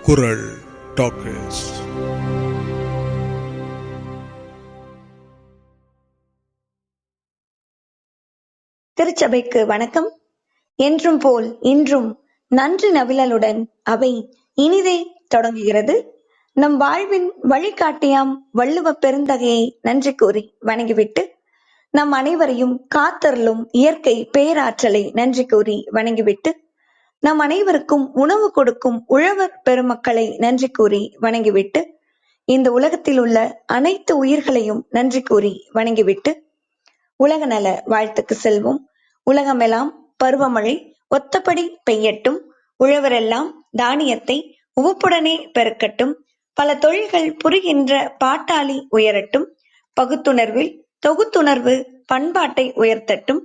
குரல் டாக்கர்ஸ். திருச்சபைக்கு வணக்கம். என்றும் போல் இன்றும் நன்றி நவிழலுடன் அவை இனிதே தொடங்குகிறது. நம் வாழ்வின் வழிகாட்டியாம் வள்ளுவ பெருந்தகையை நன்றி கூறி வணங்கிவிட்டு, நம் அனைவரையும் காத்தருளும் இயற்கை பேராற்றலை நன்றி கூறி வணங்கிவிட்டு, நம் அனைவருக்கும் உணவு கொடுக்கும் உழவர் பெருமக்களை நன்றி கூறி வணங்கிவிட்டு, இந்த உலகத்தில் உள்ள அனைத்து உயிர்களையும் நன்றி கூறி வணங்கிவிட்டு, உலக நல வாழ்த்துக்கு செல்வோம். உலகமெல்லாம் பருவமழை ஒத்தபடி பெய்யட்டும், உழவரெல்லாம் தானியத்தை உவப்புடனே பெருக்கட்டும், பல தொழில்கள் புரிகின்ற பாட்டாளி உயரட்டும், பகுத்துணர்வில் தொகுத்துணர்வு பண்பாட்டை உயர்த்தட்டும்,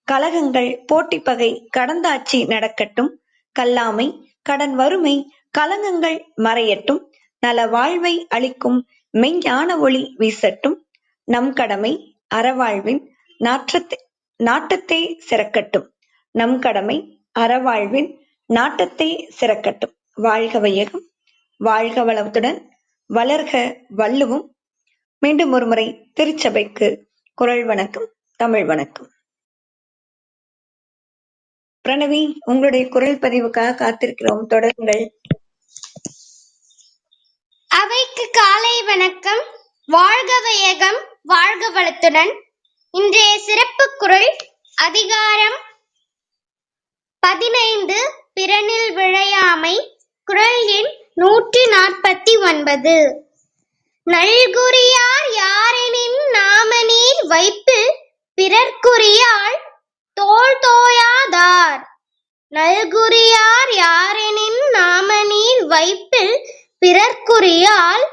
கலகங்கள் போட்டிப்பகை கடந்தாட்சி நடக்கட்டும், கல்லாமை கடன் வறுமை கலங்கங்கள் மறையட்டும், நல வாழ்வை அளிக்கும் மெஞ்ஞான ஒளி வீசட்டும், நம் கடமை அறவாழ்வின் நாட்டத்தை சிறக்கட்டும், நம் கடமை அறவாழ்வின் நாட்டத்தை சிறக்கட்டும். வாழ்க வையகம், வாழ்க வளத்துடன் வளர்க வள்ளுவம். மீண்டும் ஒருமுறை திருச்சபைக்கு குரல் வணக்கம், தமிழ் வணக்கம். பிரணவி, உங்களுடைய குரல் பதிவுக்காக காத்திருக்கிறோம், தொடருங்கள். அவைக்கு காலை வணக்கம். வாழ்க வையகம், வாழ்க வளத்துடன். இன்றைய சிறப்பு குரல் அதிகாரம் 15 பிறனில் விழையாமை. குரல் எண் 149. நல்குறியார் யாரெனின் நாமநீர் வைப்பில் பிறர்க்குரியால் தோள் தோயாதார். நல்குறியார் யாரெனின் நாமநீர் வைப்பில் பிறர்க்குரியால்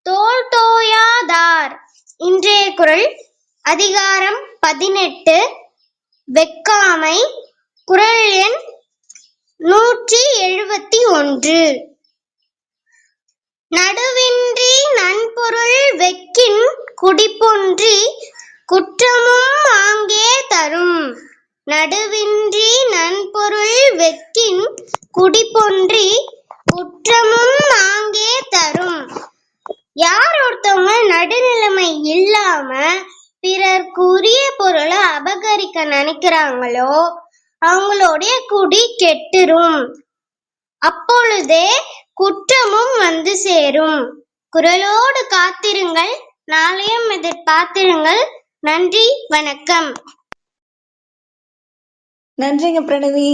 தோள் தோயாதார். இன்றைய குரல் அதிகாரம் 18 வெக்காமை. குரல் எண் 171. நடுவின்றி நன்பொருள் வெக்கின் குடிப்பொன்றி குற்றமும் ஆங்கே தரும். நடுவின்றி நன்பொருள் வெக்கின் குடிப்பொன்றி குற்றமும் ஆங்கே தரும். யார் ஒருத்தவங்க நடுநிலைமை இல்லாம பிறர்க்குரிய பொருளை அபகரிக்க நினைக்கிறாங்களோ அவங்களுடைய குடி கெட்டுரும், அப்பொழுதே குற்றமும் வந்து சேரும். குரலோடு காத்திருங்கள், நாளையும் எதிர்பார்த்திருங்கள். நன்றி, வணக்கம். நன்றிங்க பிரணவி.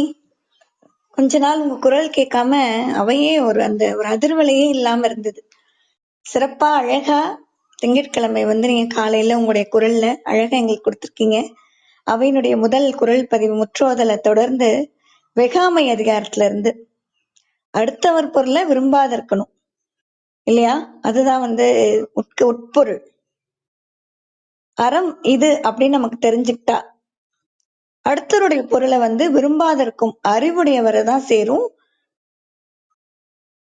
கொஞ்ச நாள் உங்க குரல் கேட்காம அவையே ஒரு அதிர்வலையே இல்லாம இருந்தது. சிறப்பா அழகா திங்கட்கிழமை நீங்க காலையில உங்களுடைய குரல்ல அழகா எங்களுக்கு கொடுத்துருக்கீங்க. அவையினுடைய முதல் குரல் பதிவு முற்றோதலை தொடர்ந்து வெகாமை அதிகாரத்துல இருந்து அடுத்தவர் பொருளை விரும்பாத இருக்கணும் இல்லையா, அதுதான் உட்பொருள். அறம் இது அப்படின்னு நமக்கு தெரிஞ்சுக்கிட்டா அடுத்தவருடைய பொருளை விரும்பாத இருக்கும் அறிவுடையவரை தான் சேரும்.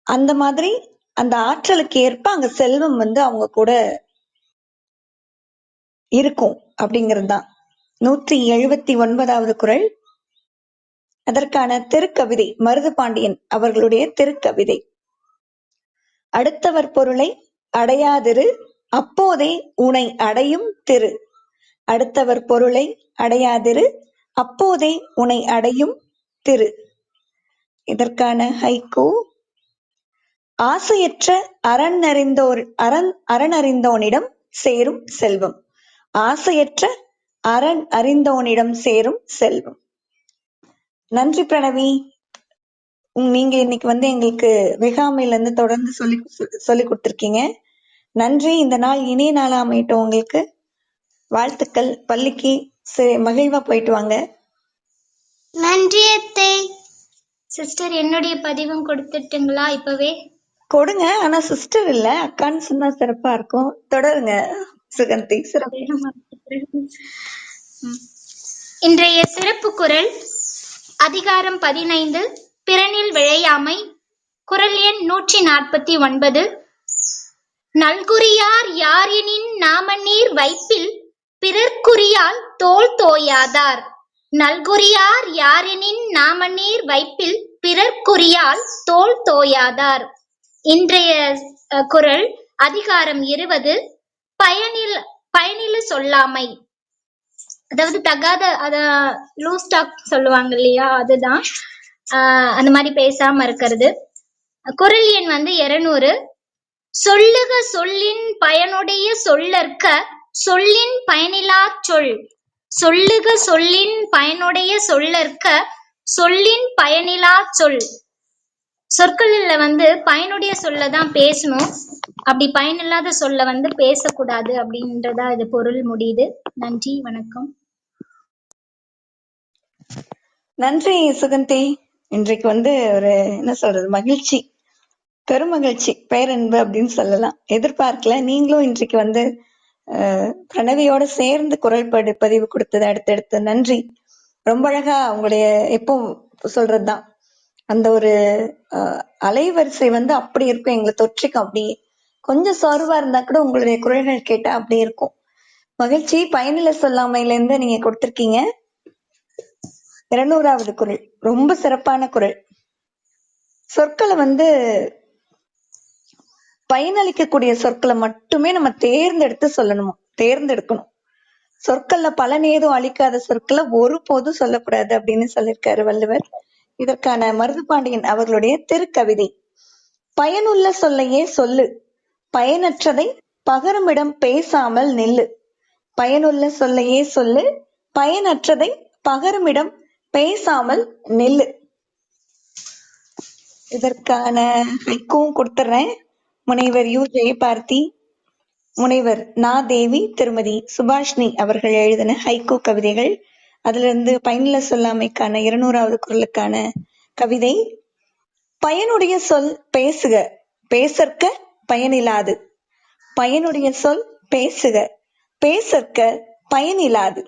அந்த மாதிரி அந்த ஆற்றலுக்கு ஏற்ப அங்க செல்வம் அவங்க கூட இருக்கும் அப்படிங்கிறது தான் 179வது குரல். அதற்கான திருக்கவிதை மருதுபாண்டியன் அவர்களுடைய திருக்கவிதை. அடுத்தவர் பொருளை அடையாதிரு, அப்போதே உனை அடையும் திரு. அடுத்தவர் பொருளை அடையாதிரு, அப்போதே உனை அடையும் திரு. இதற்கான ஹைக்கூ: ஆசையற்ற அரணறிந்தோனிடம் சேரும் செல்வம். ஆசையற்ற அரண் அறிந்தோனிடம் சேரும் செல்வம். நன்றி பிரணவி. நீங்க இன்னைக்கு எங்களுக்கு வெகாமையில இருந்து தொடர்ந்து சொல்லி கொடுத்திருக்கீங்க. நன்றி. இந்த நாள் இனிய நாளா அமையட்டும். உங்களுக்கு வாழ்த்துக்கள். பள்ளிக்கு மகிழ்வா போயிட்டு வாங்க. நன்றி அத்தை. சிஸ்டர், என்னுடைய பதிவும் கொடுத்துட்டுங்களா? இப்பவே கொடுங்க. ஆனா சிஸ்டர் இல்ல, அக்கான்னு சொன்னா சிறப்பா இருக்கும். தொடருங்க சுகந்தி. இன்றைய சிறப்பு குரல் அதிகாரம் 15 பிறனில் விழையாமை. குரல் எண் 149. நல்குறியார் யாரெனின் நாமநீர் வைப்பில் பிறர்க்குரியால் தோள் தோயாதார். நல்குறியார் யாரெனின் நாமநீர் வைப்பில் பிறர்க்குரியால் தோள் தோயாதார். இன்றைய குறள் அதிகாரம் 20 பயனில சொல்லாமை. அதாவது தகாத லூஸ் டாக் சொல்லுவாங்க இல்லையா, அதுதான். அந்த மாதிரி பேசாம இருக்கிறது. குறள் எண் 200. சொல்லுக சொல்லின் பயனுடைய சொல்லற்க சொல்லின் பயனிலா சொல். சொல்லுக சொல்லின் பயனுடைய சொல்லற்க சொல்லின் பயனிலா சொல். சொற்கள்ல பயனுடைய சொல்லதான் பேசணும், அப்படி பயனில்லாத சொல்ல பேசக்கூடாது அப்படின்றதா இது பொருள் முடியுது. நன்றி, வணக்கம். நன்றி சுகந்தி. இன்றைக்கு ஒரு என்ன சொல்றது, மகிழ்ச்சி, பெருமகிழ்ச்சி, பேரன்பு அப்படின்னு சொல்லலாம். எதிர்பார்க்கல. நீங்களும் இன்றைக்கு பிரணவியோட சேர்ந்து குரல் பதிவு கொடுத்தது அடுத்தடுத்து. நன்றி. ரொம்ப அழகா உங்களுடைய எப்போ சொல்றதுதான் அந்த ஒரு அலைவரிசை அப்படி இருக்கும், எங்களை தொற்றிக்கும். அப்படி கொஞ்சம் சோர்வா இருந்தா கூட உங்களுடைய குரல்கள் கேட்டா அப்படி இருக்கும். மகிழ்ச்சி. பயனில சொல்லாமையில இருந்து நீங்க கொடுத்திருக்கீங்க 200வது குறள். ரொம்ப சிறப்பான குறள். சொற்களை பயனளிக்கக்கூடிய சொற்களை மட்டுமே நம்ம தேர்ந்தெடுத்து சொல்லணுமா, தேர்ந்தெடுக்கணும். சொற்கள்ல பலன் ஏதும் அளிக்காத சொற்களை ஒருபோதும் சொல்லக்கூடாது அப்படின்னு சொல்லியிருக்காரு வள்ளுவர். இதற்கான மருதுபாண்டியன் அவர்களுடைய திருக்கவிதை. பயனுள்ள சொல்லையே சொல்லு, பயனற்றதை பகருமிடம் பேசாமல் நில்லு. பயனுள்ள சொல்லையே சொல்லு, பயனற்றதை பகருமிடம் பேசாமல் நில்லு. இதற்கான ஹைக்கும் கொடுத்துறேன். முனைவர் யு ஜெயபாரதி, முனைவர் நா தேவி, திருமதி சுபாஷினி அவர்கள் எழுதின ஹைக்கூ கவிதைகள். அதுல இருந்து பயனுள்ள சொல்லாமைக்கான 200வது குறளுக்கான கவிதை. பயனுடைய சொல் பேசுக, பேசற்க பயனிலாது. பயனுடைய சொல் பேசுக, பேசற்க பயனிலாது.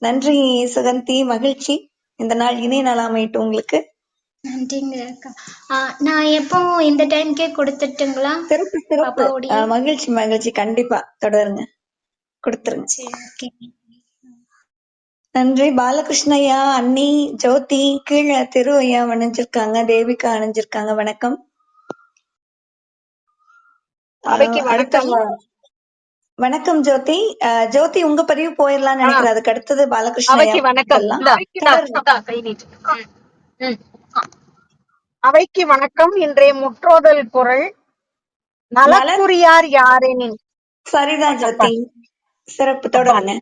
நன்றி சுகந்தி, மகிழ்ச்சி. இந்த நாள் இணைய நாள் அமையட்டும் உங்களுக்கு. நன்றிங்க அக்கா. நான் எப்போ இந்த டைம்க்கே கொடுத்துட்டுங்களா? சிறப்பு சிறப்பு. மகிழ்ச்சி மகிழ்ச்சி. கண்டிப்பா தொடருங்க, கொடுத்துருங்க. நன்றி. பாலகிருஷ்ணய்யா, அண்ணி, ஜோதி, கீழே திரு ஐயா அணிஞ்சிருக்காங்க, தேவிகா அணிஞ்சிருக்காங்க. வணக்கம். வணக்கம் ஜோதி. ஜோதி உங்க பதிவு போயிடலாம்னு நினைக்கிறேன். அதுக்கு அடுத்தது பாலகிருஷ்ணய்யா. அவைக்கு வணக்கம். இன்றைய முற்றோதல் குறள் நலக்குரியார் யாரெனின். சரிதான் ஜோதி, சிறப்பு. தொடருங்க.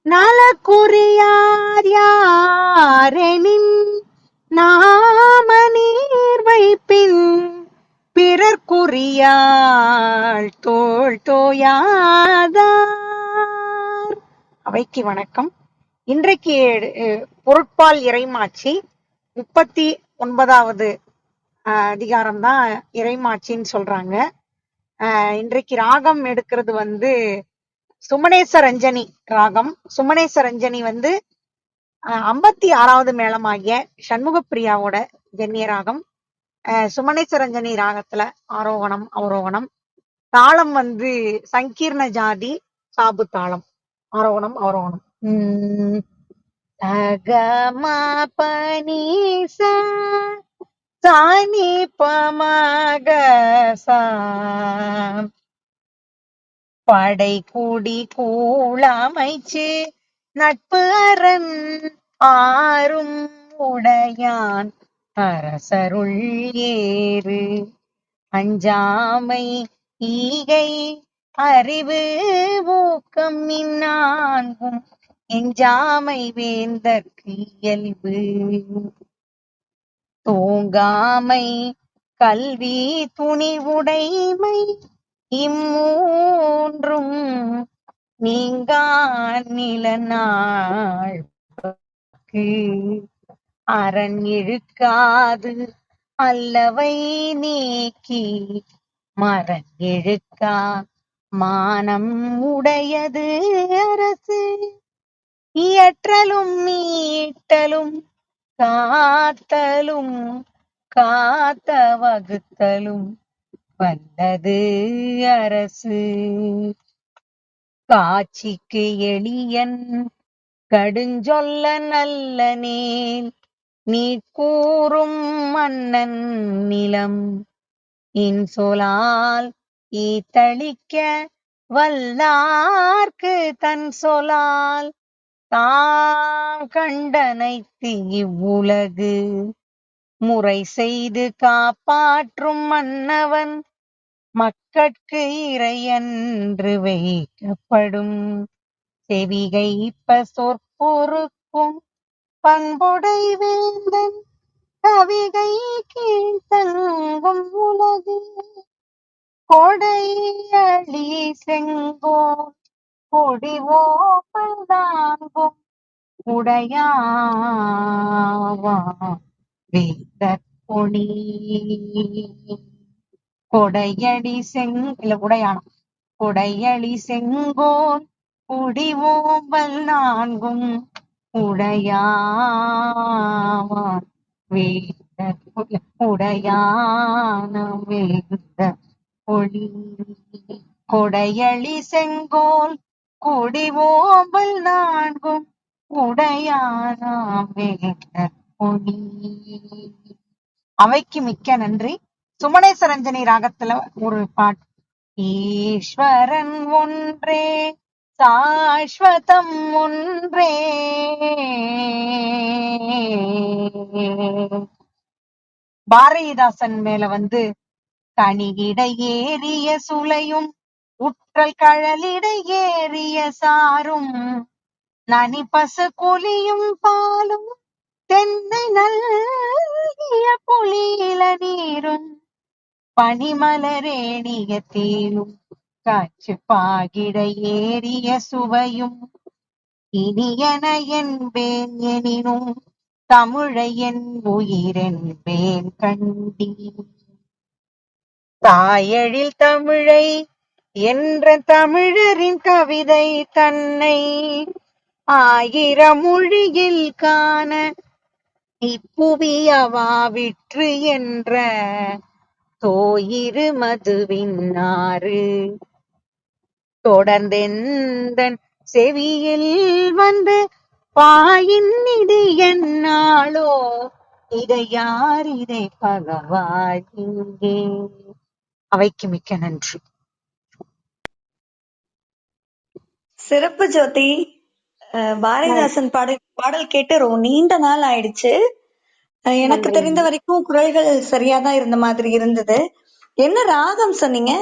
நலக்குரியார் யாரெனின் நாம நீர் வைப்பின் பிறர்க்குரியாள் தோள் தோயாதார். அவைக்கு வணக்கம். இன்றைக்கு பொருட்பால் இறைமாட்சி 39வது அதிகாரம் தான் இறைமாட்சின்னு சொல்றாங்க. இன்றைக்கு ராகம் எடுக்கிறது சுமணேச ரஞ்சனி ராகம். சுமணேச ரஞ்சனி 56வது மேளமாகிய சண்முகப்பிரியாவோட ஜன்னிய ராகம். சுமணேச ரஞ்சனி ராகத்துல ஆரோகணம் அவரோகணம். தாளம் சங்கீர்ண ஜாதி சாபு தாளம். ஆரோகணம் அவரோகணம். தகமா பனீசா சானி பமகசா படை கூடி கூழமைச்சு நட்பு அரண் ஆறும் உடையான் அரசருள் ஏறு அஞ்சாமை ஈகை அறிவு ஊக்கம் இந்நான்கும் எஞ்சாமை வேந்தற்கு இயல்பு. தூங்காமை கல்வி துணிவுடைமை இம்மூன்றும் நீங்கா நிலநாள்க்கு அரண் இழுக்காது அல்லவை நீக்கி மரண் இழுக்கா மானம் உடையது அரசு. இயற்றலும் மீட்டலும் காத்தலும் காத்த வகுத்தலும் வல்லது அரசு. காட்சிக்கு எளியன் கடுஞ்சொல்ல நல்ல நேல் நீ கூறும் மன்னன் நிலம் இன்சொலால் ஈத்தளிக்க வல்லார்க்கு தன் சொலால் தாம் கண்டனைத்து இவ்வுலகு முறை செய்து காப்பாற்றும் மன்னவன் மக்கட்கு இறையன்று வைக்கப்படும் செவிகைப்ப சொற்பொருக்கும் பண்புடை வேந்தன் கவிகை கீழ்த்தங்கும் உலகு கொடையளி செங்கோல் கொடிவோப்பல் தாங்கும் உடையாவா வேந்தற் பொடி கொடையடி இல்ல உடையானம் கொடையளி செங்கோல் குடிவோம்பல் நான்கும் உடையாவான் உடையானம் வேந்த ஒளி கொடையளி செங்கோல் குடிவோம்பல் நான்கும் உடையானாம் வேந்த ஒளி. அவைக்கு மிக்க நன்றி. சுமணேசரஞ்சனி ராகத்துல ஒரு பாட்டு. ஈஸ்வரன் ஒன்றே சாஸ்வதம் ஒன்றே பாரதிதாசன் மேல கனியிடை ஏறிய சுளையும் உற்றல் கழலிடை ஏறிய சாரும் நனி பசு குழியும் பாலும் தென்னை நல்கிய புலியில நீரும் பனிமலரேணிய தேனும் காற்று பாகிட ஏறிய சுவையும் இனியன என்பேன் எனினும் தமிழை என் உயிரென்பேன் கண்டி. தாயெழில் தமிழை என்ற தமிழரின் கவிதை தன்னை ஆயிரம் மொழியில் காண இப்புவி அவாவிற்று என்ற தோயிரு மதுவின்னாறு தொடர்ந்தெந்தன் செவியில் பாயின் இது என்னாளோ இதை யார் இதை பகவாள் இங்கே. அவைக்கு மிக்க நன்றி. சிறப்பு ஜோதி. பாரதிதாசன் பாடல் கேட்டு ரொம்ப நீண்ட நாள் ஆயிடுச்சு. எனக்கு தெரிந்த வரைக்கும் குரல்கள் சரியாதான் இருந்த மாதிரி இருந்தது. என்ன ராகம் சொன்னீங்க?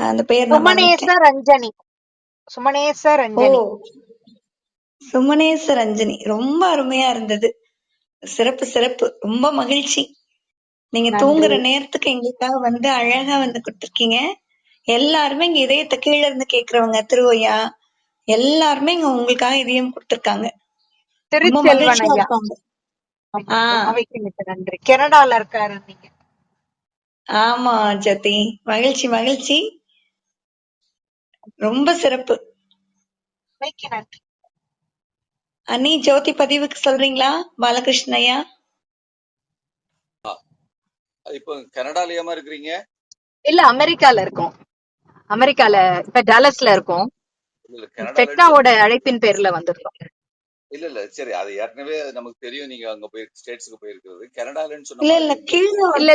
அந்த பேர் சுமணேசரஞ்சனி. சுமணேசரஞ்சனி. சுமணேசரஞ்சனி ரொம்ப அருமையா இருந்தது. சிறப்பு சிறப்பு. ரொம்ப மகிழ்ச்சி. நீங்க தூங்குற நேரத்துக்கு எங்களுக்காக அழகா கொடுத்திருக்கீங்க. எல்லாருமே இங்க இதயத்தை கீழே இருந்து கேக்குறவங்க திருவையா எல்லாருமே இங்க உங்களுக்காக இதயம் கொடுத்திருக்காங்க. ரொம்ப மகிழ்ச்சியா இருக்காங்க. நன்றி. கனடால இருக்காரு நீங்க. ஆமா ஜோதி, மகிழ்ச்சி மகிழ்ச்சி. ரொம்ப சிறப்பு. நன்றி. அண்ணி ஜோதி பதிவுக்கு சொல்றீங்களா? பாலகிருஷ்ணய்யா இப்போ கனடாலயாமா இருக்கிறீங்க? இல்ல அமெரிக்கால இருக்கோம். அமெரிக்கால இப்ப டாலஸ்ல இருக்கோம். டெக்னாவோட அழைப்பின் பேர்ல வந்திருக்கோம். இல்ல சரி, அது ஏற்கனவே நமக்கு தெரியும். நீங்க அங்க போய் ஸ்டேட்ஸ்க்கு போயிருக்கிறது. கனடாலன்னு சொன்னா இல்ல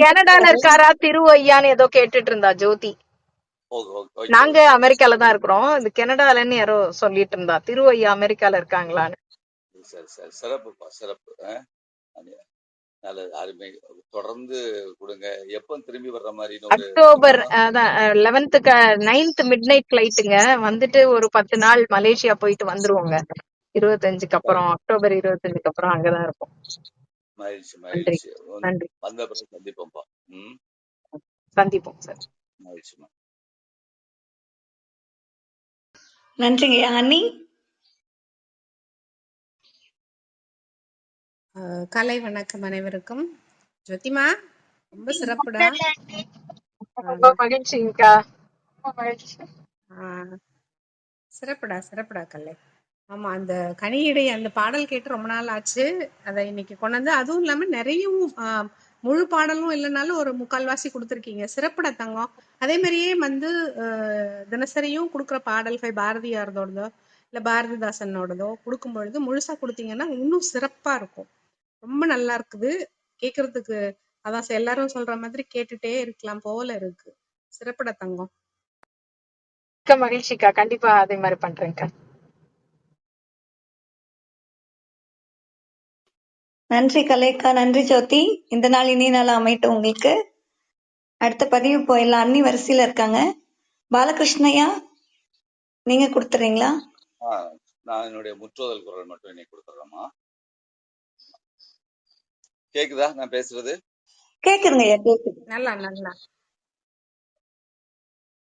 கனடால இருக்காரா திருவையான்னு ஏதோ கேட்டுட்டு இருந்தா ஜோதி. நாங்க அமெரிக்கால தான் இருக்கிறோம். இது கனடாலன்னு யாரோ சொல்லிட்டு இருந்தா திருவையா அமெரிக்கால இருக்காங்களான்னு. சரி சரி, சிறப்புப்பா சிறப்பு. நல்லது, அருமை. தொடர்ந்து கொடுங்க. எப்ப திரும்பி வர்ற மாதிரி? October 11th 9th midnight ஃபிளைட்டுங்க. வந்துட்டு ஒரு 10 நாள் மலேசியா போயிட்டு வந்துருவோங்க. 25க்கு அப்புறம், அக்டோபர் 25க்கு அப்புறம் அங்கதான் இருப்போம். மகிழ்ச்சி மகிழ்ச்சி. நன்றி. வந்த பிறகு சந்திப்போம்ப்பா. சந்திப்போம் சார். மகிழ்ச்சிமா. நன்றிங்க அண்ணி. கலை வணக்கம் அனைவருக்கும். ஜோதிமா ரொம்ப சிறப்புடா. மகிழ்ச்சிங்கக்கா. சிறப்புடா சிறப்புடா கலை. ஆமா, அந்த கனியிடை அந்த பாடல் கேட்டு ரொம்ப நாள் ஆச்சு. அதை இன்னைக்கு கொண்டாந்து, அதுவும் இல்லாம நிறையவும் முழு பாடலும் இல்லைனாலும் ஒரு முக்கால்வாசி கொடுத்துருக்கீங்க. சிறப்புடா தங்கம். அதே மாதிரியே தினசரியும் கொடுக்குற பாடல்கள் பாரதியாரோடதோ இல்ல பாரதிதாசனோடதோ கொடுக்கும் பொழுது முழுசா கொடுத்தீங்கன்னா இன்னும் சிறப்பா இருக்கும். ரொம்ப நல்லா இருக்குது கேக்குறதுக்கு. அதான் எல்லாரும் சொல்ற மாதிரி கேட்டுட்டே இருக்கலாம் போல இருக்கு. சிறப்புடா தங்கம். மிக்க மகிழ்ச்சிக்கா, கண்டிப்பா அதே மாதிரி பண்றேன்க்கா. நன்றி கலைக்கா, நன்றி ஜோதி. இந்த நாள் இனிய நாள் அமையட்டும் உங்களுக்கு. அடுத்த பதிவு போயிடலாம். அன்னி வரிசையில இருக்காங்க. பாலகிருஷ்ணய்யா, நீங்க கொடுத்துறீங்களா? நான் என்னுடைய முற்றோதல் குரல் மட்டும் இன்னைக்கு கொடுத்துறேம்மா. கேக்குதா நான் பேசுறது? கேக்குதுங்க ஐயா, கேக்குது. நல்லா நல்லா.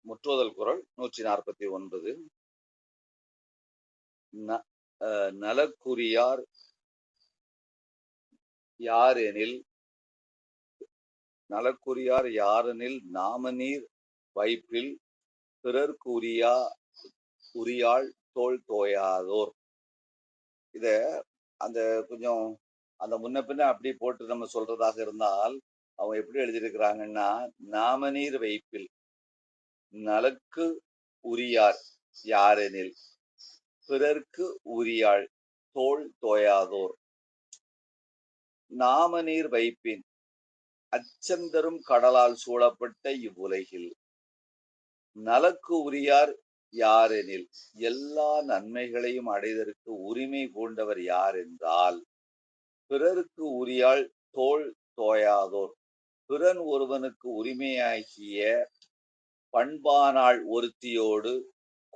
முற்றோதல் குரல் 149. நலக்குரியார் யாரெனில் நலக்குரியார் யாரெனில் நாமநீர் வைப்பில் பிறர்க்கு உரியாள் தோல் தோயாதோர். இத அந்த கொஞ்சம் அந்த முன்ன பின்ன அப்படி போட்டு நம்ம சொல்றதாக இருந்தால் அவங்க எப்படி எழுதியிருக்கிறாங்கன்னா, நாமநீர் வைப்பில் நலக்கு உரியார் யாரெனில் பிறர்க்கு உரியாள் தோல் தோயாதோர். நாமநீர் வைப்பின் அச்சந்தரும் கடலால் சூழப்பட்ட இவ்வுலகில் நலக்கு உரியார் யாரெனில் எல்லா நன்மைகளையும் அடைதற்கு உரிமை பூண்டவர் யார் என்றால் பிறருக்கு உரியாள் தோல் தோயாதோர். பிறன் ஒருவனுக்கு உரிமையாகிய பண்பானாள் ஒருத்தியோடு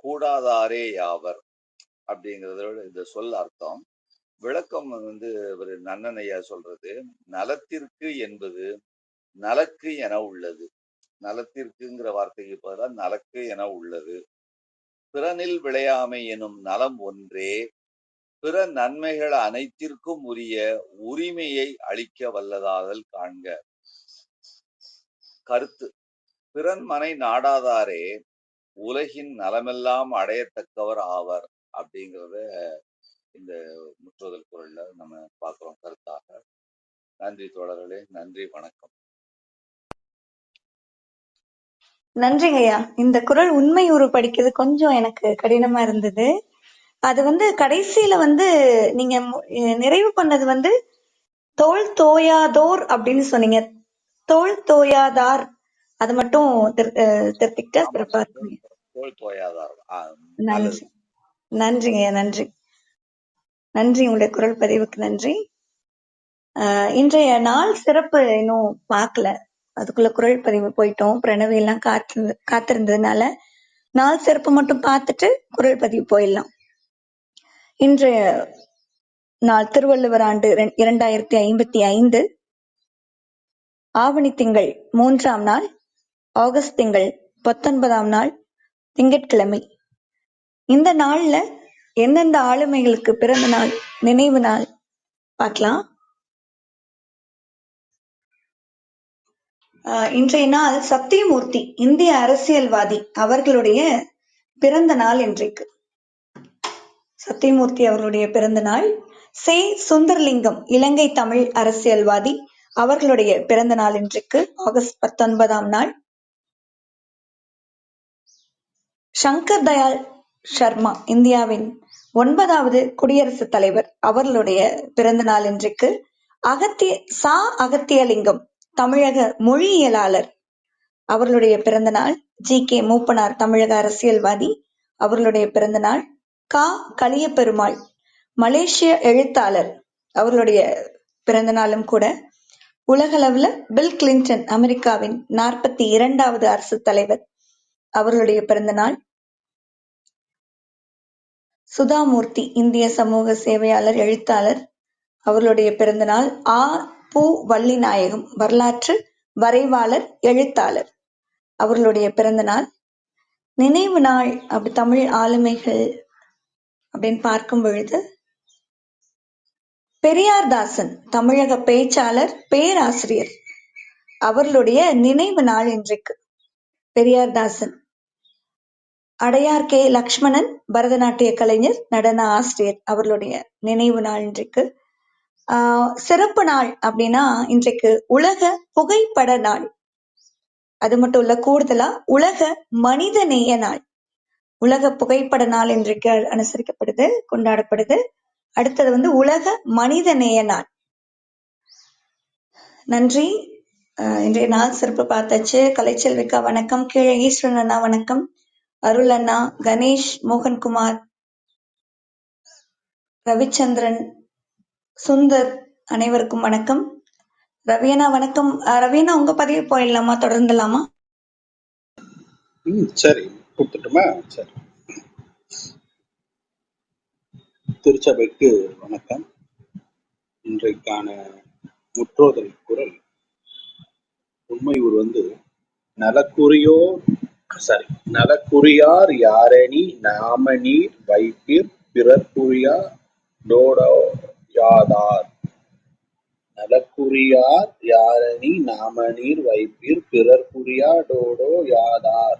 கூடாதாரே யாவர் அப்படிங்கிறதோட இந்த சொல் அர்த்தம். விளக்கம் ஒரு நன்னனையா சொல்றது, நலத்திற்கு என்பது நலக்கு என உள்ளது. நலத்திற்குங்கிற வார்த்தைக்கு பதிலாக நலக்கு என உள்ளது. பிறனில் விளையாமை எனும் நலம் ஒன்றே பிற நன்மைகள் அனைத்திற்கும் உரிய உரிமையை அளிக்க வல்லதாதல் காண்க. கருத்து: பிறன் மனை நாடாதாரே உலகின் நலமெல்லாம் அடையத்தக்கவர் ஆவர் அப்படிங்கிறத இந்த முற்றோதல் குரல்ல நம்ம பார்க்கிறோம் கருத்தாக. நன்றி தோழர்களே, நன்றி, வணக்கம். நன்றிங்க ஐயா. இந்த குரல் உண்மை உரு படிக்கிறது கொஞ்சம் எனக்கு கடினமா இருந்தது. அது கடைசியில நீங்க நிறைவு பண்ணது தோல் தோயாதோர் அப்படின்னு சொன்னீங்க. தோல் தோயாதார் அது மட்டும் திருத்திக்கிட்ட சிறப்பா இருக்குங்க. தோல் தோயாதார். நன்றி, நன்றிங்க ஐயா, நன்றி நன்றி. உங்களுடைய குரல் பதிவுக்கு நன்றி. இன்றைய நாள் சிறப்பு இன்னும் பார்க்கல, அதுக்குள்ள குரல் பதிவு போயிட்டோம். பிரணவி எல்லாம் காத்திருந்ததுனால நாள் சிறப்பு மட்டும் பார்த்துட்டு குரல் பதிவு போயிடலாம். இன்றைய நாள் திருவள்ளுவர் ஆண்டு 2055, ஆவணி திங்கள் 3ஆம் நாள், ஆகஸ்ட் திங்கள் 19ஆம் நாள், திங்கட்கிழமை. இந்த நாள்ல எந்தெந்த ஆளுமைகளுக்கு பிறந்த நாள், நினைவு நாள் பார்க்கலாம். இன்றைய நாள் சத்தியமூர்த்தி, இந்திய அரசியல்வாதி, அவர்களுடைய பிறந்த நாள் இன்றைக்கு. சத்தியமூர்த்தி அவர்களுடைய பிறந்த நாள். சே. சுந்தர்லிங்கம், இலங்கை தமிழ் அரசியல்வாதி, அவர்களுடைய பிறந்த நாள் இன்றைக்கு ஆகஸ்ட் 19ஆம் நாள். சங்கர் தயாள் சர்மா, இந்தியாவின் 9வது குடியரசுத் தலைவர், அவர்களுடைய பிறந்த நாள் இன்றைக்கு. அகத்தியலிங்கம், தமிழக மொழியியலாளர், அவர்களுடைய பிறந்த நாள். ஜி.கே. மூப்பனார், தமிழக அரசியல்வாதி, அவர்களுடைய பிறந்த நாள். கலியபெருமாள், மலேசிய எழுத்தாளர், அவர்களுடைய பிறந்த நாளும் கூட. உலகளவுல பில் கிளின்டன், அமெரிக்காவின் 42வது அரசு தலைவர், அவர்களுடைய பிறந்த நாள். சுதாமூர்த்தி, இந்திய சமூக சேவையாளர், எழுத்தாளர், அவர்களுடைய பிறந்த நாள். பு. வள்ளிநாயகம், வரலாற்று வரைவாளர், எழுத்தாளர், அவர்களுடைய பிறந்த நாள். நினைவு நாள் அப்படி தமிழ் ஆளுமைகள் அப்படின்னு பார்க்கும் பொழுது பெரியார்தாசன், தமிழக பேச்சாளர், பேராசிரியர், அவர்களுடைய நினைவு நாள் இன்றைக்கு. பெரியார்தாசன். அடையார் கே. லக்ஷ்மணன், பரதநாட்டிய கலைஞர், நடன ஆசிரியர், அவர்களுடைய நினைவு நாள் இன்றைக்கு. சிறப்பு நாள் அப்படின்னா இன்றைக்கு உலக புகைப்பட நாள். அது மட்டும் இல்ல, கூடுதலா உலக மனிதநேய நாள். உலக புகைப்பட நாள் இன்றைக்கு அனுசரிக்கப்படுது, கொண்டாடப்படுது. அடுத்தது உலக மனிதநேய நாள். நன்றி. இன்றைய நாள் சிறப்பு பார்த்தாச்சு. கலைச்செல்விக்கா வணக்கம். கீழே ஈஸ்வரன் அண்ணா வணக்கம். அருள் அண்ணா, கணேஷ், மோகன்குமார், ரவிச்சந்திரன், சுந்தர் அனைவருக்கும் வணக்கம். ரவியண்ணா வணக்கம். ரவியண்ணா உங்க பதிவு போயிடலாமா? தொடர்ந்துலாமா? சரி, கொடுத்துட்டுமா? சரி. திருச்சபைக்கு வணக்கம். இன்றைக்கான முற்றோதல் குரல் உண்மை ஊர் நலக்குறியார் யாரணி நாமநீர் வைப்பீர் பிறர்க்குறியா டோடோயாதார். நலக்குறியார் யாரணி நாமநீர் வைப்பீர் பிறர்க்குறியா டோடோயாதார்.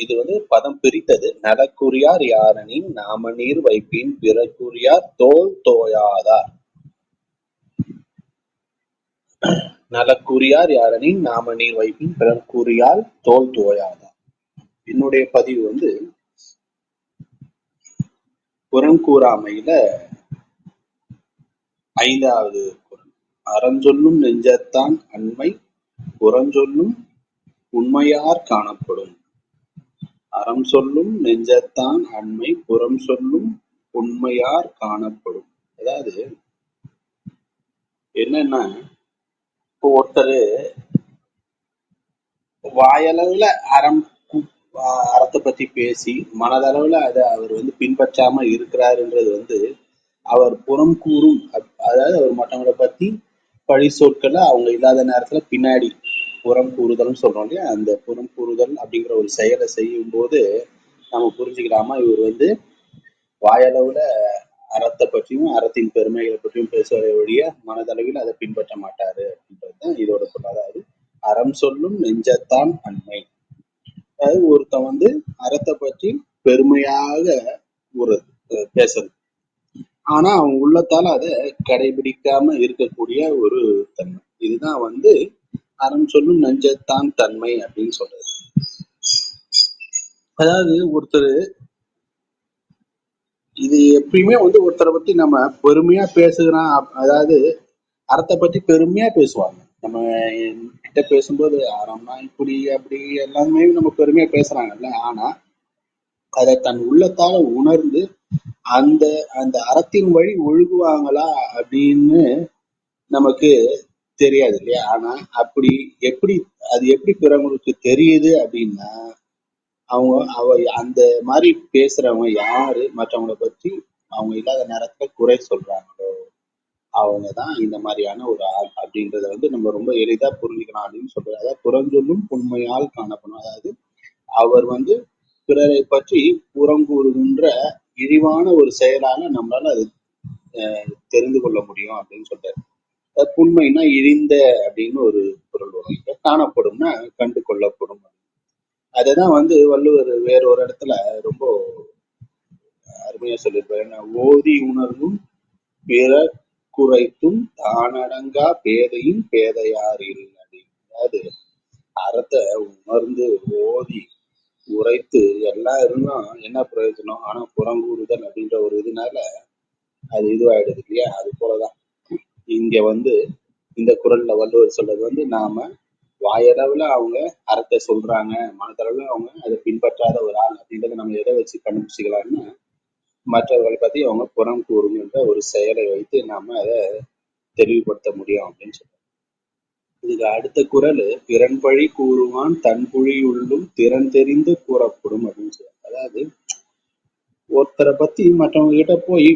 இது பதம் பிரித்தது. நலக்குறியார் யாரனின் நாமநீர் வைப்பின் பிறர்க்குறியார் தோல் தோயாதார். நலக்குறியார் யாரனின் நாமநீர் வைப்பின் பிறர்க்குறியால் தோல் தோயாதார். என்னுடைய பதிவு புறங்கூறாமையில 5வது குறள். அறஞ்சொல்லும் நெஞ்சத்தான் அண்மை புறஞ்சொல்லும் உண்மையார் காணப்படும். அறம் சொல்லும் நெஞ்சத்தான் அண்மை புறம் சொல்லும் உண்மையார் காணப்படும். அதாவது என்னன்னா, இப்போ ஒருத்தர் வாயளவுல அறத்தை பத்தி பேசி மனதளவுல அதை அவர் பின்பற்றாம இருக்கிறாருன்றது அவர் புறம் கூறும், அதாவது அவர் மற்றவங்களை பத்தி பழி சொற்களை அவங்க இல்லாத நேரத்துல பின்னாடி புறம் கூறுதல்னு சொல்றோம் இல்லையா, அந்த புறம் கூறுதல் அப்படிங்கிற ஒரு செயலை செய்யும் போது நம்ம புரிஞ்சுக்கலாமா இவர் வாயளவுல அறத்தை பற்றியும் அறத்தின் பெருமைகளை பற்றியும் பேசுவதை ஒழிய மனதளவில் அதை பின்பற்ற மாட்டாரு அப்படின்றதுதான் இதோட பொருள். அதாவது அறம் சொல்லும் நெஞ்சத்தான் அண்மை. அதாவது ஒருத்தன் அறத்தை பற்றி பெருமையாக ஒரு பேசுறது, ஆனா அவன் உள்ளத்தால அதை கடைபிடிக்காம இருக்கக்கூடிய ஒரு தன்மை. இதுதான் அறம் சொல்லும் நெஞ்சத்தான் தன்மை அப்படின்னு சொல்றது. அதாவது ஒருத்தர் இது எப்பயுமே ஒருத்தரை பத்தி நம்ம பெருமையா பேசுகிறான், அதாவது அறத்தை பத்தி பெருமையா பேசுவாங்க. நம்ம கிட்ட பேசும்போது அறம்னா இப்படி அப்படி எல்லாமே நம்ம பெருமையா பேசுறாங்கல்ல, ஆனா அதை தன் உள்ளத்தால உணர்ந்து அந்த அந்த அறத்தின் வழி ஒழுகுவாங்களா அப்படின்னு நமக்கு தெரியாது இல்லையா. ஆனா அது எப்படி பிறவங்களுக்கு தெரியுது அப்படின்னா, அந்த மாதிரி பேசுறவங்க யாரு மற்றவங்களை பற்றி அவங்க இல்லாத நேரத்துல குறை சொல்றாங்களோ அவங்கதான் இந்த மாதிரியான ஒரு ஆள் அப்படின்றத நம்ம ரொம்ப எளிதா புரிஞ்சுக்கலாம் அப்படின்னு சொல்றாரு. அதாவது புறஞ்சொல்லும் உண்மையால் காணப்படும். அதாவது அவர் பிறரை பற்றி புறங்கூறுகின்ற இழிவான ஒரு செயலால நம்மளால அது தெரிந்து கொள்ள முடியும் அப்படின்னு சொல்றாரு. புண்மைனா இழிந்த அப்படின்னு ஒரு பொருள் வரும். காணப்படும்னா கண்டு கொள்ளப்படும். அதைதான் வள்ளுவர் வேறொரு இடத்துல ரொம்ப அருமையா சொல்லியிருப்பாரு. ஓதி உணர்வும் பிற குறைத்தும் தானடங்கா பேதையும் பேதையார் இல்லை. அதாவது அறத்தை உணர்ந்து ஓதி உரைத்து எல்லாம் இருந்தும் என்ன பிரயோஜனம்? ஆனா புறங்கூறுதல் அப்படின்ற ஒரு இதனால அது இதுவாயிடுது இல்லையா. அது போலதான் இங்க இந்த குறள்ல வள்ளுவர் சொல்றது நாம வாயளவுல அவங்க அறத்தை சொல்றாங்க, மனதளவுல அவங்க அதை பின்பற்றாத ஒரு ஆள் அப்படின்றத நம்ம எதை வச்சு கண்டுபிடிச்சிக்கலாம்னா, மற்றவர்களை பத்தி அவங்க புறம் கூறுகின்ற ஒரு செயலை வைத்து நாம அதை தெளிவுபடுத்த முடியும் அப்படின்னு சொல்றாங்க. இதுக்கு அடுத்த குறள் பிறன்பழி கூறுவான் தன்புழியுள்ளும் திறன் தெரிந்து கூறப்படும் அப்படின்னு சொல்றாங்க. அதாவது ஒருத்தரை பத்தி மற்றவங்க கிட்ட போய்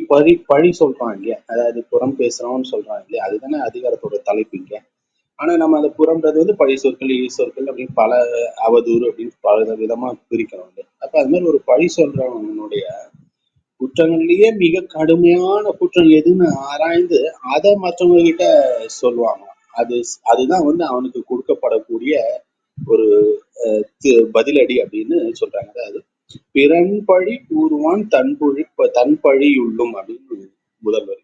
பழி சொல்றான் இல்லையா, அதாவது புறம் பேசுறோம்னு சொல்றான் இல்லையா, அதுதானே அதிகாரத்தோட தலைப்பு இங்க. ஆனா நம்ம அந்த புறம்ன்றது பழி சொற்கள் ஈ சொற்கள் அப்படின்னு பல அவதூறு அப்படின்னு பல விதமா பிரிக்கிறோம். அப்ப அது மாதிரி ஒரு பழி சொல்றவனுடைய குற்றங்கள்லயே மிக கடுமையான குற்றம் எதுன்னு ஆராய்ந்து அதை மற்றவங்க கிட்ட சொல்லுவாங்க. அதுதான் அவனுக்கு கொடுக்கப்படக்கூடிய ஒரு பதிலடி அப்படின்னு சொல்றாங்க. அதாவது பிறன் பழி கூறுவான் தன் பழியுள்ளும் அப்படின்னு முதல்வர்.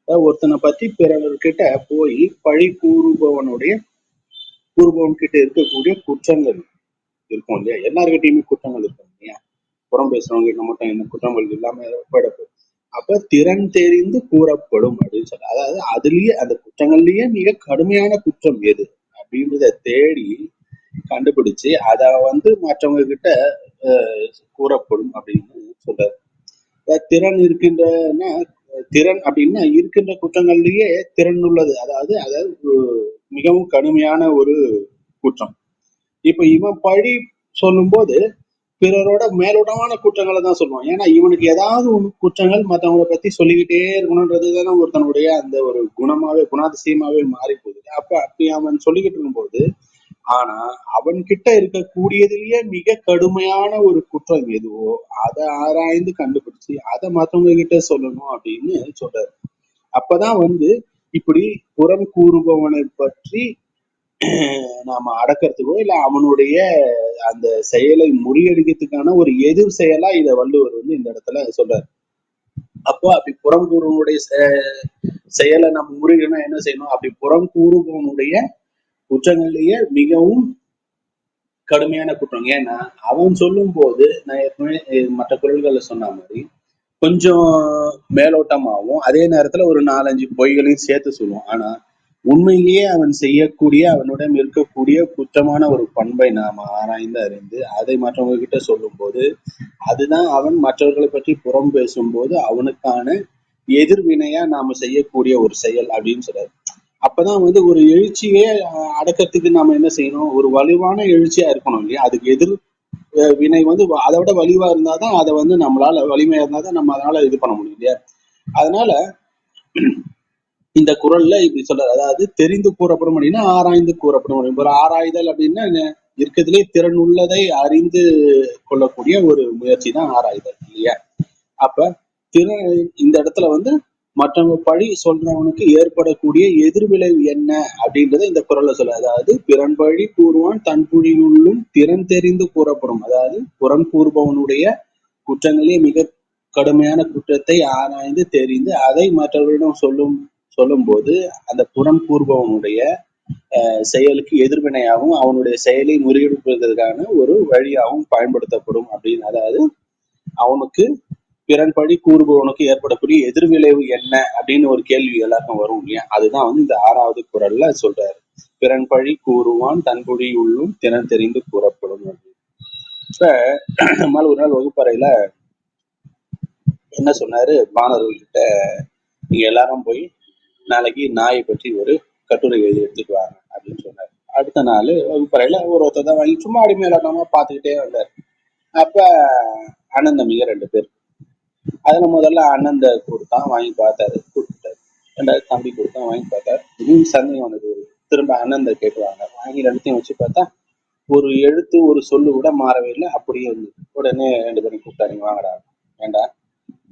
ஒருத்தனை பத்தி பிறர்கிட்ட போய் பழி கூறுபவன் கிட்ட இருக்கக்கூடிய குற்றங்கள் இருக்கும் இல்லையா. எல்லார்கிட்டையுமே குற்றங்கள் இருக்கும் இல்லையா. புறம் பேசுறவங்க கிட்ட மட்டும் என்ன குற்றங்கள் இல்லாம போயிடப்போம். அப்ப திறன் தெரிந்து கூறப்படும் அப்படின்னு சொல்ல, அதாவது அதுலயே அந்த குற்றங்கள்லயே மிக கடுமையான குற்றம் எது அப்படின்றத தேடி கண்டுபிடிச்சு அதை மற்றவங்க கிட்ட கூறப்படும் அப்படின்னு சொல்றாரு. திறன் இருக்கின்றன, திறன் அப்படின்னா இருக்கின்ற குற்றங்கள்லயே திறன் உள்ளது, அதாவது மிகவும் கடுமையான ஒரு குற்றம். இப்ப இவன் பழி சொல்லும் போது பிறரோட மேலோட்டமான குற்றங்களை தான் சொல்லுவான். ஏன்னா இவனுக்கு ஏதாவது ஒரு குற்றங்கள் மற்றவங்களை பத்தி சொல்லிக்கிட்டே இருக்கணும்ன்றது தானே ஒருத்தனுடைய அந்த ஒரு குணாதிசயமாவே மாறி போகுது. அப்படி அவன் சொல்லிக்கிட்டு இருக்கும்போது, ஆனா அவன் கிட்ட இருக்கக்கூடியதுலயே மிக கடுமையான ஒரு குற்றம் எதுவோ அதை ஆராய்ந்து கண்டுபிடிச்சு அதை மற்றவங்க கிட்ட சொல்லணும் அப்படின்னு சொல்றாரு. அப்பதான் இப்படி புறம் கூறுபவனை பற்றி நாம அடக்கிறதுக்கோ இல்ல அவனுடைய அந்த செயலை முறியடிக்கிறதுக்கான ஒரு எதிர் செயலா இத வள்ளுவர் இந்த இடத்துல சொல்றாரு. அப்போ அப்படி புறம் கூறுவனுடைய செயலை நம்ம முறியடிக்கணும் என்ன செய்யணும்? அப்படி புறம் கூறுபவனுடைய குற்றங்கள்லயே மிகவும் கடுமையான குற்றம். ஏன்னா அவன் சொல்லும் போது நான் ஏற்கனவே மற்ற குரல்களை சொன்ன மாதிரி கொஞ்சம் மேலோட்டமாகவும் அதே நேரத்துல ஒரு 4-5 பொய்களையும் சேர்த்து சொல்லுவான். ஆனா உண்மையிலேயே அவன் செய்யக்கூடிய அவனுடன் இருக்கக்கூடிய குற்றமான ஒரு பண்பை நாம ஆராய்ந்து அறிந்து அதை மற்றவங்க கிட்ட சொல்லும் போது அதுதான் அவன் மற்றவர்களை பற்றி புறம் பேசும்போது அவனுக்கான எதிர்வினையா நாம செய்யக்கூடிய ஒரு செயல் அப்படின்னு சொல்றாரு. அப்பதான் ஒரு எழுச்சியே அடக்கிறதுக்கு நாம என்ன செய்யணும்? ஒரு வலுவான எழுச்சியா இருக்கணும் இல்லையா? அதுக்கு எதிர் வினை அதை விட வலிவா இருந்தாதான் அதை நம்மளால வலிமையா இருந்தாதான் நம்ம அதனால இது பண்ண முடியும் இல்லையா? அதனால இந்த குறள்ல இப்படி சொல்றாரு. அதாவது தெரிந்து கூறப்படும் அப்படின்னா ஆராய்ந்து கூறப்படும் அப்படின்னா, ஒரு ஆராய்தல் அப்படின்னா இருக்கிறதுலே திறன் உள்ளதை அறிந்து கொள்ளக்கூடிய ஒரு முயற்சி தான் ஆராய்தல் இல்லையா? அப்ப திறன் இந்த இடத்துல மற்றவங்க பழி சொல்றவனுக்கு ஏற்படக்கூடிய எதிர்விளைவு என்ன அப்படின்றத இந்த குறள்ல சொல்ல. அதாவது பிறன் பழி கூறுவான் தன் புழியுள்ளும் திறன் தெரிந்து கூறப்படும். அதாவது புறம் கூறுபவனுடைய குற்றங்களே மிக கடுமையான குற்றத்தை ஆராய்ந்து தெரிந்து அதை மற்றவர்களிடம் சொல்லும் போது அந்த புறம் கூறுபவனுடைய செயலுக்கு எதிர்வினையாகவும் அவனுடைய செயலை முறியடிப்பதற்கான ஒரு வழியாகவும் பயன்படுத்தப்படும் அப்படின்னு. அதாவது அவனுக்கு பிறன் பழி கூறுபவனுக்கு ஏற்படக்கூடிய எதிர்விளைவு என்ன அப்படின்னு ஒரு கேள்வி எல்லாருக்கும் வரும் இல்லையா? அதுதான் இந்த 6வது குறள்ல சொல்றாரு. பிறன் பழி கூறுவான் தன் பொழி உள்ளும் திறன் தெரிந்து கூறப்படும் அப்படின்னு. இப்ப நம்மால் ஒரு நாள் வகுப்பறையில என்ன சொன்னாரு? மாணவர்கள்கிட்ட நீங்க எல்லாரும் போய் நாளைக்கு நாயை பற்றி ஒரு கட்டுரை எழுதி எடுத்துட்டு வாங்க அப்படின்னு சொன்னாரு. அடுத்த நாள் வகுப்பறையில ஒருத்தர் தான் வாங்கி சும்மா அடிமையிலாம பார்த்துக்கிட்டே வந்தார். அப்ப அண்ணன் தம்பிங்க 2 பேர். அதுல முதல்ல அண்ணன் கொடுத்தான், வாங்கி பார்த்தாரு, கொடுத்துட்டாரு. 2வது தம்பி கொடுத்தான், வாங்கி பார்த்தாரு. இன்னும் சந்தேகம் வந்தது. திரும்ப அண்ணன் கேட்டுவாங்க, வாங்கி 2த்தையும் வச்சு பார்த்தா ஒரு எழுத்து ஒரு சொல்லு கூட மாறவே இல்லை, அப்படியே இருந்தது. உடனே 2 பேரும் கூப்பிட்டாருங்க, வாங்கடா. ஏண்டா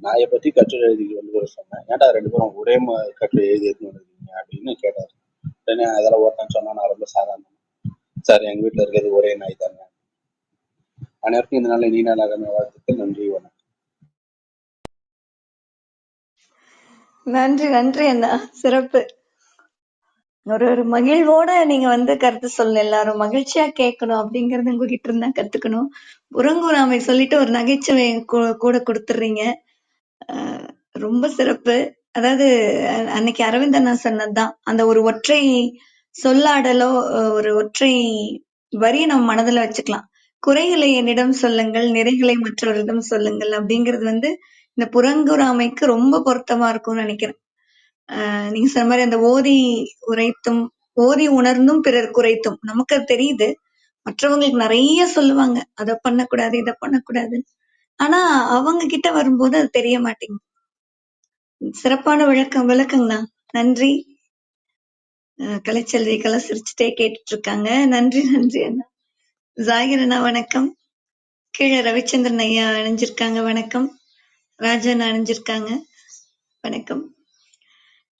நாயை பற்றி கட்டுரை எழுதி சொன்னேன், ஏன்டா 2 பேரும் ஒரே கட்டுரை எழுதி எடுத்துன்னு அப்படின்னு கேட்டாரு. உடனே அதெல்லாம் ஓட்டான்னு சொன்னா நான் ரொம்ப சாதாரணம் சார், எங்க வீட்டுல இருக்கிறது ஒரே நாய் தாங்க. அனைவருக்கும் இந்த நாள் இனி நாளாக வாழ்த்துக்கள். நன்றி, வணக்கம். நன்றி நன்றி அண்ணா, சிறப்பு. ஒரு மகிழ்வோட நீங்க கருத்து சொல்லணும், எல்லாரும் மகிழ்ச்சியா கேட்கணும் அப்படிங்கறது உங்ககிட்ட இருந்தா கத்துக்கணும். புறங்கூறாமை சொல்லிட்டு ஒரு நகைச்சுவை கூட கொடுத்துடுறீங்க, ரொம்ப சிறப்பு. அதாவது அன்னைக்கு அரவிந்த் அண்ணா சொன்னதுதான், அந்த ஒரு ஒற்றை சொல்லாடலோ ஒரு ஒற்றை வரியை நம்ம மனதுல வச்சுக்கலாம். குறைகளை என்னிடம் சொல்லுங்கள், நிறைகளை மற்றவரிடம் சொல்லுங்கள் அப்படிங்கிறது இந்த புறங்கூறாமைக்கு ரொம்ப பொருத்தமா இருக்கும்னு நினைக்கிறேன். நீங்க சொன்ன மாதிரி அந்த ஓதி உணர்ந்தும் பிறர் குறைத்தும், நமக்கு அது தெரியுது, மற்றவங்களுக்கு நிறைய சொல்லுவாங்க, அதை பண்ணக்கூடாது இதை பண்ணக்கூடாது, ஆனா அவங்க கிட்ட வரும்போது அது தெரிய மாட்டேங்குது. சிறப்பான விளக்கங்கண்ணா, நன்றி. கலைச்செல்வி கலை சிரிச்சுட்டே கேட்டுட்டு இருக்காங்க. நன்றி நன்றி அண்ணா. ஜாகிர் அண்ணா வணக்கம். கீழே ரவிச்சந்திரன் ஐயா அணிஞ்சிருக்காங்க, வணக்கம். ராஜன் அணிஞ்சிருக்காங்க, வணக்கம்.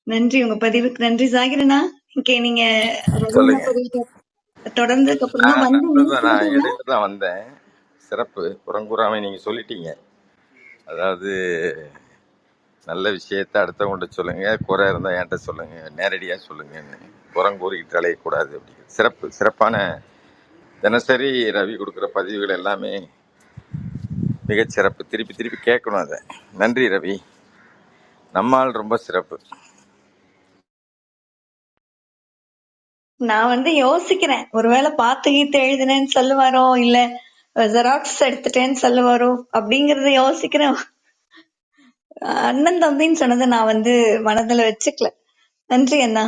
நன்றி, உங்க பதிவுக்கு நன்றி. ஜாகிரனா, நீங்க தொடர்ந்ததுக்கு அப்புறம் நான் இடையில தான் வந்தேன். சிறப்பு, புறங்கூறாமை நீங்க சொல்லிட்டீங்க. அதாவது நல்ல விஷயத்த அடுத்தவங்கள்ட்ட சொல்லுங்க, குறை இருந்தா என்கிட்ட சொல்லுங்க, நேரடியா சொல்லுங்கன்னு, புறங்கூறிக்கிட்டு அலையக்கூடாது அப்படிங்கிறது சிறப்பு. சிறப்பான தினசரி ரவி கொடுக்குற பதிவுகள் எல்லாமே மிகச்சிறப்பு. திருப்பி திருப்பி கேட்கணும் அதை. நன்றி ரவி. நம்மால் ரொம்ப சிறப்பு. நான் வந்து யோசிக்கிறேன், ஒருவேளை பார்த்து கீத்து எழுதினேன்னு சொல்லுவாரோ, இல்ல ஜெராக்ஸ் எடுத்துட்டேன்னு சொல்லுவாரோ அப்படிங்கறத யோசிக்கிறேன். அண்ணன் தம்பின்னு சொன்னதை நான் வந்து மனதுல வச்சுக்கல. நன்றி அண்ணா,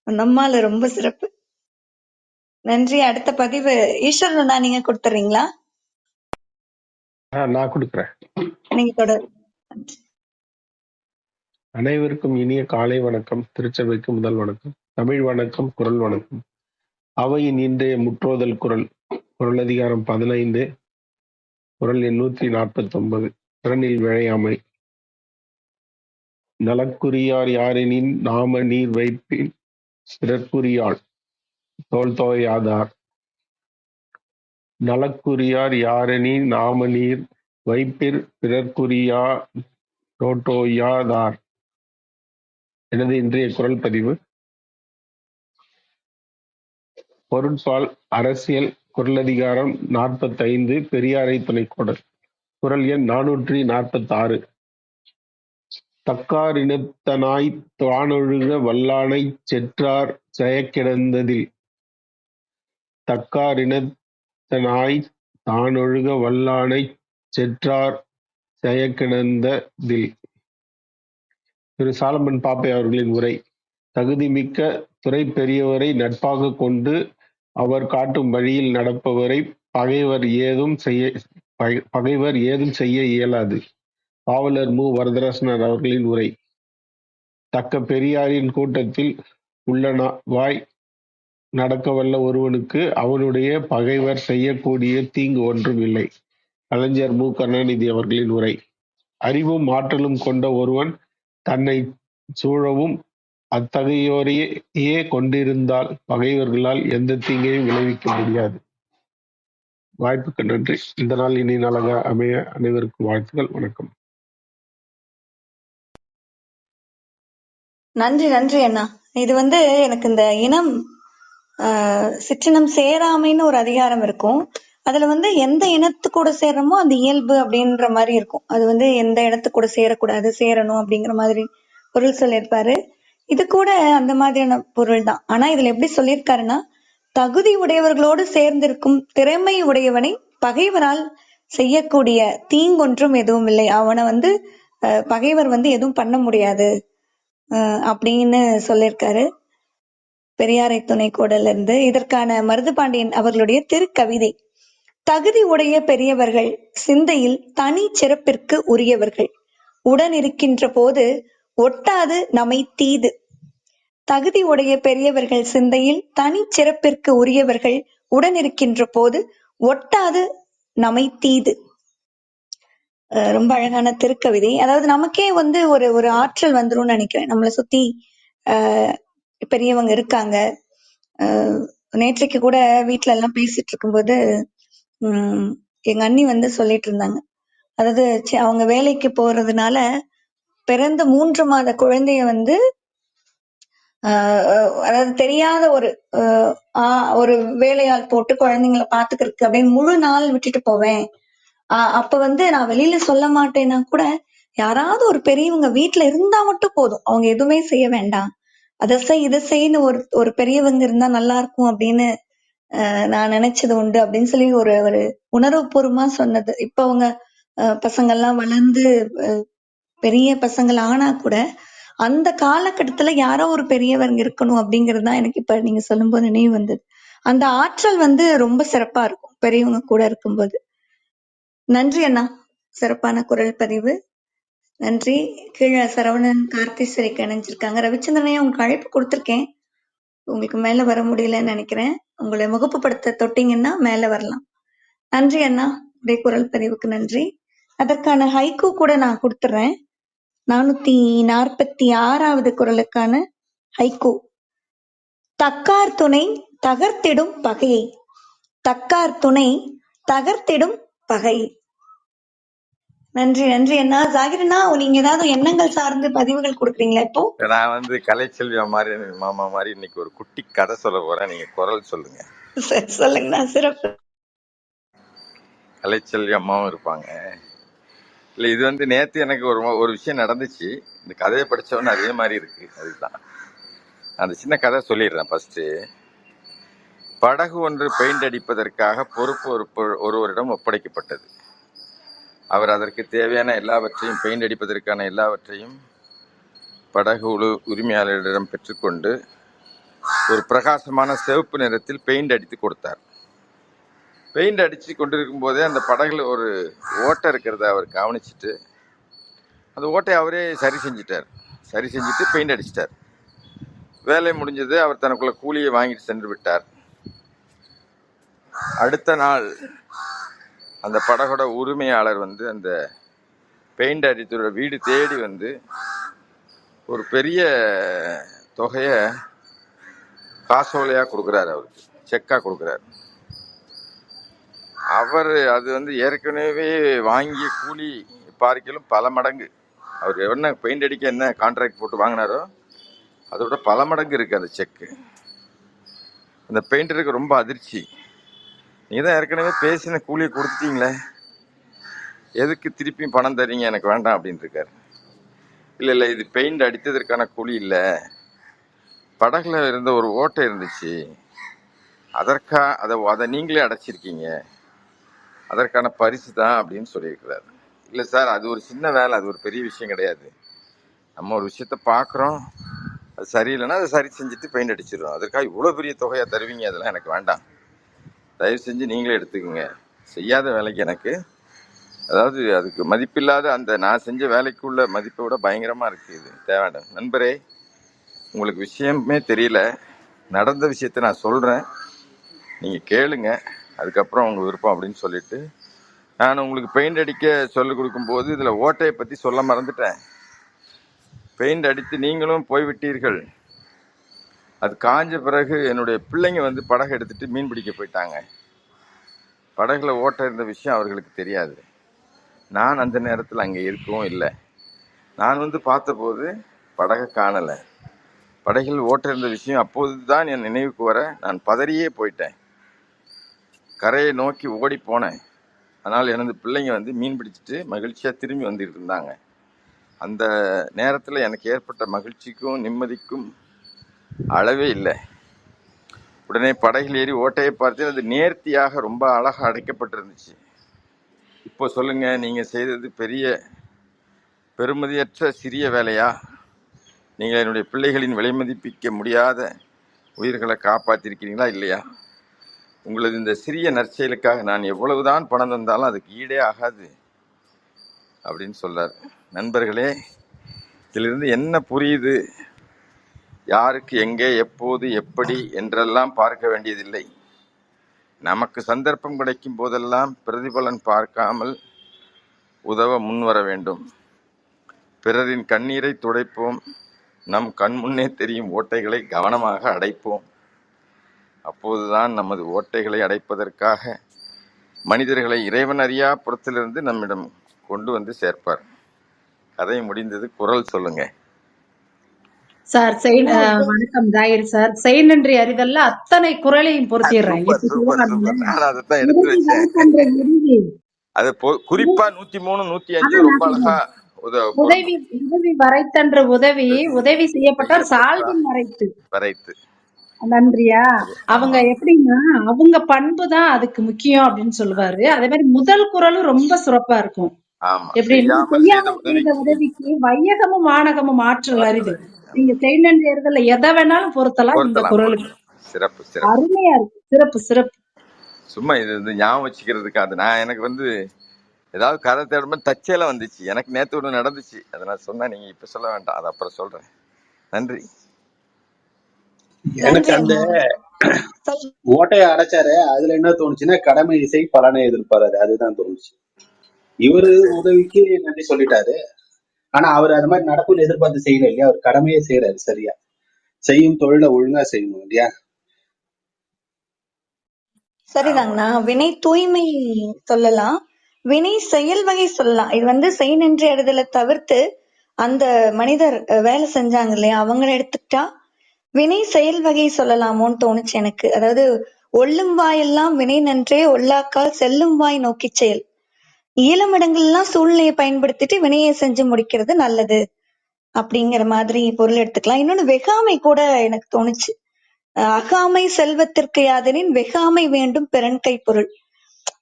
நம்மால ரொம்ப சிறப்பு. நன்றி. அடுத்த பதிவு ஈஸ்வரன் அண்ணா, நீங்க கொடுத்துறீங்களா? நான் கொடுக்குறேன். நீங்க தொடர். அனைவருக்கும் இனிய காலை வணக்கம். திருச்சபைக்கு முதல் வணக்கம். தமிழ் வணக்கம், குரல் வணக்கம். அவையின் இன்றைய முற்றோதல் குரல், குரல் அதிகாரம் 15, குரல் எண் 149. திறனில் விழையாமை. நலக்குரியார் யாரெனின் நாம நீர் வைப்பின் பிறர்க்குரியாள் தோல் தோயாதார். நலக்குரியார் யாரெனின் நாம நீர் வைப்பிற் பிறர்க்குரியா தோட்டோயாதார். எனது இன்றைய குரல் பதிவு பொருட்பால் அரசியல், குரலதிகாரம் 45, பெரியாரை துணைக்கோடல். குரல் எண் 446. தக்காரினத்தனாய்த் தானொழுக வல்லானைச் செற்றார் செயக்கிடந்ததில். தக்காரினத்தனாய்த் தானொழுக வல்லானைச் செற்றார் செயக்கிடந்ததில். திரு சாலமன் பாப்பை அவர்களின் உரை. தகுதிமிக்க துறை பெரியவரை நட்பாக கொண்டு அவர் காட்டும் வழியில் நடப்பவரை பகைவர் ஏதும் செய்ய இயலாது. பாவலர் மு. வரதராசனார் அவர்களின் உரை. தக்க பெரியாரின் கூட்டத்தில் உள்ளவாய் நடக்கவல்ல ஒருவனுக்கு அவனுடைய பகைவர் செய்யக்கூடிய தீங்கு ஒன்றும் இல்லை. கலைஞர் மு. கருணாநிதி அவர்களின் உரை. அறிவும் ஆற்றலும் கொண்ட ஒருவன் தன்னை சூழவும் அத்தகையோரையே கொண்டிருந்தால் பகைவர்களால் எந்த தீங்கையும் விளைவிக்க முடியாது. வாய்ப்புக்கு நன்றி. இந்த நாள் இனி நாளாக அமைய அனைவருக்கும் வாழ்த்துக்கள். வணக்கம். நன்றி நன்றி அண்ணா. இது வந்து எனக்கு இந்த இனம் சிற்றினம் சேராமைன்னு ஒரு அதிகாரம் இருக்கும். அதுல வந்து எந்த இனத்து கூட சேர்றோமோ அந்த இயல்பு அப்படின்ற மாதிரி இருக்கும். அது வந்து எந்த இடத்து கூட சேரக்கூடாது, சேரணும் அப்படிங்கிற மாதிரி பொருள் சொல்லியிருப்பாரு. இது கூட அந்த மாதிரியான பொருள் தான். ஆனா இதுல எப்படி சொல்லியிருக்காருன்னா, தகுதி உடையவர்களோடு சேர்ந்திருக்கும் திறமை உடையவனை பகைவரால் செய்யக்கூடிய தீங்கொன்றும் எதுவும் இல்லை. அவனை வந்து பகைவர் வந்து எதுவும் பண்ண முடியாது அப்படின்னு சொல்லியிருக்காரு. பெரியாரை துணைக்கோடல்ல இருந்து. இதற்கான மருதுபாண்டியன் அவர்களுடைய திருக்கவிதை. தகுதி உடைய பெரியவர்கள் சிந்தையில் தனி சிறப்பிற்கு உரியவர்கள் உடன் இருக்கின்ற போது ஒட்டாது நமை தீது. தகுதி உடைய பெரியவர்கள் சிந்தையில் தனி சிறப்பிற்கு உரியவர்கள் உடன் இருக்கின்ற போது ஒட்டாது நமை தீது. ரொம்ப அழகான திருக்கவிதை. அதாவது நமக்கே வந்து ஒரு ஆற்றல் வந்துரும்னு நினைக்கிறேன். நம்மளை சுத்தி பெரியவங்க இருக்காங்க. நேற்றைக்கு கூட வீட்டுல எல்லாம் பேசிட்டு இருக்கும்போது எங்க அண்ணி வந்து சொல்லிட்டு இருந்தாங்க. அதாவது அவங்க வேலைக்கு போறதுனால பிறந்த 3 மாத குழந்தைய வந்து அதாவது தெரியாத ஒரு வேலையாள் போட்டு குழந்தைங்களை பாத்துக்கிறதுக்கு அப்படின்னு முழு நாள் விட்டுட்டு போவேன். அப்ப வந்து நான் வெளியில சொல்ல மாட்டேன்னா கூட யாராவது ஒரு பெரியவங்க வீட்டுல இருந்தா மட்டும் போதும், அவங்க எதுவுமே செய்ய வேண்டாம், அதை செய் இதை செய்யு ஒரு பெரியவங்க இருந்தா நல்லா இருக்கும் அப்படின்னு நான் நினைச்சது உண்டு அப்படின்னு சொல்லி ஒரு உணர்வுபூர்வமா சொன்னது. இப்ப அவங்க பசங்கள்லாம் வளர்ந்து பெரிய பசங்கள் ஆனா கூட அந்த காலகட்டத்துல யாரோ ஒரு பெரியவங்க இருக்கணும் அப்படிங்கறதுதான் எனக்கு இப்ப நீங்க சொல்லும் போது நினைவு வந்தது. அந்த ஆற்றல் வந்து ரொம்ப சிறப்பா இருக்கும் பெரியவங்க கூட இருக்கும்போது. நன்றி அண்ணா, சிறப்பான குரல் பதிவு. நன்றி. கீழே சரவணன், கார்த்திஸ்வரி இணைஞ்சிருக்காங்க. ரவிச்சந்திரனையும் உங்களுக்கு அழைப்பு கொடுத்திருக்கேன், உங்களுக்கு மேல வர முடியலன்னு நினைக்கிறேன். உங்களை முகப்புப்படுத்த தொட்டீங்கன்னா மேல வரலாம். நன்றி அண்ணா, உடைய குரல் பதிவுக்கு நன்றி. அதற்கான ஹைக்கூ கூட நான் கொடுத்துறேன். 446வது குரலுக்கான ஹைக்கூ. தக்கார் துணை தகர்த்திடும் பகையை. தக்கார் துணை தகர்த்திடும் பகை. நன்றி நன்றி அண்ணா. ஜாகிரண்ணா, நீங்க ஏதாவது எண்ணங்கள் சார்ந்து பதிவுகள் கொடுக்குறீங்களா? இப்போ நான் வந்து கலைச்செல்வி மாமா மாதிரி இன்னைக்கு ஒரு குட்டி கதை சொல்ல போறேன். நீங்க குரல் சொல்லுங்க. சொல்லுங்கண்ணா, சிறப்பு. கலைச்செல்வி அம்மாவும் இருப்பாங்க. இல்லை, இது வந்து நேற்று எனக்கு ஒரு விஷயம் நடந்துச்சு. இந்த கதையை படித்தவொன்னே அதே மாதிரி இருக்கு. அதுதான் அந்த சின்ன கதை சொல்லிடுறேன். ஃபர்ஸ்ட், படகு ஒன்று பெயிண்ட் அடிப்பதற்காக பொறுப்பு ஒருவரிடம் ஒப்படைக்கப்பட்டது. அவர் அதற்கு தேவையான எல்லாவற்றையும், பெயிண்ட் அடிப்பதற்கான எல்லாவற்றையும் படகு உரிமையாளரிடம் பெற்றுக்கொண்டு ஒரு பிரகாசமான சிவப்பு நிறத்தில் பெயிண்ட் அடித்து கொடுத்தார். பெயிண்ட் அடித்து கொண்டிருக்கும் போதே அந்த படகுல ஒரு ஓட்டை இருக்கிறத அவர் கவனிச்சுட்டு அந்த ஓட்டையை அவரே சரி செஞ்சுட்டு பெயிண்ட் அடிச்சிட்டார். வேலை முடிஞ்சது. அவர் தனக்குள்ள கூலியை வாங்கிட்டு சென்று விட்டார். அடுத்த நாள் அந்த படகோட உரிமையாளர் வந்து அந்த பெயிண்ட் அடித்தோட வீடு தேடி வந்து ஒரு பெரிய தொகையை காசோலையாக கொடுக்குறாரு. அவருக்கு செக்காக கொடுக்குறாரு. அவர் அது வந்து ஏற்கனவே வாங்கிய கூலி பார்க்கலும் பல மடங்கு. அவர் என்ன பெயிண்ட் அடிக்க என்ன கான்ட்ராக்ட் போட்டு வாங்கினாரோ அதோட பல மடங்கு இருக்கு அந்த செக்கு. அந்த பெயிண்டருக்கு ரொம்ப அதிர்ச்சி. நீங்க தான் ஏற்கனவே பேசின கூலியை கொடுத்துட்டீங்களே, எதுக்கு திருப்பியும் பணம் தரீங்க, எனக்கு வேண்டாம் அப்படின்னு இருக்காரு. இல்லை, இது பெயிண்ட் அடித்ததற்கான கூலி இல்லை, படகுல இருந்த ஒரு ஓட்டை இருந்துச்சு, அதை நீங்களே அடைச்சிருக்கீங்க, அதற்கான பரிசு தான் அப்படின்னு சொல்லியிருக்கிறார். இல்லை சார், அது ஒரு சின்ன வேலை, அது ஒரு பெரிய விஷயம் கிடையாது. நம்ம ஒரு விஷயத்த பார்க்குறோம், அது சரியில்லைன்னா அதை சரி செஞ்சுட்டு பெயிண்ட் அடிச்சிடுறோம். அதற்காக இவ்வளோ பெரிய தொகையாக தருவீங்க, அதெல்லாம் எனக்கு வேண்டாம், தயவு செஞ்சு நீங்களே எடுத்துக்கோங்க. செய்யாத வேலைக்கு எனக்கு, அதாவது அதுக்கு மதிப்பில்லாத அந்த நான் செஞ்ச வேலைக்குள்ள மதிப்பை விட பயங்கரமாக இருக்குது, இது தேவையான. நண்பரே, உங்களுக்கு விஷயமே தெரியல, நடந்த விஷயத்தை நான் சொல்கிறேன், நீங்கள் கேளுங்க, அதுக்கப்புறம் உங்கள் விருப்பம் அப்படின்னு சொல்லிட்டு நான் உங்களுக்கு பெயிண்ட் அடிக்க சொல்லிக் கொடுக்கும்போது இதில் ஓட்டையை பற்றி சொல்ல மறந்துட்டேன். பெயிண்ட் அடித்து நீங்களும் போய்விட்டீர்கள். அது காஞ்ச பிறகு என்னுடைய பிள்ளைங்க வந்து படகு எடுத்துட்டு மீன் பிடிக்க போயிட்டாங்க. படகுல ஓட்டை இருந்த விஷயம் அவர்களுக்கு தெரியாது. நான் அந்த நேரத்தில் அங்கே இருக்கவும் இல்லை. நான் வந்து பார்த்தபோது படகை காணலை. படகில் ஓட்டை இருந்த விஷயம் அப்போது தான் என் நினைவுக்கு வர நான் பதறியே போயிட்டேன். கரையை நோக்கி ஓடி போனேன். ஆனால் எனது பிள்ளைங்க வந்து மீன் பிடிச்சிட்டு மகிழ்ச்சியாக திரும்பி வந்துட்டு இருந்தாங்க. அந்த நேரத்தில் எனக்கு ஏற்பட்ட மகிழ்ச்சிக்கும் நிம்மதிக்கும் அளவே இல்லை. உடனே படகில் ஏறி ஓட்டையை பார்த்தேன். அது நேர்த்தியாக ரொம்ப அழகாக அடைக்கப்பட்டிருந்துச்சு. இப்போ சொல்லுங்க, நீங்கள் செய்தது பெருமதியற்ற சிறிய வேலையா? நீங்கள் என்னுடைய பிள்ளைகளின் விலைமதிப்பிக்க முடியாத உயிர்களை காப்பாற்றிருக்கிறீங்களா இல்லையா? உங்களது இந்த சிறிய நற்செயலுக்காக நான் எவ்வளவுதான் பணம் தந்தாலும் அதுக்கு ஈடே ஆகாது அப்படின்னு சொல்றார். நண்பர்களே, இதிலிருந்து என்ன புரியுது? யாருக்கு எங்கே எப்போது எப்படி என்றெல்லாம் பார்க்க வேண்டியதில்லை. நமக்கு சந்தர்ப்பம் கிடைக்கும் போதெல்லாம் பிரதிபலன் பார்க்காமல் உதவ முன்வர வேண்டும். பிறரின் கண்ணீரை துடைப்போம். நம் கண் முன்னே தெரியும் ஓட்டைகளை கவனமாக அடைப்போம். அப்போதுதான் நமது ஓட்டைகளை அடைப்பதற்காக மனிதர்களை இறைவன் அறியா புறத்திலிருந்து நம்மிடம் கொண்டு வந்து சேர்ப்பார். கதை முடிந்தது. குரல் சொல்லுங்க சார். வணக்கம் ஜாயிர் சார். செய் நன்றி அறிதல்ல அத்தனை குரலையும் பொருத்திடுறேன். நான் அதைத்தான் எடுத்து வச்சேன். அது குறிப்பா 103, 105 ரொம்ப அழகா உதவி வரைத்தன்று உதவி செய்யப்பட்டார் சால்வின் வரைத்து. நன்றியா? அவங்க எப்படின்னா அவங்க பண்பு தான் அதுக்கு முக்கியம் அப்படின்னு சொல்லுவாரு. அதே மாதிரி முதல் குரலும் ரொம்ப சிறப்பா இருக்கும். எப்படின்னா, செய்யாமல் செய்த உதவிக்கு வையகமும் வானகமும் ஆற்றல் அறிது. நீங்க செய் நன்றி அறிதல்ல எதை வேணாலும் பொருத்தலாம். இந்த குரலுக்கு சிறப்பு அருமையா இருக்கு. சிறப்பு. சும்மா இது ஞாபகம் வச்சுக்கிறதுக்கு அது நான் எனக்கு வந்து ஏதாவது கதை தேடும்போது தச்சையில வந்துச்சு. எனக்கு நேற்று ஒன்று நடந்துச்சு, அதை நான் சொன்னா நீங்க இப்ப சொல்ல வேண்டாம், அதை அப்புறம் சொல்றேன். நன்றி. எனக்கு அந்த ஓட்டையை அடைச்சாரு, அதுல என்ன தோணுச்சுன்னா கடமை இசை பலனை எதிர்பாராரு, அதுதான் தோணுச்சு. இவரு உதவிக்கு நன்றி சொல்லிட்டாரு, ஆனா அவர் அது மாதிரி நடக்கும்னு எதிர்பார்த்து செய்யல இல்லையா? அவர் கடமையே செய்யறாரு சரியா. செய்யும் தொழிலை ஒழுங்கா செய்யணும் இல்லையா? சரிதாங்கண்ணா. வினை தூய்மை சொல்லலாம், வினை செயல் வகை சொல்லலாம். இது வந்து செய் நன்றி அறிதலை தவிர்த்து அந்த மனிதர் வேலை செஞ்சாங்க இல்லையா, அவங்களை எடுத்துக்கிட்டா வினை செயல் வகை சொல்லலாமோன்னு தோணுச்சு எனக்கு. அதாவது ஒல்லும் வாயெல்லாம் வினை நன்றே, ஒல்லாக்கால் செல்லும் வாய் நோக்கி செயல். இயலும் இடங்கள்லாம் சூழ்நிலையை பயன்படுத்திட்டு வினையை செஞ்சு முடிக்கிறது நல்லது அப்படிங்கிற மாதிரி பொருள் எடுத்துக்கலாம். இன்னொன்னு வெகாமை கூட எனக்கு தோணுச்சு. அகாமை செல்வத்திற்கு யாதெனின் வெகாமை வேண்டும் பிறன்கை பொருள்.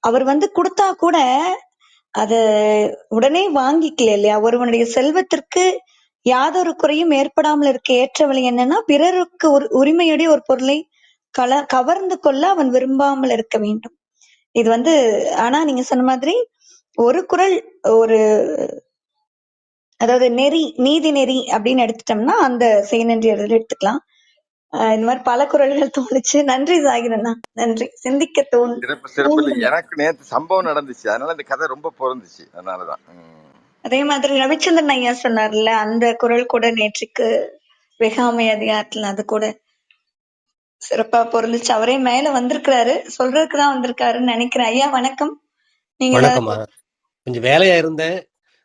அவர் கொடுத்தா கூட அத உடனே வாங்கிக்கல இல்லையா? ஒருவனுடைய செல்வத்திற்கு யாதொரு குறையும் ஏற்படாமல் இருக்க ஏற்ற வழி என்னன்னா, பிறருக்கு ஒரு உரிமையுடைய ஒரு பொருளை கவர்ந்து கொள்ள அவன் விரும்பாமல் இருக்க வேண்டும். இது ஆனா நீங்க சொன்ன மாதிரி ஒரு குறள் ஒரு அதாவது நெறி, நீதி நெறி அப்படின்னு எடுத்துட்டோம்னா அந்த செய்நன்றி எடுத்துக்கலாம். இந்த மாதிரி பல குறள்கள் தோணுச்சு. நன்றி சாகிரண்ணா, நன்றி. சிந்திக்க சிறப்பு. எனக்கு நேற்று சம்பவம் நடந்துச்சு, அதனால இந்த கதை ரொம்ப பொருந்துச்சு, அதனாலதான். அதே மாதிரி ரவிச்சந்திரன் ஐயா சொன்னார்ல, அந்த குறள் கூட நேற்றுக்கு வெகாமை அதிகாரத்துல அது கூட சிறப்பா பொருந்துச்சு. அவரே மேல வந்திருக்கிறாரு, சொல்றதுக்குதான் வந்திருக்காருன்னு நினைக்கிறேன். ஐயா வணக்கம். நீங்க வணக்கம்மா. கொஞ்சம் வேலையா இருந்தேன்.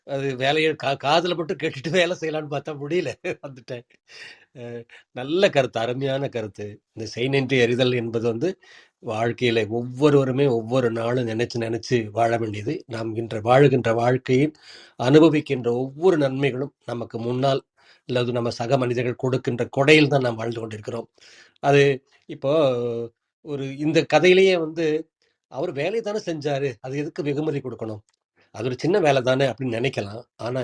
அது வேலையை காதுல மட்டும் கேட்டுட்டு வேலை செய்யலான்னு பார்த்தா முடியல, வந்துட்டேன். நல்ல கருத்து, அருமையான கருத்து. இந்த செய்நன்றி அறிதல் என்பது வாழ்க்கையில ஒவ்வொருவருமே ஒவ்வொரு நாளும் நினைச்சு வாழ வேண்டியது. நாம் வாழுகின்ற வாழ்க்கையில் அனுபவிக்கின்ற ஒவ்வொரு நன்மைகளும் நமக்கு முன்னால் அல்லது நம்ம சக மனிதர்கள் கொடுக்கின்ற கொடையில் தான் நாம் வாழ்ந்து கொண்டிருக்கிறோம். அது இப்போ இந்த கதையிலேயே அவர் வேலையை தானே செஞ்சாரு, அது எதுக்கு வெகுமதி கொடுக்கணும், அது ஒரு சின்ன வேலை தானே அப்படின்னு நினைக்கலாம். ஆனா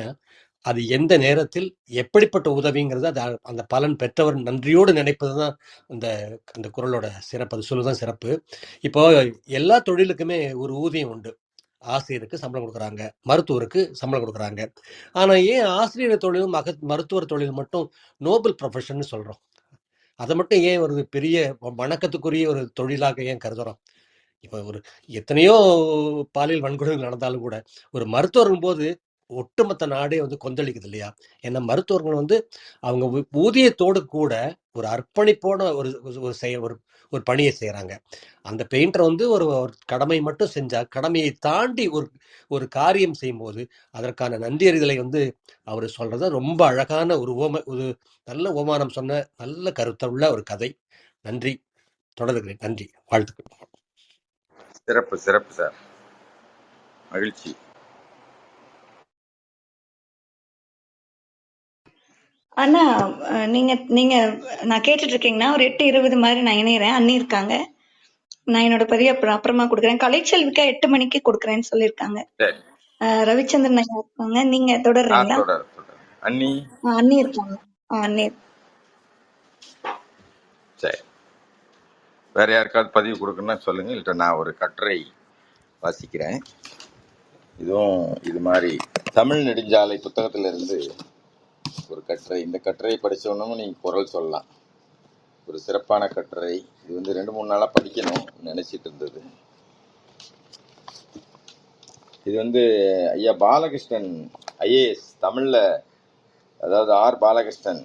அது எந்த நேரத்தில் எப்படிப்பட்ட உதவிங்கிறது, அது அந்த பலன் பெற்றவர் நன்றியோடு நினைப்பதுதான் அந்த குறளோட சிறப்பு. அது சொல்லுதான் சிறப்பு. இப்போ எல்லா தொழிலுக்குமே ஒரு ஊதியம் உண்டு. ஆசிரியருக்கு சம்பளம் கொடுக்குறாங்க, மருத்துவருக்கு சம்பளம் கொடுக்குறாங்க. ஆனா ஏன் ஆசிரியர் தொழிலும் மருத்துவர் தொழில் மட்டும் நோபல் ப்ரொஃபஷன் சொல்றோம்? அதை மட்டும் ஏன் ஒரு பெரிய வணக்கத்துக்குரிய ஒரு தொழிலாக ஏன் கருதுறோம்? இப்போ எத்தனையோ பாலியல் வன்கொடுமைகள் நடந்தாலும் கூட ஒரு மருத்துவரும் போது ஒட்டுமொத்த நாடே கொந்தளிக்குது இல்லையா? ஏன்னா மருத்துவர்கள் அவங்க ஊதியத்தோடு கூட ஒரு அர்ப்பணிப்போட ஒரு பணியை செய்யறாங்க. அந்த பெயிண்டர் ஒரு கடமை மட்டும் செஞ்சா, கடமையை தாண்டி ஒரு காரியம் செய்யும் போது அதற்கான நன்றி அறிதலை அவர் சொல்றத ரொம்ப அழகான ஒரு நல்ல ஓமானம் சொன்ன நல்ல கருத்துள்ள ஒரு கதை. நன்றி, தொடர்கிறேன். நன்றி, வாழ்த்துக்கள். சிறப்பு சிறப்பு சார், மகிழ்ச்சி. அண்ணா நீங்க நான் கேட்டுட்டு இருக்கீங்கன்னா ஒரு 8:20 மாதிரி நான் இணையறேன். அண்ணி இருக்காங்க, நான் என்னோட பதிவு அப்புறமா கொடுக்குறேன். கலைச்செல்விக்கா 8 மணிக்கு கொடுக்குறேன்னு சொல்லியிருக்காங்க. ரவிச்சந்திரன் ஐயா இருக்காங்க, நீங்க தொடர்றீங்களா? அண்ணி இருக்காங்க. அண்ணி சரி, வேற யாருக்காவது பதிவு கொடுக்கணும்னா சொல்லுங்க, இல்ல நான் ஒரு கட்டுரை வாசிக்கிறேன். இதுவும் இது மாதிரி தமிழ் நெடுஞ்சாலை புத்தகத்துல இருந்து ஒரு கட்டுரை. இந்த கட்டுரையை படிச்சவனும் நீங்க குரல் சொல்லலாம். ஒரு சிறப்பான கட்டுரை. இது 2-3 நாளா படிக்கணும் நினைச்சிட்டு இருந்தது. இது ஐயா பாலகிருஷ்ணன் IAS தமிழ்ல, அதாவது ஆர் பாலகிருஷ்ணன்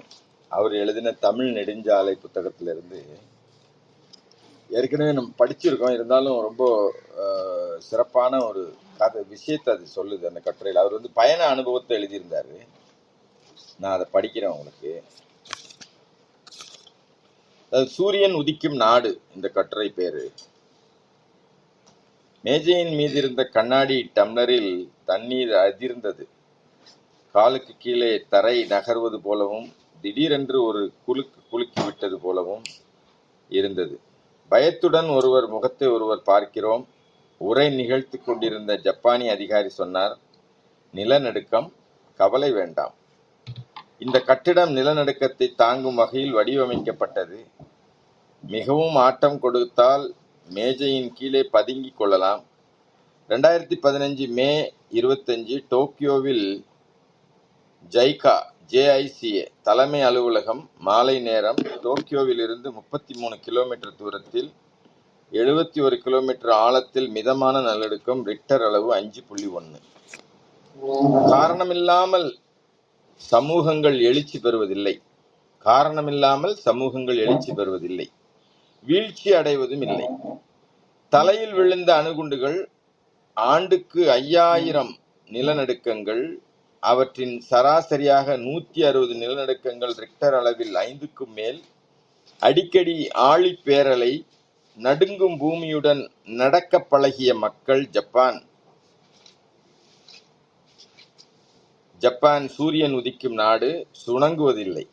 அவர் எழுதின தமிழ் நெடுஞ்சாலை புத்தகத்துல இருந்து. ஏற்கனவே நம்ம படிச்சிருக்கோம், இருந்தாலும் ரொம்ப சிறப்பான ஒரு விஷயத்தை அது சொல்லுது அந்த கட்டுரையில். அவர் பயண அனுபவத்தை எழுதியிருந்தாரு. நான் அதை படிக்கிறேன் உங்களுக்கு. அதாவது சூரியன் உதிக்கும் நாடு இந்த கட்டுரை பேரு. மேஜையின் மீது இருந்த கண்ணாடி டம்ளரில் தண்ணீர் அதிர்ந்தது. காலுக்கு கீழே தரை நகர்வது போலவும் திடீரென்று ஒரு குலுக்கி விட்டது போலவும் இருந்தது. பயத்துடன் ஒருவர் முகத்தை ஒருவர் பார்க்கிறோம். உரை நிகழ்த்தி கொண்டிருந்த ஜப்பானிய அதிகாரி சொன்னார், நிலநடுக்கம், கவலை வேண்டாம். இந்த கட்டிடம் நிலநடுக்கத்தை தாங்கும் வகையில் வடிவமைக்கப்பட்டது. மிகவும் ஆட்டம் கொடுத்தால் மேஜையின் கீழே பதுங்கிக் கொள்ளலாம். 2015 மே 25 டோக்கியோவில் JICA தலைமை அலுவலகம் மாலை நேரம். டோக்கியோவில் இருந்து 33 கிலோமீட்டர் தூரத்தில் 71 கிலோமீட்டர் ஆழத்தில் மிதமான நிலநடுக்கம், ரிக்டர் அளவு 5.1. காரணமில்லாமல் சமூகங்கள் எழுச்சி பெறுவதில்லை, வீழ்ச்சி அடைவதும் இல்லை. தலையில் விழுந்த அணுகுண்டுகள், ஆண்டுக்கு 5000 நிலநடுக்கங்கள், அவற்றின் சராசரியாக 160 நிலநடுக்கங்கள் ரிக்டர் அளவில் 5க்கும் மேல், அடிக்கடி ஆழிப்பேரலை, நடுங்கும் பூமியுடன் நடக்க பழகிய மக்கள். ஜப்பான் ஜப்பான் சூரியன் உதிக்கும் நாடு, சுணங்குவதில்லை.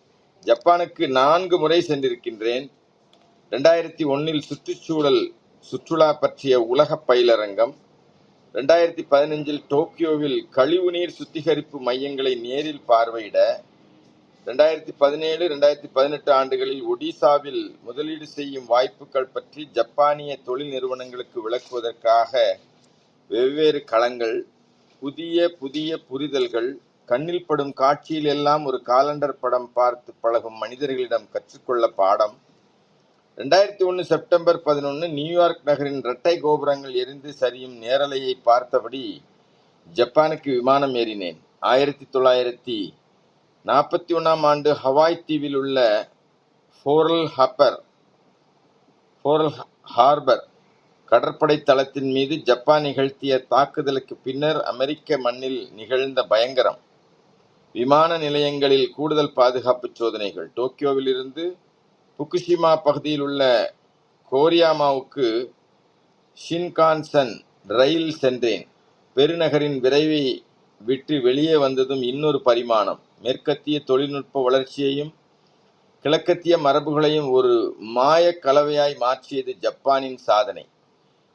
ஜப்பானுக்கு 4 முறை சென்றிருக்கின்றேன். 2001 சுற்றுலா பற்றிய உலக பயிலரங்கம், 2015 டோக்கியோவில் கழிவுநீர் சுத்திகரிப்பு மையங்களை நேரில் பார்வையிட, 2017, 2018 ஆண்டுகளில் ஒடிசாவில் முதலீடு செய்யும் வாய்ப்புகள் பற்றி ஜப்பானிய தொழில் நிறுவனங்களுக்கு விளக்குவதற்காக வெவ்வேறு களங்கள், புதிய புரிதல்கள், கண்ணில் படும் காட்சியில் எல்லாம் ஒரு காலண்டர் படம் பார்த்து பழகும் மனிதர்களிடம் கற்றுக்கொள்ள பாடம். 2001 செப்டம்பர் 11 நியூயார்க் நகரின் இரட்டை கோபுரங்கள் எரிந்து சரியும் நேரலையை பார்த்தபடி ஜப்பானுக்கு விமானம் ஏறினேன். 1941 ஆண்டு ஹவாய் தீவில் உள்ள போரல் ஹார்பர் கடற்படை தளத்தின் மீது ஜப்பான் நிகழ்த்திய தாக்குதலுக்கு பின்னர் அமெரிக்க மண்ணில் நிகழ்ந்த பயங்கரம். விமான நிலையங்களில் கூடுதல் பாதுகாப்பு சோதனைகள். டோக்கியோவில் இருந்து புகுஷிமா பகுதியில் உள்ள கோரியாமாவுக்கு ஷின்கான்சன் ரயில் சென்றேன். பெருநகரின் விரைவை விட்டு வெளியே வந்ததும் இன்னொரு பரிமாணம். மேற்கத்திய தொழில்நுட்ப வளர்ச்சியையும் கிழக்கத்திய மரபுகளையும் ஒரு மாய கலவையாய் மாற்றியது ஜப்பானின் சாதனை.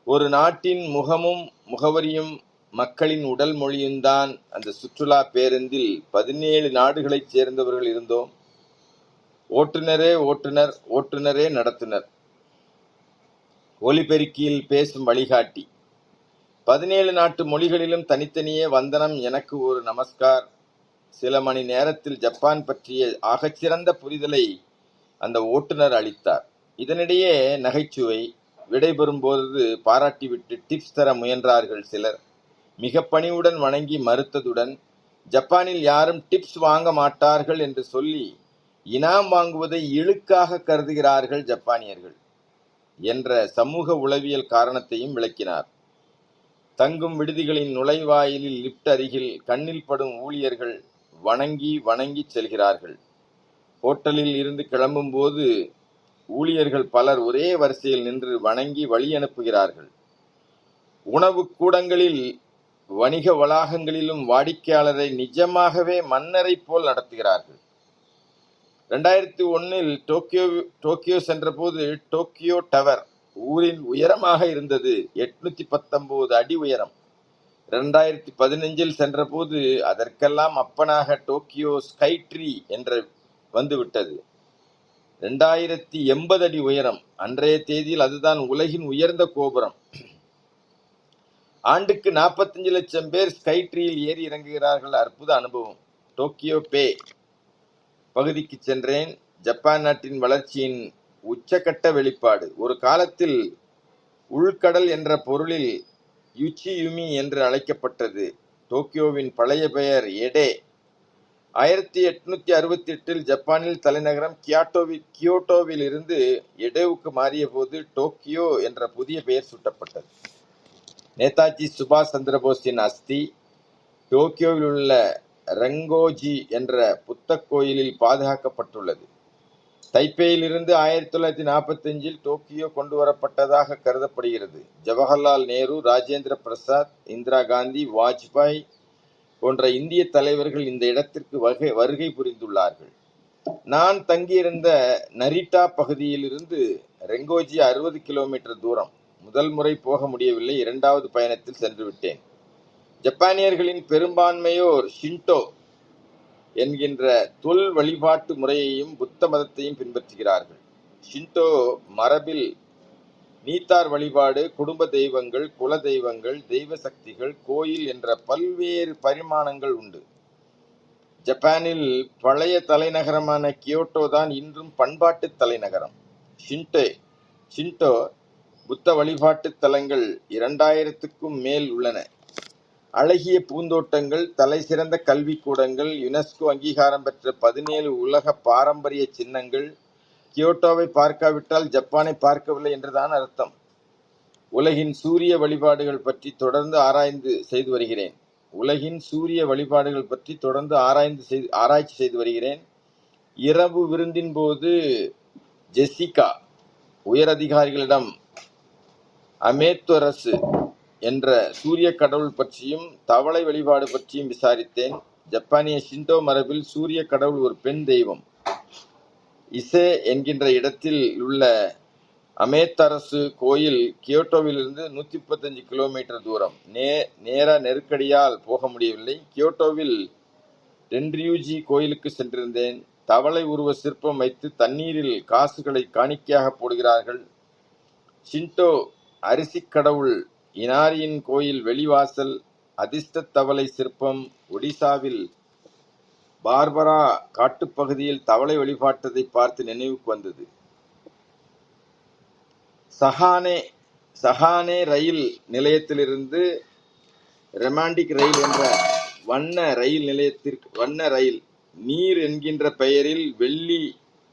ஒரு நாட்டின் முகமும் முகவரியும் மக்களின் உடல் மொழியும்தான் அந்த சுற்றுலா பேருந்தில் 17 நாடுகளைச் சேர்ந்தவர்கள் இருந்தோம். ஓட்டுநரே நடத்துனர், ஒலிபெருக்கியில் பேசும் வழிகாட்டி. 17 நாட்டு மொழிகளிலும் தனித்தனியே வந்தனம், எனக்கு ஒரு நமஸ்கார். சில மணி நேரத்தில் ஜப்பான் பற்றிய ஆகச்சிறந்த புரிதலை அந்த ஓட்டுநர் அளித்தார். இதனிடையே நகைச்சுவை. விடைபெறும் போது பாராட்டிவிட்டு டிப்ஸ் தர முயன்றார்கள் சிலர். மிக பணிவுடன் வணங்கி மறுத்ததுடன், ஜப்பானில் யாரும் டிப்ஸ் வாங்க மாட்டார்கள் என்று சொல்லி இனாம் வாங்குவதை இழுக்காக கருதுகிறார்கள் ஜப்பானியர்கள் என்ற சமூக உளவியல் காரணத்தையும் விளக்கினார். தங்கும் விடுதிகளின் நுழைவாயிலில் லிப்ட் அருகில் கண்ணில் படும் ஊழியர்கள் வணங்கி செல்கிறார்கள். ஹோட்டலில் இருந்து கிளம்பும் போது ஊழியர்கள் பலர் ஒரே வரிசையில் நின்று வணங்கி வழி அனுப்புகிறார்கள். உணவு கூடங்களில், வணிக வளாகங்களிலும் வாடிக்கையாளரை நிஜமாகவே மன்னரை போல் நடத்துகிறார்கள். 2001 டோக்கியோ சென்றபோது டோக்கியோ டவர் ஊரின் உயரமாக இருந்தது, 819 அடி உயரம். 2015 சென்றபோது அதற்கெல்லாம் அப்பனாக டோக்கியோ ஸ்கை ட்ரீ என்று வந்துவிட்டது, 2080 அடி உயரம். அன்றைய தேதியில் அதுதான் உலகின் உயர்ந்த கோபுரம். ஆண்டுக்கு 45 லட்சம் பேர் ஸ்கை ட்ரீயில் ஏறி இறங்குகிறார்கள். அற்புத அனுபவம். டோக்கியோ பே பகுதிக்கு சென்றேன். ஜப்பான் நாட்டின் வளர்ச்சியின் உச்சக்கட்ட வெளிப்பாடு. ஒரு காலத்தில் உள்கடல் என்ற பொருளில் யுச்சியுமி என்று அழைக்கப்பட்டது. டோக்கியோவின் பழைய பெயர் எடே. 1868 ஜப்பானில் தலைநகரம் கியோட்டோவில் இருந்து எடேவுக்கு மாறிய போது டோக்கியோ என்ற புதிய பெயர் சூட்டப்பட்டது. நேதாஜி சுபாஷ் சந்திரபோஸின் அஸ்தி டோக்கியோவில் உள்ள ரெங்கோஜி என்ற புத்த கோயிலில் பாதுகாக்கப்பட்டுள்ளது. தைப்பேயிலிருந்து 1945 டோக்கியோ கொண்டு வரப்பட்டதாக கருதப்படுகிறது. ஜவஹர்லால் நேரு, ராஜேந்திர பிரசாத், இந்திரா காந்தி, வாஜ்பாய் போன்ற இந்திய தலைவர்கள் இந்த இடத்திற்கு வருகை புரிந்துள்ளார்கள். நான் தங்கியிருந்த நரிட்டா பகுதியிலிருந்து ரெங்கோஜி 60 கிலோமீட்டர் தூரம். முதல் முறை போக முடியவில்லை, 2வது பயணத்தில் சென்று விட்டேன். ஜப்பானியர்களின் பெரும்பான்மையோர் ஷின்டோ என்கின்ற தொல் வழிபாட்டு முறையையும் புத்த மதத்தையும் பின்பற்றுகிறார்கள். ஷின்டோ மரபில் நீத்தார் வழிபாடு, குடும்ப தெய்வங்கள், குல தெய்வங்கள், தெய்வ சக்திகள், கோயில் என்ற பல்வேறு பரிமாணங்கள் உண்டு. ஜப்பானில் பழைய தலைநகரமான கியோட்டோ தான் இன்றும் பண்பாட்டு தலைநகரம். ஷின்டோ புத்த வழிபாட்டு தலங்கள் 2000க்கும் மேல் உள்ளன. அழகிய பூந்தோட்டங்கள், தலை சிறந்த கல்விக்கூடங்கள், யுனெஸ்கோ அங்கீகாரம் பெற்ற 17 உலக பாரம்பரிய சின்னங்கள். கியோட்டோவை பார்க்காவிட்டால் ஜப்பானை பார்க்கவில்லை என்றுதான் அர்த்தம். உலகின் சூரிய வழிபாடுகள் பற்றி தொடர்ந்து ஆராய்ச்சி செய்து வருகிறேன். இரவு விருந்தின் போது ஜெசிகா உயரதிகாரிகளிடம் அமேத்வரசு என்ற சூரிய கடவுள் பற்றியும் தவளை வழிபாடு பற்றியும் விசாரித்தேன். ஜப்பானிய ஷிண்டோ மரபில் சூரிய கடவுள் ஒரு பெண் தெய்வம். இசே என்கின்ற இடத்தில் உள்ள அமேத்தரசு கோயில் கியோட்டோவிலிருந்து 135 கிலோமீட்டர் தூரம். நேர நெருக்கடியால் போக முடியவில்லை. கியோட்டோவில் டென்ரியூஜி கோயிலுக்கு சென்றிருந்தேன். தவளை உருவ சிற்பம் வைத்து தண்ணீரில் காசுகளை காணிக்கையாக போடுகிறார்கள். ஷிண்டோ அரிசி கடவுள் இனாரியின் கோயில் வெளிவாசல், அதிர்ஷ்ட தவளை சிற்பம். ஒடிசாவில் பார்பரா காட்டுப்பகுதியில் தவளை வழிபாட்டதை பார்த்து நினைவுக்கு வந்தது. சஹானே ரயில் நிலையத்திலிருந்து ரொமாண்டிக் ரயில் என்ற வண்ண ரயில் நீர் என்கின்ற பெயரில் வெள்ளி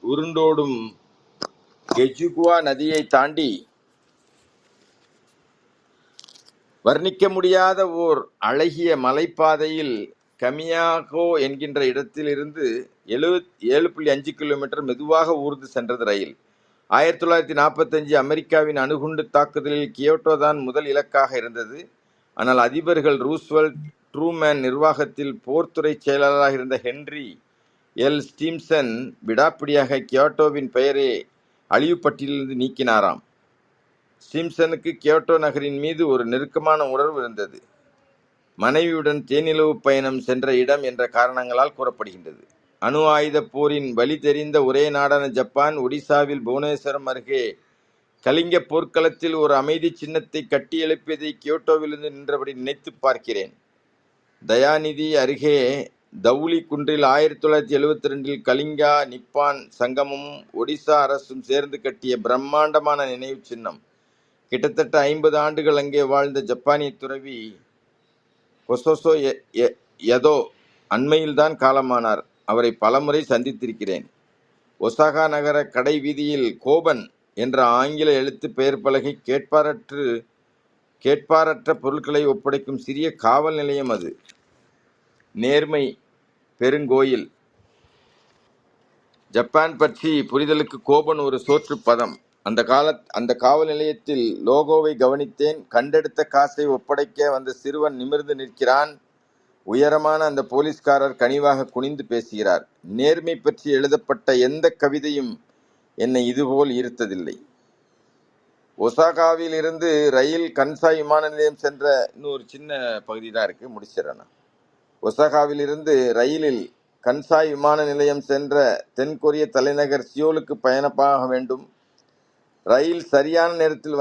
உருண்டோடும் கெஜுகுவா நதியை தாண்டி வர்ணிக்க முடியாத ஓர் அழகிய மலைப்பாதையில் கமியாகோ என்கின்ற இடத்திலிருந்து 7.5 கிலோமீட்டர் மெதுவாக ஊர்ந்து சென்றது ரயில். 1945 அமெரிக்காவின் அணுகுண்டு தாக்குதலில் கியோட்டோ தான் முதல் இலக்காக இருந்தது. ஆனால் அதிபர்கள் ரூஸ்வெல்ட், ட்ரூமேன் நிர்வாகத்தில் போர்த்துறை செயலாளராக இருந்த ஹென்றி எல் ஸ்டீம்சன் விடாப்பிடியாக கியோட்டோவின் பெயரை அழிவுப்பட்டியலிருந்து நீக்கினாராம். ஸ்டீம்சனுக்கு கியோட்டோ நகரின் மீது ஒரு நெருக்கமான உணர்வு இருந்தது. மனைவியுடன் தேனிலவு பயணம் சென்ற இடம் என்ற காரணங்களால் கூறப்படுகின்றது. அணு ஆயுத போரின் வழி தெரிந்த ஒரே நாடான ஜப்பான் ஒடிசாவில் புவனேஸ்வரம் அருகே கலிங்க போர்க்களத்தில் ஒரு அமைதி சின்னத்தை கட்டி எழுப்பியதை கியோட்டோவிலிருந்து நின்றபடி நினைத்து பார்க்கிறேன். தயாநிதி அருகே தவுளி குன்றில் 1972 கலிங்கா நிப்பான் சங்கமும் ஒடிசா அரசும் சேர்ந்து கட்டிய பிரம்மாண்டமான நினைவு சின்னம். கிட்டத்தட்ட 50 ஆண்டுகள் அங்கே வாழ்ந்த ஜப்பானிய துறவி கொசோசோ யதோ அண்மையில்தான் காலமானார். அவரை பலமுறை சந்தித்திருக்கிறேன். ஒசாகா நகர கடை வீதியில் கோபன் என்ற ஆங்கில எழுத்து பெயர் பலகை கேட்பாரற்ற பொருட்களை ஒப்படைக்கும் சிறிய காவல் நிலையம் அது. நேர்மை பெருங்கோயில். ஜப்பான் பற்றி புரிதலுக்கு கோபன் ஒரு சோற்று பதம். அந்த காவல் நிலையத்தில் லோகோவை கவனித்தேன். கண்டெடுத்த காசை ஒப்படைக்க வந்த சிறுவன் நிமிர்ந்து நிற்கிறான். உயரமான அந்த போலீஸ்காரர் கனிவாக குனிந்து பேசுகிறார். நேர்மை பற்றி எழுதப்பட்ட எந்த கவிதையும் என்னை இதுபோல் ஈர்த்ததில்லை. ஒசாகாவில் இருந்து ரயில் கன்சாய் விமான நிலையம் சென்ற இன்னொரு சின்ன பகுதி தான் இருக்கு, முடிச்சிடறேன். ஒசாகாவில் இருந்து ரயிலில் கன்சாய் விமான நிலையம் சென்ற தென்கொரிய தலைநகர் சியோலுக்கு பயணமாக வேண்டும். ரயில் சரியான நேரத்தில்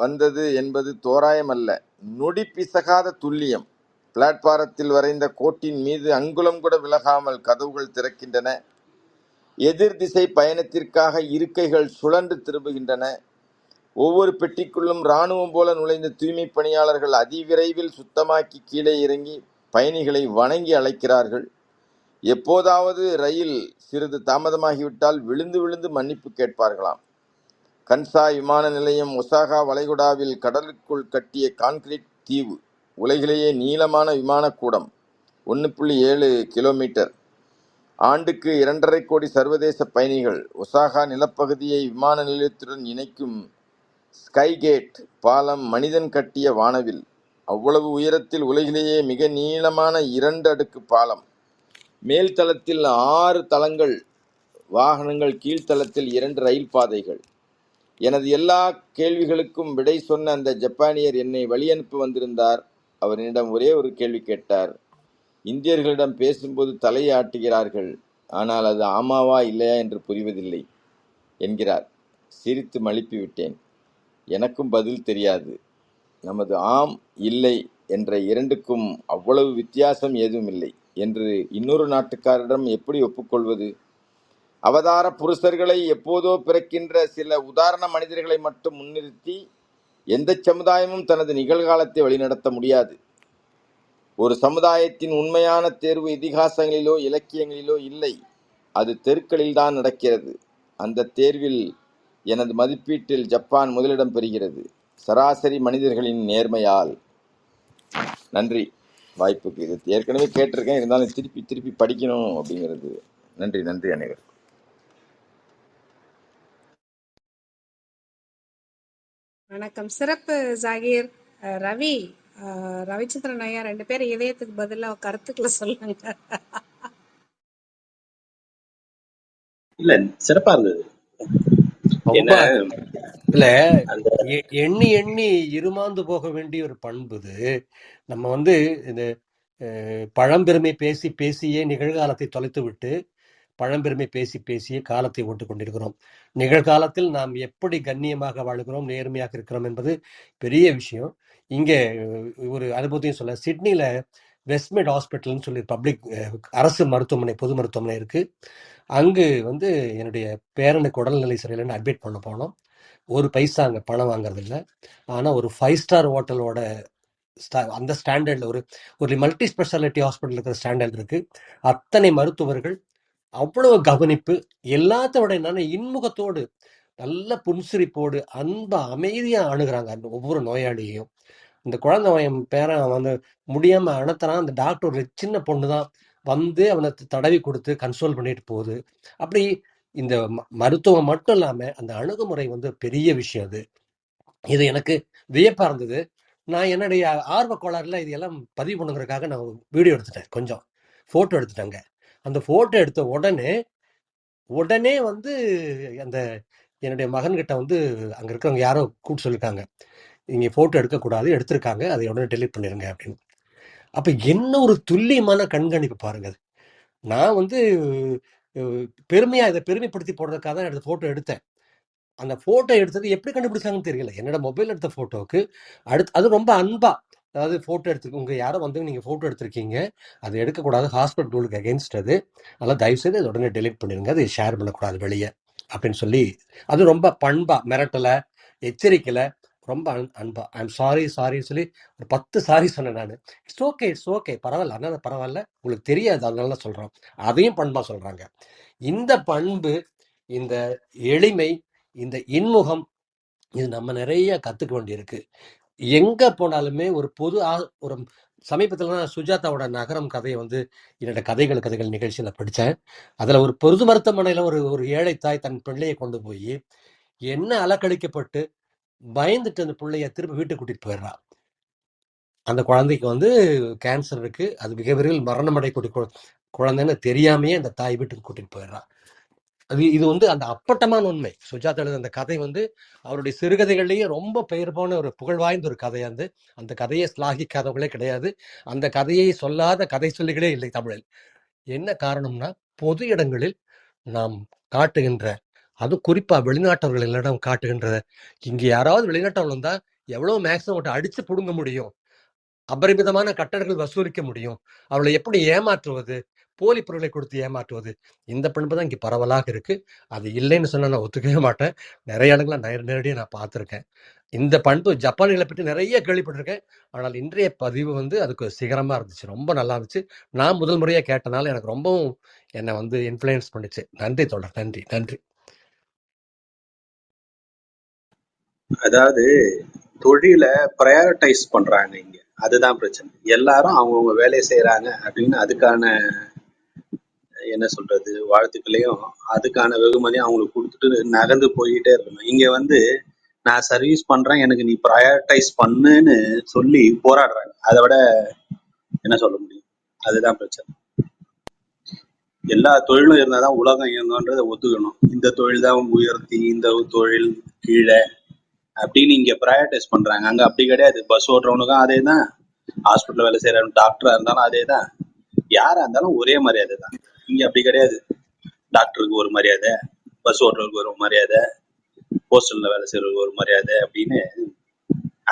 வந்தது என்பது தோராயம் அல்ல, நொடி பிசகாத துல்லியம். பிளாட்பாரத்தில் வரைந்த கோட்டின் மீது அங்குலம் கூட விலகாமல் கதவுகள் திறக்கின்றன. எதிர் திசை பயணத்திற்காக இருக்கைகள் சுழன்று திரும்புகின்றன. ஒவ்வொரு பெட்டிக்குள்ளும் இராணுவம் போல நுழைந்த தூய்மை பணியாளர்கள் அதிவிரைவில் சுத்தமாக்கி கீழே இறங்கி பயணிகளை வணங்கி அழைக்கிறார்கள். எப்போதாவது ரயில் சிறிது தாமதமாகிவிட்டால் விழுந்து விழுந்து மன்னிப்பு கேட்பார்களாம். கன்சாய் விமான நிலையம் ஒசாகா வளைகுடாவில் கடலுக்குள் கட்டிய கான்கிரீட் தீவு. உலகிலேயே நீளமான விமானக்கூடம், 1.7 கிலோமீட்டர். ஆண்டுக்கு 2.5 கோடி சர்வதேச பயணிகள். ஒசாகா நிலப்பகுதியை விமான நிலையத்துடன் இணைக்கும் ஸ்கைகேட் பாலம் மனிதன் கட்டிய வானவில். அவ்வளவு உயரத்தில் உலகிலேயே மிக நீளமான 2 அடுக்கு பாலம். மேல் தளத்தில் 6 தளங்கள் வாகனங்கள், கீழ்த்தளத்தில் 2 ரயில் பாதைகள். எனது எல்லா கேள்விகளுக்கும் விடை சொன்ன அந்த ஜப்பானியர் என்னை வழியனுப்ப வந்திருந்தார். அவர் என்னிடம் ஒரே ஒரு கேள்வி கேட்டார். இந்தியர்களிடம் பேசும்போது தலையை ஆட்டுகிறார்கள், ஆனால் அது ஆமாவா இல்லையா என்று புரிவதில்லை என்கிறார். சிரித்து மழுப்பிவிட்டேன். எனக்கும் பதில் தெரியாது. நமது ஆம் இல்லை என்ற இரண்டுக்கும் அவ்வளவு வித்தியாசம் ஏதும் இல்லை என்று இன்னொரு நாட்டுக்காரரிடம் எப்படி ஒப்புக்கொள்வது? அவதார புருஷர்களை, எப்போதோ பிறக்கின்ற சில உதாரண மனிதர்களை மட்டும் முன்னிறுத்தி எந்த சமுதாயமும் தனது நிகழ்காலத்தை வழிநடத்த முடியாது. ஒரு சமுதாயத்தின் உண்மையான தேர்வு இதிகாசங்களிலோ இலக்கியங்களிலோ இல்லை, அது தெருக்களில்தான் நடக்கிறது. அந்த தேர்வில் எனது மதிப்பீட்டில் ஜப்பான் முதலிடம் பெறுகிறது, சராசரி மனிதர்களின் நேர்மையால். நன்றி வாய்ப்புக்கு. இது ஏற்கனவே கேட்டிருக்கேன், இருந்தாலும் திருப்பி படிக்கணும் அப்படிங்கிறது. நன்றி அனைவரும். வணக்கம். சிறப்பு ஜாகீர். ரவி, ரவிச்சந்திரன் ஐயா 2 பேரும் இதயத்துக்கு பதிலா கருத்துக்களை சொல்லுங்க. இல்ல சிறப்பா இருந்தது. ரொம்ப என்ன இல்ல அந்த எண்ணி எண்ணி இருமாந்து போக வேண்டிய ஒரு பண்பு இது. நம்ம வந்து இந்த பழம்பெருமை பேசி பேசியே நிகழ்காலத்தை தொலைத்து விட்டு பழம்பெருமை பேசி பேசியே காலத்தை ஓட்டு கொண்டிருக்கிறோம். நிகழ்காலத்தில் நாம் எப்படி கண்ணியமாக வாழ்கிறோம், நேர்மையாக இருக்கிறோம் என்பது பெரிய விஷயம். இங்கே ஒரு அனுபவத்தையும் சொல்ல, சிட்னியில் வெஸ்ட்மெட் ஹாஸ்பிட்டல்னு சொல்லி பப்ளிக் அரசு மருத்துவமனை, பொது மருத்துவமனை இருக்கு. அங்கு வந்து என்னுடைய பேரனுக்கு உடல்நிலை சரியில்லைன்னு அட்மிட் பண்ண போனோம். ஒரு பைசா அங்கே பணம் வாங்குறது இல்லை. ஆனால் ஒரு 5 ஸ்டார் ஹோட்டலோட அந்த ஸ்டாண்டர்டில் ஒரு மல்டி ஸ்பெஷாலிட்டி ஹாஸ்பிட்டல் இருக்கிற ஸ்டாண்டர்ட் இருக்கு. அத்தனை மருத்துவர்கள் அவ்வளவு கவனிப்பு, எல்லாத்த விட என்னன்னா இன்முகத்தோடு நல்ல புன்சிரிப்போடு அன்பா அமைதியா அணுகுறாங்க அந்த ஒவ்வொரு நோயாளியையும். இந்த குழந்தை என் பேரன் வந்து முடியாம அணுத்துறான். அந்த டாக்டர் ஒரு சின்ன பொண்ணு தான் வந்து அவனை தடவி கொடுத்து கன்சோல் பண்ணிட்டு போகுது. அப்படி இந்த மருத்துவம் மட்டும் இல்லாம அந்த அணுகுமுறை வந்து பெரிய விஷயம். இது எனக்கு வியப்பா இருந்தது. நான் என்னுடைய ஆர்வ கோளாறுல இது எல்லாம் பதிவு பண்ணுங்கிறதுக்காக நான் வீடியோ எடுத்துட்டேன், கொஞ்சம் போட்டோ எடுத்துட்டேங்க. அந்த போட்டோ எடுத்த உடனே வந்து அந்த என்னுடைய மகன்கிட்ட வந்து அங்க இருக்கிறவங்க யாரோ கூப்பிட்டு சொல்லியிருக்காங்க, இங்க போட்டோ எடுக்கக்கூடாது, எடுத்திருக்காங்க, அதை உடனே டெலீட் பண்ணிருங்க அப்படின்னு. அப்ப என்ன ஒரு துல்லியமான கண்காணிப்பு பாருங்க. நான் வந்து பெருமையா இதை பெருமைப்படுத்தி போடுறதுக்காக தான் எடுத்த போட்டோ எடுத்தேன். அந்த போட்டோ எடுத்தது எப்படி கண்டுபிடிச்சாங்கன்னு தெரியல. என்னோட மொபைல் எடுத்த போட்டோவுக்கு அது ரொம்ப அன்பா, அதாவது போட்டோ எடுத்து உங்க யாரோ வந்து நீங்க போட்டோ எடுத்திருக்கீங்க, அது எடுக்கக்கூடாது, ஹாஸ்பிட்டல் ரூலுக்கு அகேன்ஸ்ட் அது, அதெல்லாம் தயவுசெய்து அதை உடனே டெலிட் பண்ணிருங்க, அதை ஷேர் பண்ணக்கூடாது வெளியே அப்படின்னு சொல்லி, அது ரொம்ப பண்பா, மிரட்டல, எச்சரிக்கல, ரொம்ப அன்பா ஐம் சாரின்னு சொல்லி ஒரு 10 சாரி சொன்னேன் நான். இட்ஸ் ஓகே பரவாயில்ல, அதனால பரவாயில்ல, உங்களுக்கு தெரியாது அதனால சொல்றோம், அதையும் பண்பா சொல்றாங்க. இந்த பண்பு, இந்த எளிமை, இந்த இன்முகம், இது நம்ம நிறைய கத்துக்க வேண்டியிருக்கு. எங்க போனாலுமே ஒரு ஒரு சமீபத்துல நான் சுஜாதாவோட நகரம் கதையை வந்து என்னோட கதைகள் நிகழ்ச்சியில படித்தேன். அதுல ஒரு பொது மருத்துவமனையில ஒரு ஏழை தாய் தன் பிள்ளையை கொண்டு போய் என்ன அலக்கழிக்கப்பட்டு பயந்துட்டு அந்த பிள்ளைய திரும்ப வீட்டுக்கு கூட்டிட்டு போயிடுறா. அந்த குழந்தைக்கு வந்து கேன்சர் இருக்கு, அது மிக விரைவில் மரணம் அடையக்கூடிய குழந்தைன்னு தெரியாமையே அந்த தாய் வீட்டுக்கு கூட்டிட்டு போயிடுறா. இது வந்து அந்த அப்பட்டமான உண்மை. சுஜாதா எழுத அந்த கதை வந்து அவருடைய சிறுகதைகள்லேயே ரொம்ப பெயர் போன ஒரு புகழ் வாய்ந்த ஒரு கதையாந்து. அந்த கதையை ஸ்லாகிக்காதவங்களே கிடையாது, அந்த கதையை சொல்லாத கதை சொல்லிகளே இல்லை தமிழில். என்ன காரணம்னா, பொது இடங்களில் நாம் காட்டுகின்ற, அது குறிப்பா வெளிநாட்டவர்களிடம் காட்டுகின்ற, இங்க யாராவது வெளிநாட்டவர்கள் வந்தா எவ்வளவு மேக்ஸிமம் அடிச்சு புடுங்க முடியும், அபரிமிதமான கட்டணங்கள் வசூலிக்க முடியும், அவளை எப்படி ஏமாற்றுவது, போலி பொருளை கொடுத்து ஏமாற்றுவது, இந்த பண்பு தான் இங்கே பரவலாக இருக்கு. அது இல்லைன்னு சொன்னா நான் ஒத்துக்கவே மாட்டேன். நிறைய இடங்களை நேரடியாக நான் பார்த்துருக்கேன். இந்த பண்பு ஜப்பானிகளை பற்றி நிறைய கேள்விப்பட்டிருக்கேன். ஆனால் இன்றைய பதிவு வந்து அதுக்கு சிகரமா இருந்துச்சு, ரொம்ப நல்லா இருந்துச்சு. நான் முதல் முறையா கேட்டனால எனக்கு ரொம்பவும் என்னை வந்து இன்ஃப்ளூயன்ஸ் பண்ணிச்சு. நன்றி தோழர், நன்றி நன்றி. அதாவது தொழில ப்ரையாரிட்டைஸ் பண்றாங்க இங்க, அதுதான் பிரச்சனை. எல்லாரும் அவங்கவுங்க வேலையை செய்யறாங்க அப்படின்னு அதுக்கான என்ன சொல்றது வாழ்த்துக்களையும் அதுக்கான வெகுமதியும் அவங்களுக்கு கொடுத்துட்டு நகர்ந்து போயிட்டே இருக்கணும். இங்க வந்து நான் சர்வீஸ் பண்றேன், எனக்கு நீ ப்ரையாரிட்டைஸ் பண்ணுன்னு சொல்லி போராடுறாங்க. அதை விட என்ன சொல்ல முடியும்? அதுதான் பிரச்சனை. எல்லா தொழிலும் இருந்தாதான் உலகம் இயங்குன்றதை ஒத்துக்கணும். இந்த தொழில் தான் உயர்த்தி, இந்த தொழில் கீழே அப்படின்னு இங்க ப்ரையாரிட்டைஸ் பண்றாங்க. அங்க அப்படி கிடையாது. பஸ் ஓட்டுறவனுக்கும் அதே தான், ஹாஸ்பிட்டல் வேலை செய்யறவன், டாக்டரா இருந்தாலும் அதே தான், யாரா இருந்தாலும் ஒரே மரியாதை தான். இங்க அப்படி கிடையாது. டாக்டருக்கு ஒரு மரியாதை, பஸ் ஓட்டுறதுக்கு ஒரு மரியாதை, போஸ்டல்ல வேலை செய்யறதுக்கு ஒரு மரியாதை அப்படின்னு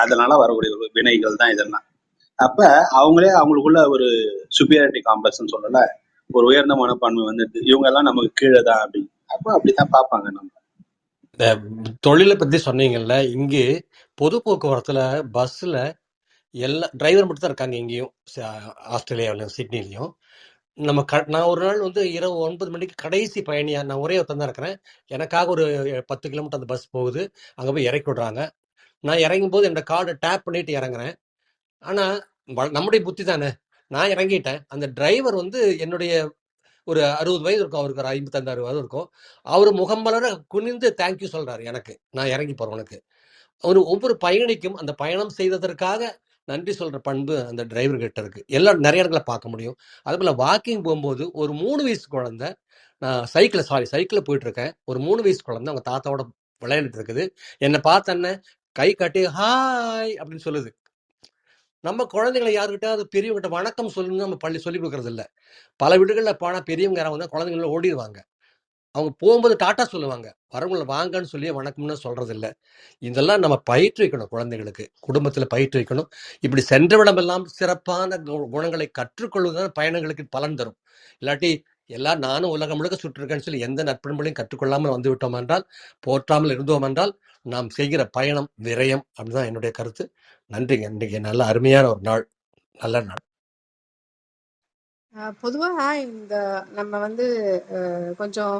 அதனால வரக்கூடிய வினைகள் தான் இதெல்லாம். அப்ப அவங்களே அவங்களுக்குள்ள ஒரு சுப்பீரியாரிட்டி காம்ப்ளெக்ஸ்ன்னு சொல்லல, ஒரு உயர்ந்த மனப்பான்மை வந்துட்டு இவங்க எல்லாம் நமக்கு கீழே தான் அப்படின்னு. அப்ப அப்படித்தான் பார்ப்பாங்க. நம்ம இந்த தொழிலை பத்தி சொன்னீங்கல்ல, இங்கே பொது போக்குவரத்துல பஸ்ல எல்லா டிரைவர் மட்டும் தான் இருக்காங்க. இங்கேயும் ஆஸ்திரேலியாவிலையும் சிட்னிலையும் நம்ம நான் ஒரு நாள் வந்து இரவு 9 மணிக்கு கடைசி பயணியா, நான் ஒரே ஒருத்தன் தான் இருக்கிறேன், எனக்காக ஒரு 10 கிலோமீட்டர் அந்த பஸ் போகுது, அங்கே போய் இறக்கி விடுறாங்க. நான் இறங்கும் போது என்னோட கார்டை டேப் பண்ணிட்டு இறங்குறேன். ஆனால் நம்முடைய புத்தி தானே, நான் இறங்கிட்டேன். அந்த டிரைவர் வந்து என்னுடைய ஒரு 60 வயது இருக்கும், அவருக்கு ஒரு 55-60 வயது இருக்கும். அவர் முகமலர குனிந்து தேங்க்யூ சொல்றாரு எனக்கு, நான் இறங்கி போறவனுக்கு. ஒவ்வொரு பயணிக்கும் அந்த பயணம் செய்ததற்காக நன்றி சொல்ற பண்பு அந்த டிரைவர் கிட்ட இருக்கு. எல்லாம் நிறைய இடங்களை பார்க்க முடியும். அதே போல வாக்கிங் போகும்போது ஒரு 3 வயசு குழந்தை, நான் சைக்கிள் போயிட்டு இருக்கேன். ஒரு 3 வயசு குழந்தை அவங்க தாத்தாவோட விளையாண்டுட்டு இருக்குது. என்னை பார்த்தோன்னே கை காட்டி ஹாய் அப்படின்னு சொல்லுது. நம்ம குழந்தைகளை யாருக்கிட்ட பெரியவங்கிட்ட வணக்கம் சொல்லுங்க நம்ம சொல்லி கொடுக்கறது இல்லை. பல வீடுகளில் போனா பெரியவங்க யாராவது வந்தா குழந்தைங்கள ஓடிடுவாங்க. அவங்க போகும்போது டாட்டா சொல்லுவாங்க, வரவங்களை வாங்கன்னு சொல்லி வணக்கம்னு சொல்றது இல்லை. இதெல்லாம் நம்ம பயிற்றுவிக்கணும், குழந்தைகளுக்கு குடும்பத்தில் பயிற்றுவிக்கணும். இப்படி சென்றவிடமெல்லாம் சிறப்பான குணங்களை கற்றுக்கொள்வதுதான் பயணங்களுக்கு பலன் தரும். இல்லாட்டி எல்லாம் நானும் உலகம் முழுக்க சுற்றிருக்கேன்னு சொல்லி எந்த நற்பண்புகளையும் கற்றுக்கொள்ளாமல் வந்து விட்டோம் என்றால், போற்றாமல் இருந்தோம் என்றால், நாம் செய்கிற பயணம் விரயம் அப்படிதான் என்னுடைய கருத்து. நன்றிங்க. இன்னைக்கு நல்ல அருமையான ஒரு நாள், நல்ல நாள். பொதுவா இந்த நம்ம வந்து கொஞ்சம்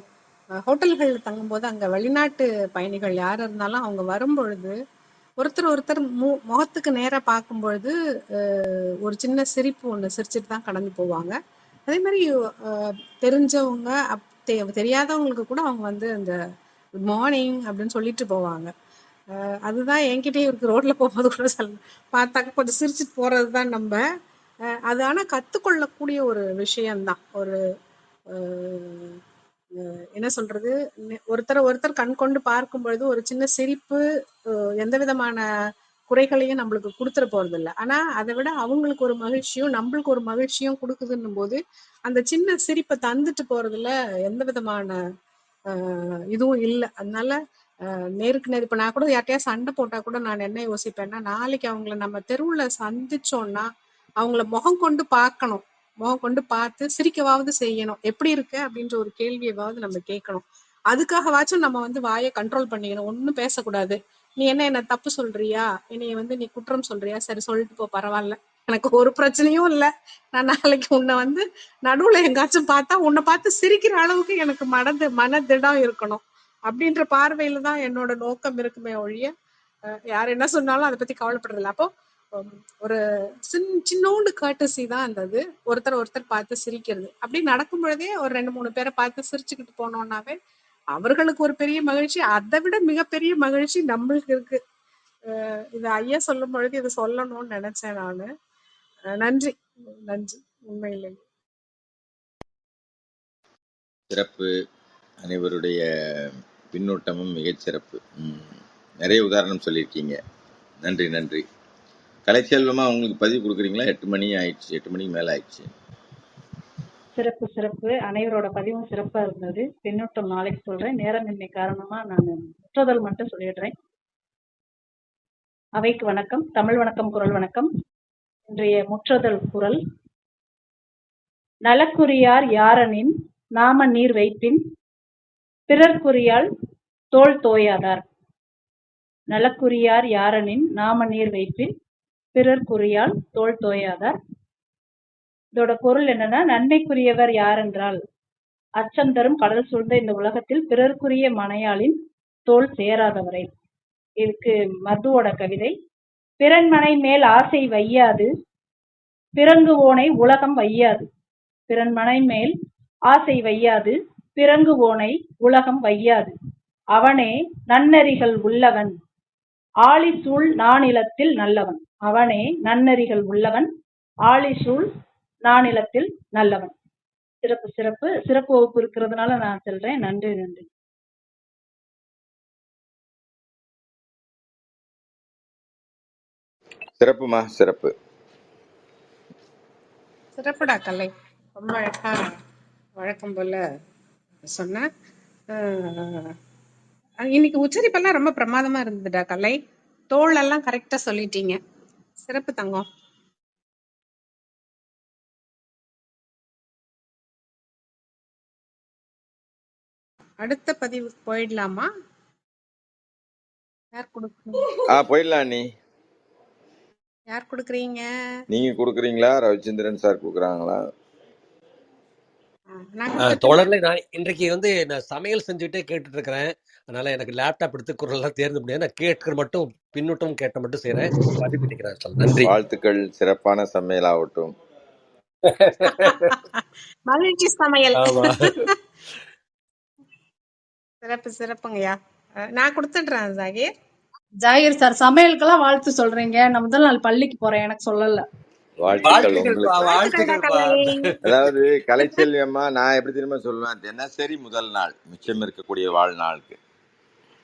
ஹோட்டல்கள் தங்கும்போது அங்க வெளிநாட்டு பயணிகள் யார் இருந்தாலும் அவங்க வரும்பொழுது ஒருத்தர் முகத்துக்கு நேரா பார்க்கும் பொழுது ஒரு சின்ன சிரிப்பு ஒண்ணு சிரிச்சுட்டு தான் கடந்து போவாங்க. அதே மாதிரி தெரிஞ்சவங்க தெரியாதவங்களுக்கு கூட அவங்க வந்து அந்த குட் மார்னிங் அப்படின்னு சொல்லிட்டு போவாங்க. அதுதான் என்கிட்டயே இருக்கு. ரோட்ல போகும்போது கூட பார்த்தாக்க கொஞ்சம் சிரிச்சுட்டு போறதுதான் நம்ம. அது ஆனா கத்துக்கொள்ளக்கூடிய ஒரு விஷயம்தான். ஒரு என்ன சொல்றது, ஒருத்தர் கண் கொண்டு பார்க்கும் பொழுது ஒரு சின்ன சிரிப்பு எந்த விதமான குறைகளையும் நம்மளுக்கு கொடுத்துட போறது இல்லை. ஆனா அதை விட அவங்களுக்கு ஒரு மகிழ்ச்சியும் நம்மளுக்கு ஒரு மகிழ்ச்சியும் கொடுக்குதுன்னும் போது அந்த சின்ன சிரிப்பை தந்துட்டு போறதுல எந்த விதமான இதுவும் இல்லை. அதனால நேருக்கு நேர் இப்ப நான் கூட யார்ட்டையா சண்டை போட்டா கூட நான் என்ன யோசிப்பேன்னா, நாளைக்கு அவங்கள நம்ம தெருவுல சந்திச்சோம்னா அவங்கள முகம் கொண்டு பார்க்கணும். முகம் கொண்டு பார்த்து சிரிக்கவாவது செய்யணும். எப்படி இருக்கு அப்படின்ற ஒரு கேள்வியவாவது நம்ம கேட்கணும். அதுக்காகவாச்சும் நம்ம வந்து வாயை கண்ட்ரோல் பண்ணிக்கணும். ஒன்னும் பேசக்கூடாது. நீ என்ன தப்பு சொல்றியா, என்னைய வந்து நீ குற்றம் சொல்றியா, சரி சொல்லிட்டு போ, பரவாயில்ல, எனக்கு ஒரு பிரச்சனையும் இல்லை. நான் நாளைக்கு உன்னை வந்து நடுவுல எங்காச்சும் பார்த்தா உன்னை பார்த்து சிரிக்கிற அளவுக்கு எனக்கு மனதிடம் இருக்கணும் அப்படின்ற பார்வையில தான் என்னோட நோக்கம் இருக்குமே ஒழிய யார் என்ன சொன்னாலும் அதை பத்தி கவலைப்படுறதில்ல. அப்போ ஒரு சின்னோண்டு கர்ட்டசி தான் அந்த இது. ஒருத்தர் பார்த்து சிரிக்கிறது. அப்படி நடக்கும் பொழுதே ஒரு 2-3 பேரை பார்த்து சிரிச்சுக்கிட்டு போனோம்னாவே அவர்களுக்கு ஒரு பெரிய மகிழ்ச்சி. அதை விட மிகப்பெரிய மகிழ்ச்சி நம்மளுக்கு இருக்கு. இது ஐயா சொல்லும் பொழுது இது சொல்லணும்னு நினைச்சேன் நானு. நன்றி நன்றி. உண்மையிலே சிறப்பு. அனைவருடைய பின்னூட்டமும் மிகச்சிறப்பு. நிறைய உதாரணம் சொல்லியிருக்கீங்க. நன்றி நன்றி. கலைச்செல்வமா உங்களுக்கு பதிவு கொடுக்குறீங்களா? 8 மணி ஆயிடுச்சு, 8 மணிக்கு மேல ஆயிடுச்சு. சிறப்பு சிறப்பு. அனைவரோட பதிவும் சிறப்பா இருந்தது. பின்னூட்டம் நாளைக்கு சொல்றேன். நேரமின்மை காரணமா நான் முற்றுதல் மட்டும் சொல்லிடுறேன். அவைக்கு வணக்கம். தமிழ் வணக்கம், குரல் வணக்கம். இன்றைய முற்றுதல் குரல்: நலக்குரியார் யாரனின் நாம நீர் வைப்பின் பிறர்க்குரியால் தோள் தோயாதார். நலக்குரியார் யாரனின் நாம நீர் வைப்பின் பிறர்க்குரியால் தோள் தோயாதார். இதோட பொருள் என்னன்னா, நன்மைக்குரியவர் யாரென்றால் அச்சம் தரும் கடல் சூழ்ந்த இந்த உலகத்தில் பிறர்க்குரிய மனையாளின் தோல் சேராதவரை. இதுக்கு மதுவோட கவிதை: பிறன்மனை மேல் ஆசை வையாது பிறங்குவோனை உலகம் வையாது. பிறன்மனை மேல் ஆசை வையாது பிறங்குவோனை உலகம் வையாது. அவனே நன்னெறிகள் உள்ளவன் ஆழிசூழ் நானிலத்தில் நல்லவன். அவனே நன்னெறிகள் உள்ளவன் ஆழிசூழ் நானிலத்தில் நல்லவன். சிறப்பு சிறப்பு. சிறப்பு வகுப்பு இருக்கிறதுனால நான் சொல்றேன். நன்றி நன்றி. சிறப்புமா, சிறப்பு. சிறப்புடா கலை. ரொம்ப அழகா வழக்கம் போல சொன்ன. இன்னைக்கு உச்சரிப்பெல்லாம் ரொம்ப பிரமாதமா இருந்ததுடா கலை. தோல் எல்லாம் கரெக்டா சொல்லிட்டீங்க. சிறப்பு தங்கம். அடுத்த பதிவு போயிடலாமா? யார் கொடுக்குறீங்க? போயிடலாம். நீ யார் கொடுக்குறீங்க? நீங்க கொடுக்குறீங்களா, ரவிச்சந்திரன் சார் கொடுக்குறாங்களா? தொடர்ல நான் இன்றைக்கு வந்து நான் சமையல் செஞ்சுட்டே கேட்டுட்டு இருக்கிறேன். அதனால எனக்கு லேப்டாப் எடுத்து குரல்லாம் தேர்ந்து முடியாது. நான் கேட்கிற மட்டும் பின்னூட்டம் கேட்ட மட்டும் செய்யறேன். பதிவு பண்ணிக்கிறேன். நன்றி. வாழ்த்துக்கள். சிறப்பான சமையல் ஆகட்டும். மகிழ்ச்சி சமையல். சிறப்பு சிறப்புங்கய்யா. நான் கொடுத்துடுறேன் ஜாகீர். ஜாகிர் சார் சமையலுக்கெல்லாம் வாழ்த்து சொல்றீங்க. நான் முதல் நாள் பள்ளிக்கு போறேன், எனக்கு சொல்லல. வாழ்த்துக்கள் வாழ்த்துக்கள்ப்பா, உங்களுக்கு. வாழ்த்துக்கள்டா வாழ்த்துக்கள்ப்பா. கலை. அதாவது கலைச்செல்வி அம்மா, நான் எப்படி திரும்ப சொல்லுவேன், தினசரி முதல் நாள் மிச்சம் இருக்கக்கூடிய வாழ்நாளுக்கு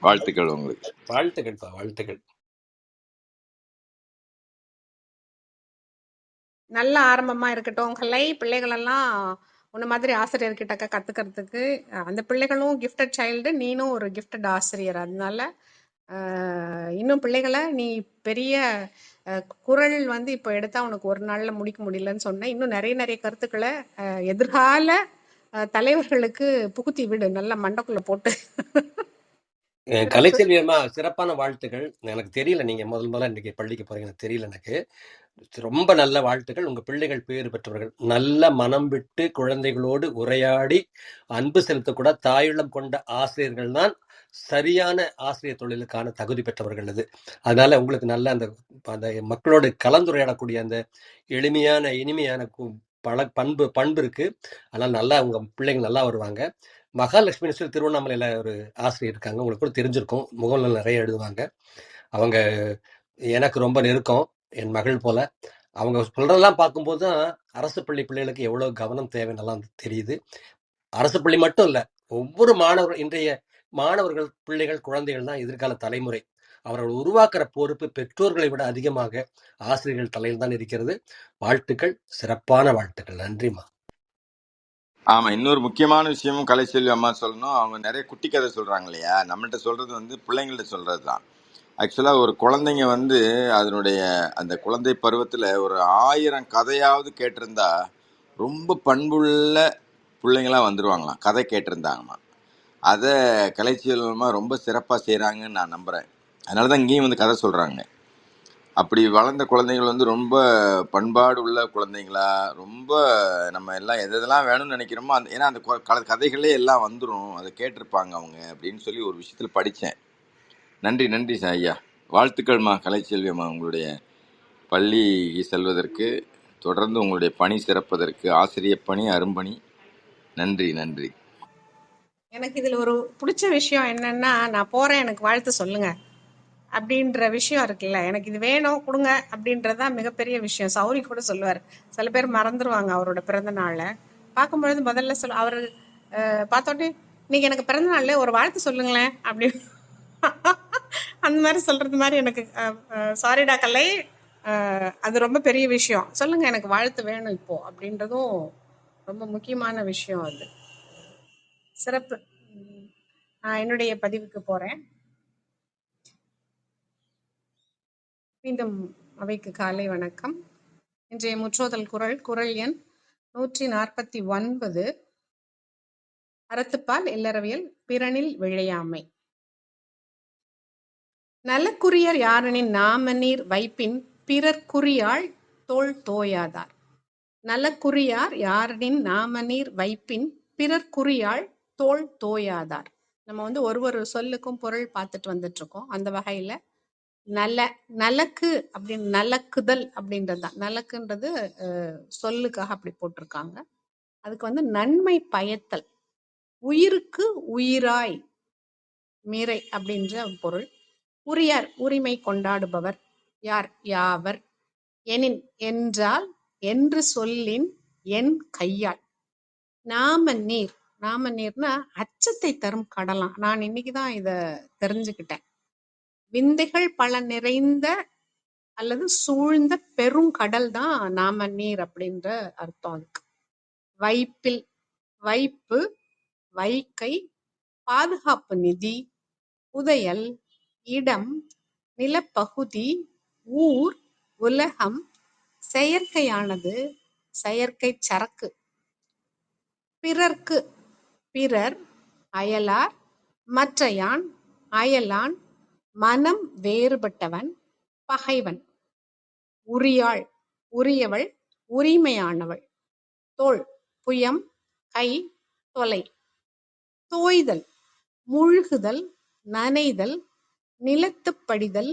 வாழ்த்துக்கள் உங்களுக்கு. வாழ்த்துக்கள்ப்பா, வாழ்த்துக்கள். நல்ல ஆரம்பமா இருக்கட்டும் கலை. பிள்ளைகள் எல்லாம் உன்ன மாதிரி ஆசிரியர்கிட்ட கத்துக்கிறதுக்கு அந்த பிள்ளைகளும் கிஃப்டட் சைல்டு, நீனும் ஒரு கிஃப்டட் ஆசிரியர். அதனால இன்னும் பிள்ளைகளை நீ பெரிய குரல் வந்து இப்போ எடுத்தா உனக்கு ஒரு நாள்ல முடிக்க முடியலன்னு சொன்ன. இன்னும் நிறைய நிறைய கருத்துக்களை எதிர்கால தலைவர்களுக்கு புகுத்தி விடு, நல்ல மண்டைக்குள்ள போட்டு. சிறப்பு. கலைச்செல்வி அம்மா, சிறப்பான வாழ்த்துக்கள். எனக்கு தெரியல, நீங்க முதல்ல இன்னைக்கு பள்ளிக்கு போறீங்க, எனக்கு தெரியல. எனக்கு ரொம்ப நல்ல வாழ்த்துக்கள். உங்க பிள்ளைகள் பேறு பெற்றவர்கள். நல்ல மனம் விட்டு குழந்தைகளோடு உரையாடி அன்பு செலுத்தக்கூட தாயுள்ளம் கொண்ட ஆசிரியர்கள் தான் சரியான ஆசிரியர் தொழிலுக்கான தகுதி பெற்றவர்கள். அது அதனால உங்களுக்கு நல்ல அந்த அந்த மக்களோடு கலந்துரையாடக்கூடிய அந்த எளிமையான இனிமையான பண்பு இருக்கு. அதனால நல்லா உங்க பிள்ளைங்க நல்லா வருவாங்க. மகாலட்சுமி மிஸ்டர் திருவண்ணாமலையில ஒரு ஆசிரியர் இருக்காங்க, உங்களுக்கு கூட தெரிஞ்சிருக்கும். முகநூல் நிறைய எழுதுவாங்க. அவங்க எனக்கு ரொம்ப நெருக்கம், என் மகள் போல. அவங்க சொல்றதெல்லாம் பார்க்கும்போது தான் அரசு பள்ளி பிள்ளைகளுக்கு எவ்வளவு கவனம் தேவைன்னெல்லாம் தெரியுது. அரசு பள்ளி மட்டும் இல்ல, ஒவ்வொரு இன்றைய மாணவர்கள், பிள்ளைகள், குழந்தைகள் தான் எதிர்கால தலைமுறை. அவர்கள் உருவாக்குற பொறுப்பு பெற்றோர்களை விட அதிகமாக ஆசிரியர்கள் தலையில் தான் இருக்கிறது. வாழ்த்துக்கள், சிறப்பான வாழ்த்துக்கள். நன்றிமா. ஆமா, இன்னொரு முக்கியமான விஷயமும் கலைச்செல்வி அம்மா சொல்லணும். அவங்க நிறைய குட்டி கதை சொல்றாங்க இல்லையா, நம்மள்ட்ட சொல்றது வந்து பிள்ளைங்கள்ட்ட சொல்றது தான். ஆக்சுவலா ஒரு குழந்தைங்க வந்து அதனுடைய அந்த குழந்தை பருவத்துல ஒரு 1000 கதையாவது கேட்டிருந்தா ரொம்ப பண்புள்ள பிள்ளைங்களா வந்துருவாங்களாம், கதை கேட்டிருந்தாங்கம்மா. அதை கலைச்செல்வமா ரொம்ப சிறப்பாக செய்கிறாங்கன்னு நான் நம்புகிறேன். அதனால தான் இங்கேயும் வந்து கதை சொல்கிறாங்க. அப்படி வளர்ந்த குழந்தைகள் வந்து ரொம்ப பண்பாடு உள்ள குழந்தைங்களா, ரொம்ப நம்ம எல்லாம் எதெல்லாம் வேணும்னு நினைக்கிறோமோ அந்த, ஏன்னா அந்த கதைகளே எல்லாம் வந்துடும், அதை கேட்டிருப்பாங்க அவங்க அப்படின்னு சொல்லி ஒரு விஷயத்தில் படித்தேன். நன்றி நன்றி ஐயா, வாழ்த்துக்கள்மா கலைச்செல்வி அம்மா. உங்களுடைய பள்ளி செல்வதற்கு, தொடர்ந்து உங்களுடைய பணி சிறப்பதற்கு, ஆசிரியர் பணி அரும்பணி. நன்றி நன்றி. எனக்கு இதுல ஒரு பிடிச்ச விஷயம் என்னன்னா, நான் போறேன் எனக்கு வாழ்த்து சொல்லுங்க அப்படின்ற விஷயம் இருக்குல்ல, எனக்கு இது வேணும் கொடுங்க அப்படின்றதுதான் மிகப்பெரிய விஷயம். சௌரி கூட சொல்லுவார், சில பேர் மறந்துடுவாங்க அவரோட பிறந்த நாளை. பார்க்கும்பொழுது முதல்ல அவர் பார்த்தோன்னே இன்னைக்கு எனக்கு பிறந்த நாள்ல ஒரு வாழ்த்து சொல்லுங்களேன் அப்படி அந்த மாதிரி சொல்றது மாதிரி எனக்கு சாரிடா கலை, அது ரொம்ப பெரிய விஷயம். சொல்லுங்க எனக்கு வாழ்த்து வேணும் இப்போ அப்படின்றதும் ரொம்ப முக்கியமான விஷயம். அது சிறப்பு. நான் என்னுடைய பதிவுக்கு போறேன். மீண்டும் அவைக்கு காலை வணக்கம். இன்றைய முற்றோதல் குரல், குரல் எண் 149. அறத்துப்பால் இல்லறவியல், பிறனில் விழையாமை. நலக்குரியர் யாரெனின் நாமநீர் வைப்பின் பிறர்க்குரியாள் தோள் தோயாதார். நலக்குரியார் யாரெனின் நாமநீர் வைப்பின் பிறர்க்குரியாள் தோள் தோயாதார். நம்ம வந்து ஒரு சொல்லுக்கும் பொருள் பார்த்துட்டு வந்துட்டு இருக்கோம். அந்த வகையில நலக்கு அப்படின்னு, நலக்குதல் அப்படின்றதுதான். நலக்குன்றது சொல்லுக்காக அப்படி போட்டிருக்காங்க. அதுக்கு வந்து நன்மை பயத்தல், உயிருக்கு உயிராய் மீறை அப்படின்ற பொருள். உரியார், உரிமை கொண்டாடுபவர். யார், யாவர். எனின், என்றால், என்று சொல்லின், என் கையால். நாம நீர், நாம நீர்னா அச்சத்தை தரும் கடலாம். நான் இன்னைக்குதான் இத தெரிஞ்சுக்கிட்டேன். விந்தைகள் பல நிறைந்த அல்லது சூழ்ந்த பெருங்கடல் தான் நாம நீர் அப்படின்ற அர்த்தம் அதுக்கு. வைப்பில், வைப்பு, வைக்கை, பாதுகாப்பு நிதி, புதையல், இடம், நிலப்பகுதி, ஊர், உலகம், செயற்கையானது, செயற்கை சரக்கு. பிறர்க்கு, பிறர், அயலார், மற்றையான், அயலான், மனம் வேறுபட்டவன், பகைவன். உரியாள், உரியவள், உரிமையானவள். தோள், புயம், கை, தொலை. தோய்தல், முழுகுதல், நனைதல், நிலத்துப் படிதல்,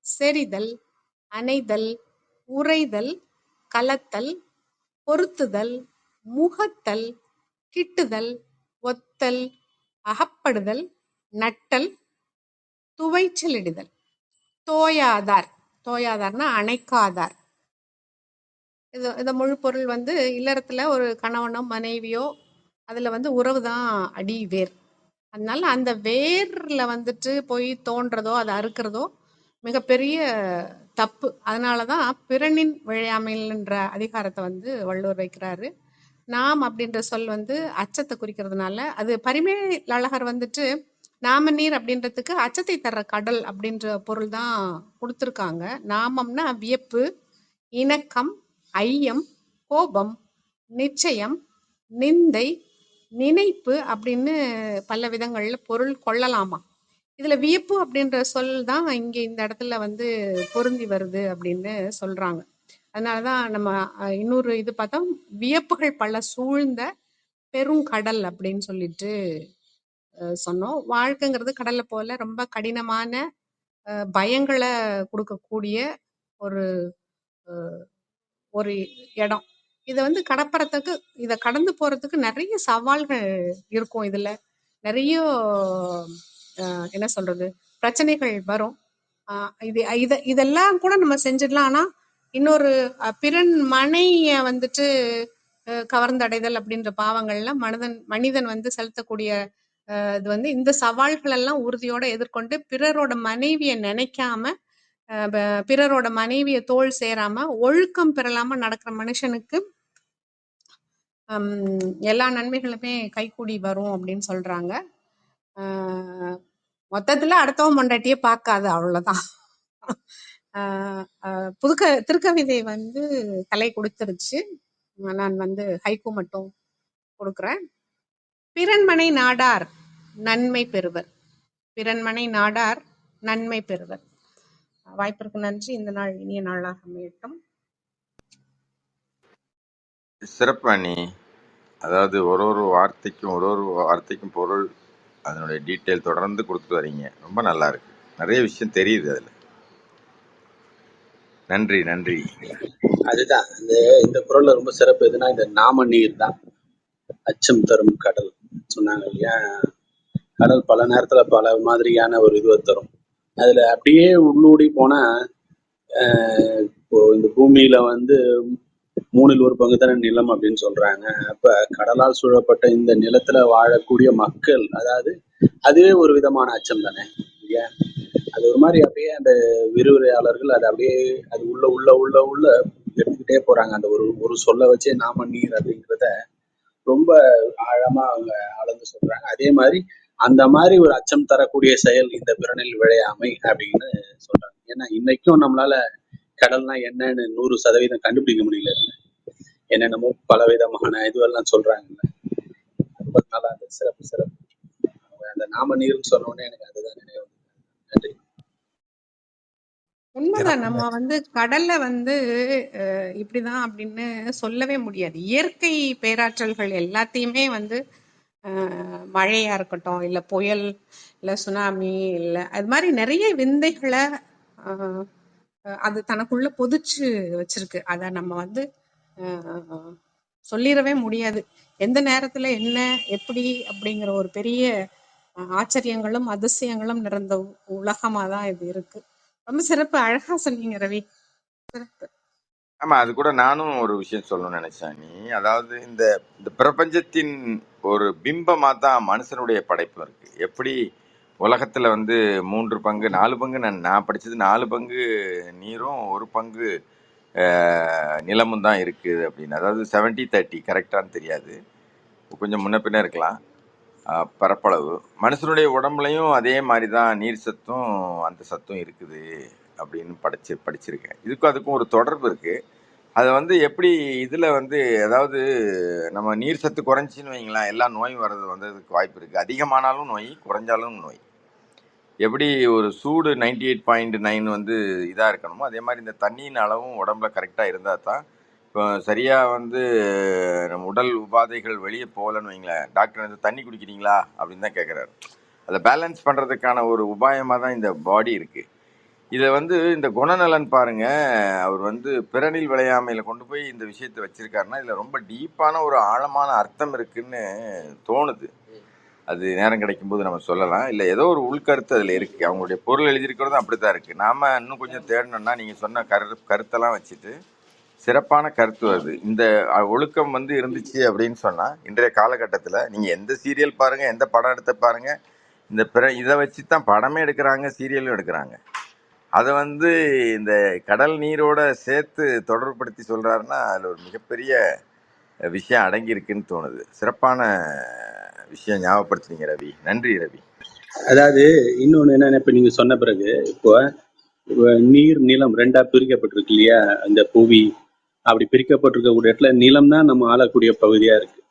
செறிதல், அணைதல், உறைதல், கலத்தல், பொருத்துதல், முகத்தல், கிட்டுதல், ஒத்தல், அகப்படுதல், நட்டல், துவைச்சலிடுதல். தோயாதார். தோயாதார்னா அணைக்காதார். இந்த முழு பொருள் வந்து இல்லறத்துல ஒரு கணவனோ மனைவியோ அதுல வந்து உறவு தான் அடி வேர். அதனால அந்த வேர்ல வந்துட்டு போய் தோன்றதோ அதை அறுக்கிறதோ மிகப்பெரிய தப்பு. அதனாலதான் பிறனின் விழையாமைன்ற அதிகாரத்தை வந்து வள்ளுவர் வைக்கிறாரு. நாம் அப்படின்ற சொல் வந்து அச்சத்தை குறிக்கிறதுனால அது பரிமேலழகர் வந்துட்டு நாம நீர் அப்படின்றதுக்கு அச்சத்தை தர்ற கடல் அப்படின்ற பொருள் தான் கொடுத்துருக்காங்க. நாமம்னா வியப்பு, இணக்கம், ஐயம், கோபம், நிச்சயம், நிந்தை, நினைப்பு அப்படின்னு பல விதங்கள்ல பொருள் கொள்ளலாமா. இதுல வியப்பு அப்படின்ற சொல் தான் இங்க இந்த இடத்துல வந்து பொருந்தி வருது அப்படின்னு சொல்றாங்க. அதனாலதான் நம்ம இன்னொரு இது பார்த்தோம், வியப்புகள் பல சூழ்ந்த பெருங்கடல் அப்படின்னு சொல்லிட்டு சொன்னோம். வாழ்க்கைங்கிறது கடல்ல போல ரொம்ப கடினமான பயங்களை கொடுக்கக்கூடிய ஒரு ஒரு இடம். இதை வந்து கடப்பறதுக்கு, இதை கடந்து போறதுக்கு நிறைய சவால்கள் இருக்கும். இதுல நிறைய என்ன சொல்றது பிரச்சனைகள் வரும். இதெல்லாம் கூட நம்ம செஞ்சிடலாம். ஆனா இன்னொரு பிறன் மனைய வந்துட்டு கவர்ந்தடைதல் அப்படின்ற பாவங்கள்லாம் மனிதன் வந்து செலுத்தக்கூடிய இது வந்து இந்த சவால்கள் எல்லாம் உறுதியோட எதிர்கொண்டு பிறரோட மனைவியை நினைக்காம பிறரோட மனைவியை தோள் சேராம ஒழுக்கம் பெறலாம நடக்கிற மனுஷனுக்கு எல்லா நன்மைகளுமே கைகூடி வரும் அப்படின்னு சொல்றாங்க. மொத்தத்துல அடுத்தவன் பொண்டாட்டியே பார்க்காது, அவ்வளவுதான். திருக்கவிதை வந்து கலை கொடுத்துருச்சு. நான் வந்து ஹைக்கூ மட்டும் கொடுக்குறேன். பிறன்மனை நாடார் நன்மை பெறுவர். பிறன்மனை நாடார் நன்மை பெறுவர். வாய்ப்பிற்கு நன்றி. இந்த நாள் இனிய நாளாக அமையட்டும். சிறப்பு அண்ணி. அதாவது ஒரு வார்த்தைக்கும் பொருள், அதனுடைய டீட்டெயில் தொடர்ந்து கொடுத்துட்டு வரீங்க. ரொம்ப நல்லா இருக்கு. நிறைய விஷயம் தெரியுது அதுல. நன்றி நன்றி. அதுதான் இந்த குறள்ல ரொம்ப சிறப்பு எதுனா இந்த நாம நீர் தான் அச்சம் தரும் கடல் சொன்னாங்க இல்லையா. கடல் பல நேரத்துல பல மாதிரியான ஒரு இதுவை தரும். அதுல அப்படியே உள்ளூடி போனா இப்போ இந்த பூமியில வந்து 1/3 பங்கு தானே நிலம் அப்படின்னு சொல்றாங்க. அப்ப கடலால் சூழப்பட்ட இந்த நிலத்துல வாழக்கூடிய மக்கள், அதாவது அதுவே ஒரு விதமான அச்சம் தானே இல்லையா. அது ஒரு மாதிரி அப்படியே அந்த விரிவுரையாளர்கள் அது அப்படியே அது உள்ள உள்ள உள்ள உள்ள எடுத்துக்கிட்டே போறாங்க. அந்த ஒரு சொல்ல வச்சே நாம நீர் அப்படிங்கிறத ரொம்ப ஆழமா அவங்க அளந்து சொல்றாங்க. அதே மாதிரி அந்த மாதிரி ஒரு அச்சம் தரக்கூடிய செயல் இந்த பிறனில் விழையாமை அப்படின்னு சொல்றாங்க. ஏன்னா இன்னைக்கும் நம்மளால கடல்னா என்னன்னு 100% கண்டுபிடிக்க முடியல. என்னென்னமோ பலவிதமான இதுவெல்லாம் சொல்றாங்கல்ல. ரொம்ப நல்லா அந்த சிறப்பு அந்த நாம நீர்னு சொன்னோடனே எனக்கு அதுதான் நினைவு. நன்றி. உண்மைதான். நம்ம வந்து கடல்ல வந்து இப்படிதான் அப்படின்னு சொல்லவே முடியாது. இயற்கை பேராற்றல்கள் எல்லாத்தையுமே வந்து மழையா இருக்கட்டும், இல்ல புயல், இல்ல சுனாமி, இல்ல அது மாதிரி நிறைய விந்தைகளை அது தனக்குள்ள பொதிச்சு வச்சிருக்கு. அத நம்ம வந்து சொல்லிடவே முடியாது. எந்த நேரத்துல என்ன எப்படி அப்படிங்கிற ஒரு பெரிய ஆச்சரியங்களும் அதிசயங்களும் நிறைந்த உலகமாதான் இது இருக்கு. ரொம்ப சிறப்பு. அழகா சொன்னீங்க ரவி. சிறப்பு. ஆமா, அது கூட நானும் ஒரு விஷயம் சொல்லணும்னு நினைச்சேன். அதாவது இந்த பிரபஞ்சத்தின் ஒரு பிம்பமா தான் மனுஷனுடைய படைப்பு இருக்கு. எப்படி உலகத்துல வந்து 3 பங்கு 4 பங்கு நான் படிச்சது 4 பங்கு நீரும் 1 பங்கு நிலமும் தான் இருக்குது அப்படின்னு. அதாவது 70-30 கரெக்டான்னு தெரியாது, கொஞ்சம் முன்ன பின்ன இருக்கலாம் பரப்பளவு. மனுஷனுடைய உடம்புலையும் அதே மாதிரி தான் நீர் சத்தும் அந்த சத்தும் இருக்குது அப்படின்னு படிச்சிருக்கேன். இதுக்கும் அதுக்கும் ஒரு தொடர்பு இருக்கு. அதை வந்து எப்படி இதுல வந்து அதாவது நம்ம நீர் சத்து குறைஞ்சின்னு வைங்களேன், எல்லா நோயும் வந்ததுக்கு வாய்ப்பு இருக்கு. அதிகமானாலும் நோய், குறைஞ்சாலும் நோய். எப்படி ஒரு சூடு 98.9 வந்து இதா இருக்கணுமோ, அதே மாதிரி இந்த தண்ணியின் அளவும் உடம்புல கரெக்டா இருந்தா தான் இப்போ சரியா வந்து நம்ம உடல் உபாதைகள் வெளியே போகலன்னு வைங்களேன், டாக்டர் வந்து தண்ணி குடிக்கிறீங்களா அப்படின்னு தான் கேட்குறாரு. அதை பேலன்ஸ் பண்றதுக்கான ஒரு உபாயமா தான் இந்த பாடி இருக்கு. இதை வந்து இந்த குணநலன் பாருங்க, அவர் வந்து பிறனில் விளையாமையில கொண்டு போய் இந்த விஷயத்தை வச்சிருக்காருன்னா இதுல ரொம்ப டீப்பான ஒரு ஆழமான அர்த்தம் இருக்குன்னு தோணுது. அது நேரம் கிடைக்கும் போது நம்ம சொல்லலாம். இல்லை ஏதோ ஒரு உள்கருத்து அதில் இருக்குது. அவங்களுடைய பொருள் எழுதியிருக்கிறதும் அப்படி தான் இருக்குது. நாம் இன்னும் கொஞ்சம் தேடணும்னா நீங்கள் சொன்ன கருத்தெல்லாம் வச்சுட்டு சிறப்பான கருத்து வருது. இந்த ஒழுக்கம் வந்து இருந்துச்சு அப்படின்னு சொன்னால் இன்றைய காலகட்டத்தில் நீங்கள் எந்த சீரியல் பாருங்கள், எந்த படம் எடுத்து பாருங்கள், இந்த இதை வச்சு தான் படமே எடுக்கிறாங்க, சீரியலும் எடுக்கிறாங்க. அதை வந்து இந்த கடல் நீரோட சேர்த்து தொடர்புபடுத்தி சொல்கிறாருன்னா அதில் ஒரு மிகப்பெரிய விஷயம் அடங்கி இருக்குன்னு தோணுது. சிறப்பான விஷயம் ஞாபகப்படுத்துறீங்க ரவி. நன்றி ரவி. அதாவது இன்னொன்னு என்னன்னா, இப்ப நீங்க சொன்ன பிறகு இப்போ நீர் நிலம் ரெண்டா பிரிக்கப்பட்டிருக்கு இல்லையா? அந்த புவி அப்படி பிரிக்கப்பட்டிருக்கக்கூடிய இடத்துல நிலம் தான் நம்ம ஆளக்கூடிய பகுதியா இருக்கு.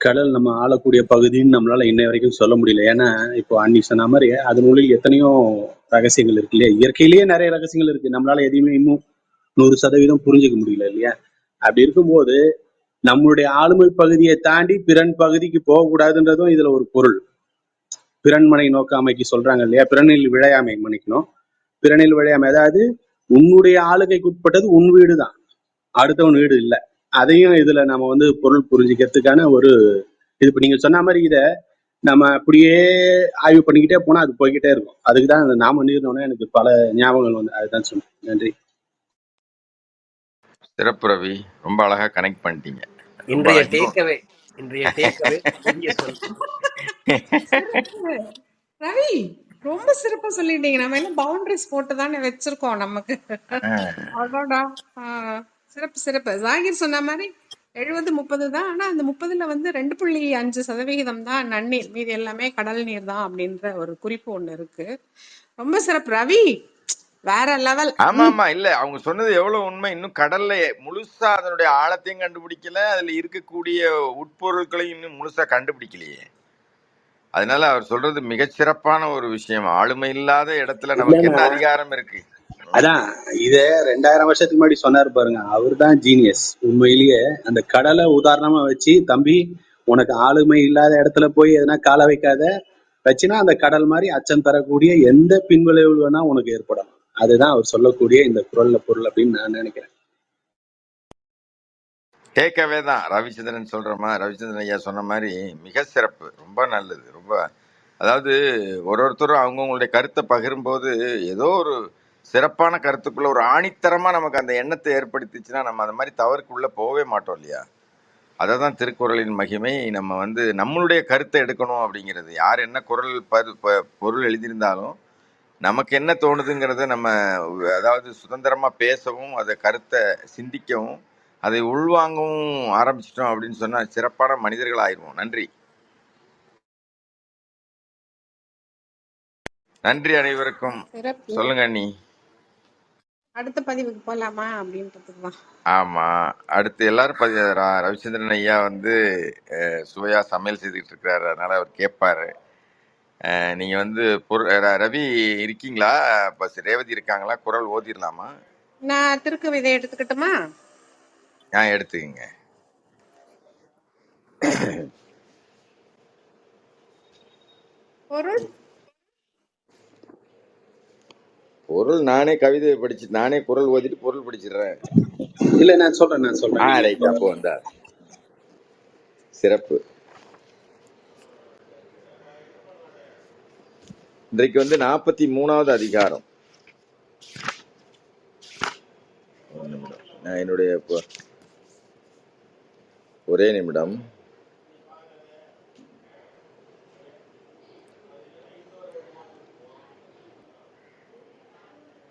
கடல் நம்ம ஆளக்கூடிய பகுதின்னு நம்மளால இன்ன வரைக்கும் சொல்ல முடியல. ஏன்னா இப்போ அன்னி சொன்ன மாதிரி அதனுള്ളിல் எத்தனையோ ரகசியங்கள் இருக்கு இல்லையா? இயற்கையிலேயே நிறைய ரகசியங்கள் இருக்கு. நம்மளால எதையுமே இன்னும் 100% புரிஞ்சுக்க முடியல இல்லையா? அப்படி இருக்கும்போது நம்மளுடைய ஆளுமை பகுதியை தாண்டி பிறன் பகுதிக்கு போகக்கூடாதுன்றதும் இதுல ஒரு பொருள். பிறன்மனை நோக்காமைக்கு சொல்றாங்க இல்லையா? பிறனில் விழையாமை மன்னிக்கணும். பிறனில் விழையாமை, அதாவது உன்னுடைய ஆளுகைக்கு உட்பட்டது உன் வீடு தான், அடுத்தவன் வீடு இல்லை. அதையும் இதுல நம்ம வந்து பொருள் புரிஞ்சுக்கிறதுக்கான ஒரு இது. இப்ப நீங்க சொன்ன மாதிரி இதை நம்ம அப்படியே ஆய்வு பண்ணிக்கிட்டே போனா அது போய்கிட்டே இருக்கும். அதுக்குதான் அந்த நாம நீர்னோட எனக்கு பல ஞாபகங்கள் வந்து அதுதான் சொன்னேன். நன்றி. சிறப்பு ரவி, ரொம்ப அழகா கனெக்ட் பண்ணிட்டீங்க. இன்றைய டேக்அவே பெரிய சொல். ரவி ரொம்ப சிறப்பா சொல்லிட்டீங்க. நம்ம என்ன பவுண்டரிஸ் போட்டு தானே வச்சிருக்கோம் நமக்கு. அடடா. சிறப்பு சிறப்பு. ஜாகிர் சொன்ன மாதிரி 70-30 தான். ஆனா அந்த 30ல வந்து 2.5% தான் நன்னீர், மீதி எல்லாமே கடல் நீர் தான் அப்படின்ற ஒரு குறிப்பு ஒண்ணு இருக்கு. ரொம்ப சிறப்பு ரவி, வேற லெவல். ஆமா ஆமா, இல்ல அவங்க சொன்னது எவ்வளவு உண்மை. இன்னும் கடல்ல முழுசா அதனுடைய ஆழத்தையும் கண்டுபிடிக்கல, அதுல இருக்கக்கூடிய உட்பொருட்களையும் இன்னும் முழுசா கண்டுபிடிக்கலையே. அதனால அவர் சொல்றது மிகச்சிறப்பான ஒரு விஷயம். ஆளுமை இல்லாத இடத்துல நமக்கு என்ன அதிகாரம் இருக்கு? அதான் இத 2000 வருஷத்துக்கு முன்னாடி சொன்னாரு பாருங்க, அவர் தான் ஜீனியஸ். உண்மையிலேயே அந்த கடலை உதாரணமா வச்சு, தம்பி உனக்கு ஆளுமை இல்லாத இடத்துல போய் எதனா கால வைக்காத, வச்சுனா அந்த கடல் மாதிரி அச்சம் தரக்கூடிய எந்த பின்விளைவு வேணா உனக்கு ஏற்படும். அதுதான் அவர் சொல்லக்கூடிய இந்த குரல்ல பொருள் அப்படின்னு நான் நினைக்கிறேன். டேக்அவே தான் ரவிச்சந்திரன் சொல்றமா, ரவிச்சந்திரன் ஐயா சொன்ன மாதிரி மிக சிறப்பு, ரொம்ப நல்லது. ரொம்ப அதாவது ஒருத்தரும் அவங்கவுங்களுடைய கருத்தை பகிரும்போது ஏதோ ஒரு சிறப்பான கருத்துக்குள்ள ஒரு ஆணித்தரமா நமக்கு அந்த எண்ணத்தை ஏற்படுத்திச்சுன்னா நம்ம அந்த மாதிரி தவறுக்குள்ள போகவே மாட்டோம் இல்லையா? அதை தான் திருக்குறளின் மகிமை. நம்ம வந்து நம்மளுடைய கருத்தை எடுக்கணும் அப்படிங்கிறது. யார் என்ன பொருள் எழுதியிருந்தாலும் நமக்கு என்ன தோணுதுங்கிறத நம்ம அதாவது சுதந்திரமா பேசவும், அதை கருத்தை சிந்திக்கவும், அதை உள்வாங்கவும் ஆரம்பிச்சிட்டோம் அப்படின்னு சொன்னா சிறப்பான மனிதர்கள் ஆயிடுவோம். நன்றி. நன்றி அனைவருக்கும். சொல்லுங்க அண்ணி. அடுத்த பதிவுக்கு போலாமா அப்படின்றதுக்கு தான். ஆமா, அடுத்து எல்லாரும் ரவிச்சந்திரன் ஐயா வந்து சுவையா சமையல் செய்துட்டு இருக்கிறாரு, அதனால அவர் கேட்பாரு. நீங்க வந்து ரவி இருக்கீங்களா? ரேவதி இருக்காங்களா? குரல் ஓதிரலாமா? நான் திருக்கு விதை எடுத்துக்கிட்டுமா? எடுத்துக்கங்க. பொருள் நானே கவிதை படிச்சு நானே குரல் ஓதிட்டு பொருள் படிச்சிடுறேன். இல்ல நான் சொல்றேன். ரைட், அப்போ வந்தா சிறப்பு. இன்றைக்கு வந்து 43வது அதிகாரம். நான் என்னுடைய ஒரே நிமிடம்.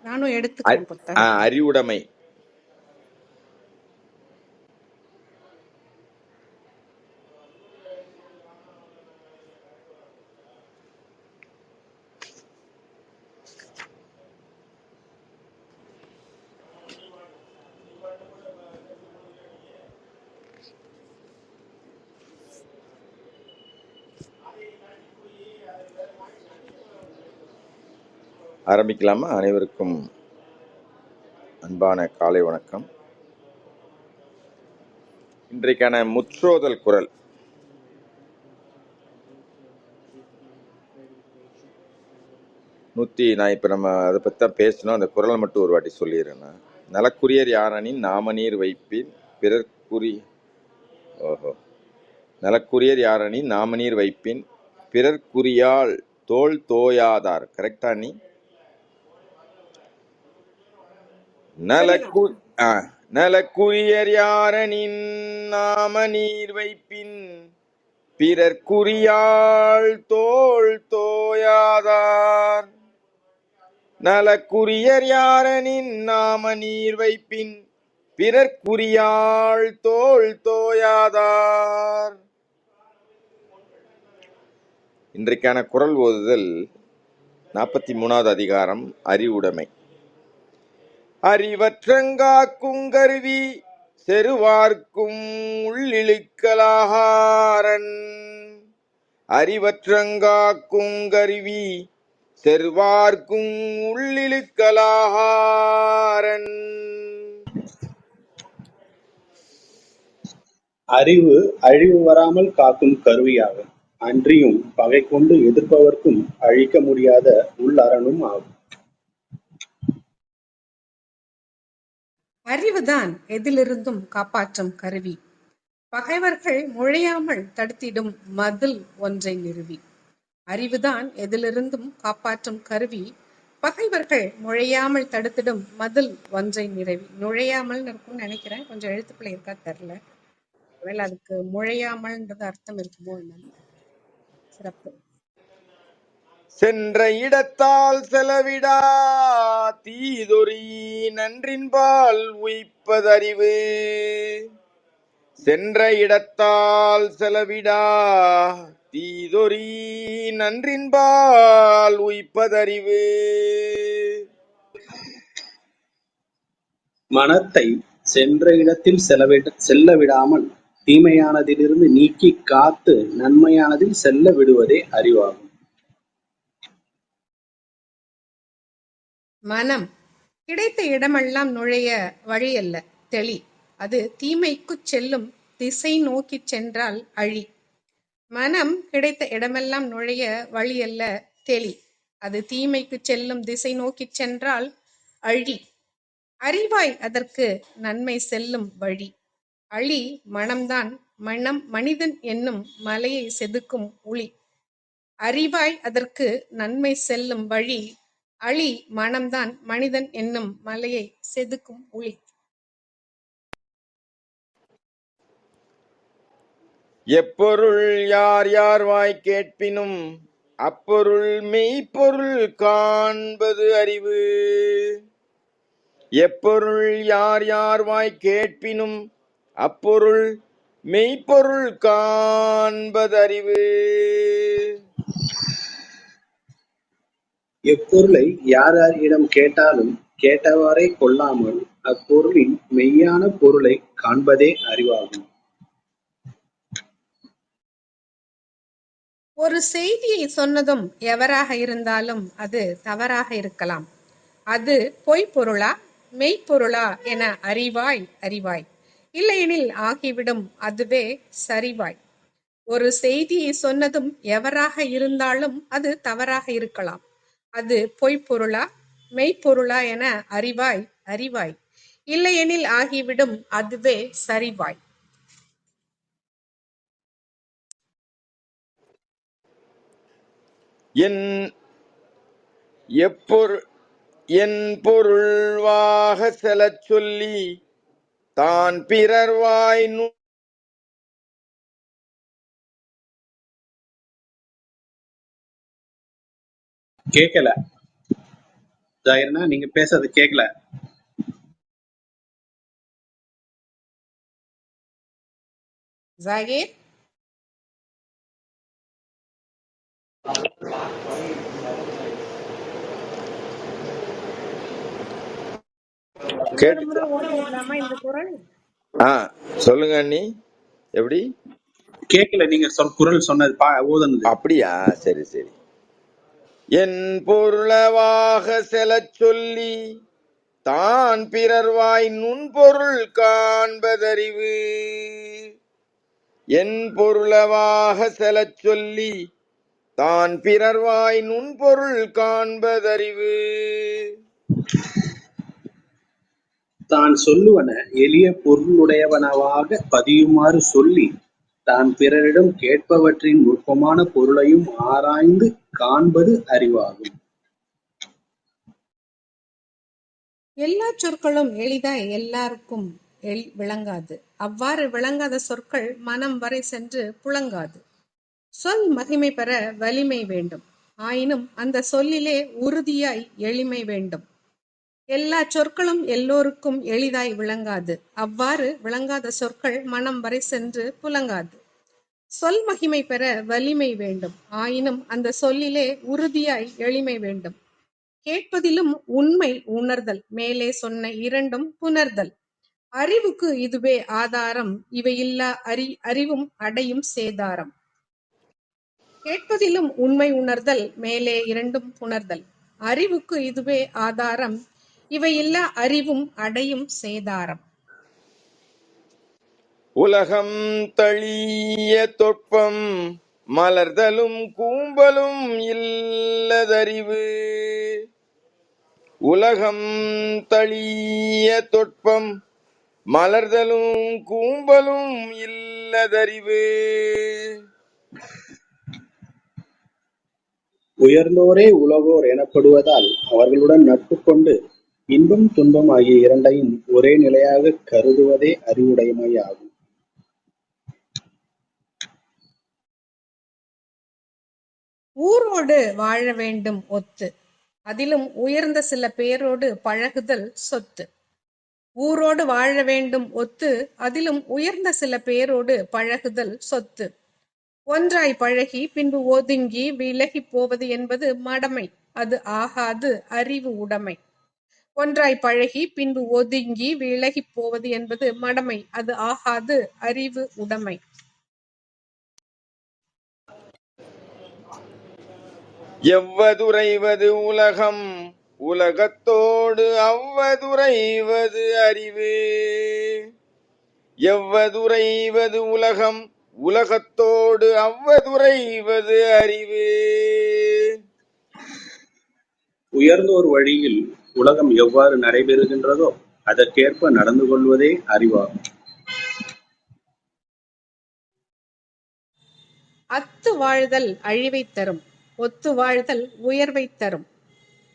நானும் எடுத்துக்கிறேன். அறிவுடைமை. ஆரம்பிக்கலாமா? அனைவருக்கும் அன்பான காலை வணக்கம். இன்றைக்கான முற்றோதல் குரல் நான் இப்ப நம்ம அதை பத்தி தான் பேசணும். அந்த குரலை மட்டும் ஒரு வாட்டி சொல்லிடுறேன்னா, நலக்குரியர் யாரனின் நாமநீர் வைப்பின் பிறர்க்குரிய நலக்குரியர் யாரனின் நாமநீர் வைப்பின் பிறர்க்குரியாள் தோள் தோயாதார். கரெக்டா நீ? நலக்கு நலக்குரியர் யாரனின் நாம நீர் வைப்பின் பிறர்க்குரியாள் தோள் தோயாதார். நலக்குரியர் யாரனின் நாம நீர் வைப்பின் பிறர்க்குரியாள் தோள் தோயாதார். இன்றைக்கான குறள் ஓதுதல் 43வது அதிகாரம் அறிவுடைமை. அறிவற்றங்காக்கும் கருவி செருவார்க்கும் உள்ளிழுக்கலாகாரன். அறிவற்றங்காக்கும் கருவி செருவார்க்கும் உள்ளிழுக்கலாகாரன். அறிவு அழிவு வராமல் காக்கும் கருவியாகும். அன்றியும் பகை கொண்டு எதிர்ப்பவர்க்கும் அழிக்க முடியாத உள்ளரணும் ஆகும். அறிவுதான் எதிலிருந்தும் காப்பாற்றும் கருவி. பகைவர்கள் நுழையாமல் தடுத்திடும் மதில் ஒன்றை நிறுவி. அறிவுதான் எதிலிருந்தும் காப்பாற்றும் கருவி. பகைவர்கள் நுழையாமல் தடுத்திடும் மதில் ஒன்றை நுழையாமல் இருக்கும்னு நினைக்கிறேன். கொஞ்சம் எழுத்துப்பிள்ளை இருக்கா தெரியல. ஒருவேளை அதுக்கு நுழையாமல்ன்றது அர்த்தம் இருக்குமோ என்னன்னு. சிறப்பு. சென்ற இடத்தால் செலவிடா தீதொரி நன்றின்பால் உய்ப்பதறிவு. சென்ற இடத்தால் செலவிடா தீதொரி நன்றின்பால் உய்ப்பதறிவு. மனத்தை சென்ற இடத்தில் செல்ல விடாமல் தீமையானதிலிருந்து நீக்கி காத்து நன்மையானதில் செல்ல விடுவதே அறிவாகும். மனம் கிடைத்த இடமெல்லாம் நுழைய வழியல்ல, தெளி. அது தீமைக்குச் செல்லும் திசை நோக்கிச் சென்றால் அழி. மனம் கிடைத்த இடமெல்லாம் நுழைய வழியல்ல, தெளி. அது தீமைக்குச் செல்லும் திசை நோக்கிச் சென்றால் அழி. அறிவாய் அதற்கு நன்மை செல்லும் வழி. அழி மனம்தான். மனம் மனிதன் என்னும் மலையை செதுக்கும் உளி. அறிவாய் அதற்கு நன்மை செல்லும் வழி. அழி மனம்தான் மனிதன் என்னும் மலையை செதுக்கும் உளி. எப்பொருள் யார் யார் வாய் கேட்பினும் அப்பொருள் மெய்ப்பொருள் காண்பது அறிவு. எப்பொருள் யார் யார் வாய் கேட்பினும் அப்பொருள் மெய்ப்பொருள் காண்பதறிவு. எப்பொருளை யார் யாரிடம் கேட்டாலும் கேட்டவாறே கொள்ளாமல் அப்பொருளின் மெய்யான பொருளை காண்பதே அறிவாகும். ஒரு செய்தியை சொன்னதும் எவராக இருந்தாலும் அது தவறாக இருக்கலாம். அது பொய்ப்பொருளா மெய்ப்பொருளா என அறிவாய் அறிவாய். இல்லையெனில் ஆகிவிடும் அதுவே சரிவாய். ஒரு செய்தியை சொன்னதும் எவராக இருந்தாலும் அது தவறாக இருக்கலாம். அது பொய்ப்பொருளா மெய்ப்பொருளா என அறிவாய் அறிவாய். இல்லையெனில் ஆகிவிடும் அதுவே சரிவாய். என் பொருள்வாக செலச் சொல்லி தான் பிறர் வாய் கேட்கல ஜாகிரனா, நீங்க பேசுறது கேட்கல. ஜாகிர், கேட்டு ஓடிடலாமா இந்த குறள்? சொல்லுங்க அண்ணி. எப்படி கேட்கல நீங்க குறள் சொன்னது ஓதுனது? அப்படியா? சரி சரி. என் பொருளவாக செலச் சொல்லி தான் பிறர் வாய் நுண்பொருள் காண்பதறிவு. என் பொருளவாக செலச் சொல்லி தான் பிறர் வாய் நுண்பொருள் காண்பதறிவு. தான் சொல்லுவன எளிய பொருளுடையவனவாக பதியுமாறு சொல்லி தான் பிறரிடம் கேட்பவற்றின் நுட்பமான பொருளையும் ஆராய்ந்து காண்பது அறிவாகும். எல்லா சொற்களும் எளிதாய் எல்லாருக்கும் விளங்காது. அவ்வாறு விளங்காத சொற்கள் மனம் வரை சென்று புழங்காது. சொல் மகிமை பெற வலிமை வேண்டும். ஆயினும் அந்த சொல்லிலே உறுதியாய் எளிமை வேண்டும். எல்லா சொற்களும் எல்லோருக்கும் எளிதாய் விளங்காது. அவ்வாறு விளங்காத சொற்கள் மனம் வரை சென்று புலங்காது. சொல் மகிமை பெற வலிமை வேண்டும். ஆயினும் அந்த சொல்லிலே உறுதியாய் எளிமை வேண்டும். கேட்பதிலும் உண்மை உணர்தல். மேலே சொன்ன இரண்டும் புணர்தல். அறிவுக்கு இதுவே ஆதாரம். இவையில்லா அறிவும் அடையும் சேதாரம். கேட்பதிலும் உண்மை உணர்தல். மேலே இரண்டும் புணர்தல். அறிவுக்கு இதுவே ஆதாரம். இவையில்லா அறிவும் அடையும் சேதாரம். உலகம் தளிய தொட்பம் மலர்தலும் கூம்பலும் இல்லதறிவு. உலகம் தளிய தொட்பம் மலர்தலும் கூம்பலும் இல்லதறிவு. உயர்ந்தோரே உலகோர் எனப்படுவதால் அவர்களுடன் நட்பு கொண்டு இன்பம் துன்பம் ஆகிய இரண்டையும் ஒரே நிலையாகக் கருதுவதே அறிவுடைமையாகும். ஊரோடு வாழ வேண்டும் ஒத்து. அதிலும் உயர்ந்த சில பேரோடு பழகுதல் சொத்து. ஊரோடு வாழ வேண்டும் ஒத்து. அதிலும் உயர்ந்த சில பேரோடு பழகுதல் சொத்து. ஒன்றாய் பழகி பின்பு ஒதுங்கி விலகி போவது என்பது மடமை. அது ஆகாது அறிவு உடைமை. ஒன்றாய் பழகி பின்பு ஒதுங்கி விலகி போவது என்பது மடமை. அது ஆகாது அறிவு உடைமை. எவ்வதுரைவது உலகம் உலகத்தோடு அவ்வதுரைவது அறிவு. எவ்வதுரைவது உலகம் உலகத்தோடு அவ்வதுரைவது அறிவு. உயர்ந்தோர் வழியில் உலகம் எவ்வாறு நடைபெறுகின்றதோ அதற்கேற்ப நடந்து கொள்வதே அறிவாகும். அத்து வாழ்தல் அழிவைத் தரும். ஒத்து வாழ்தல் உயர்வைத் தரும்.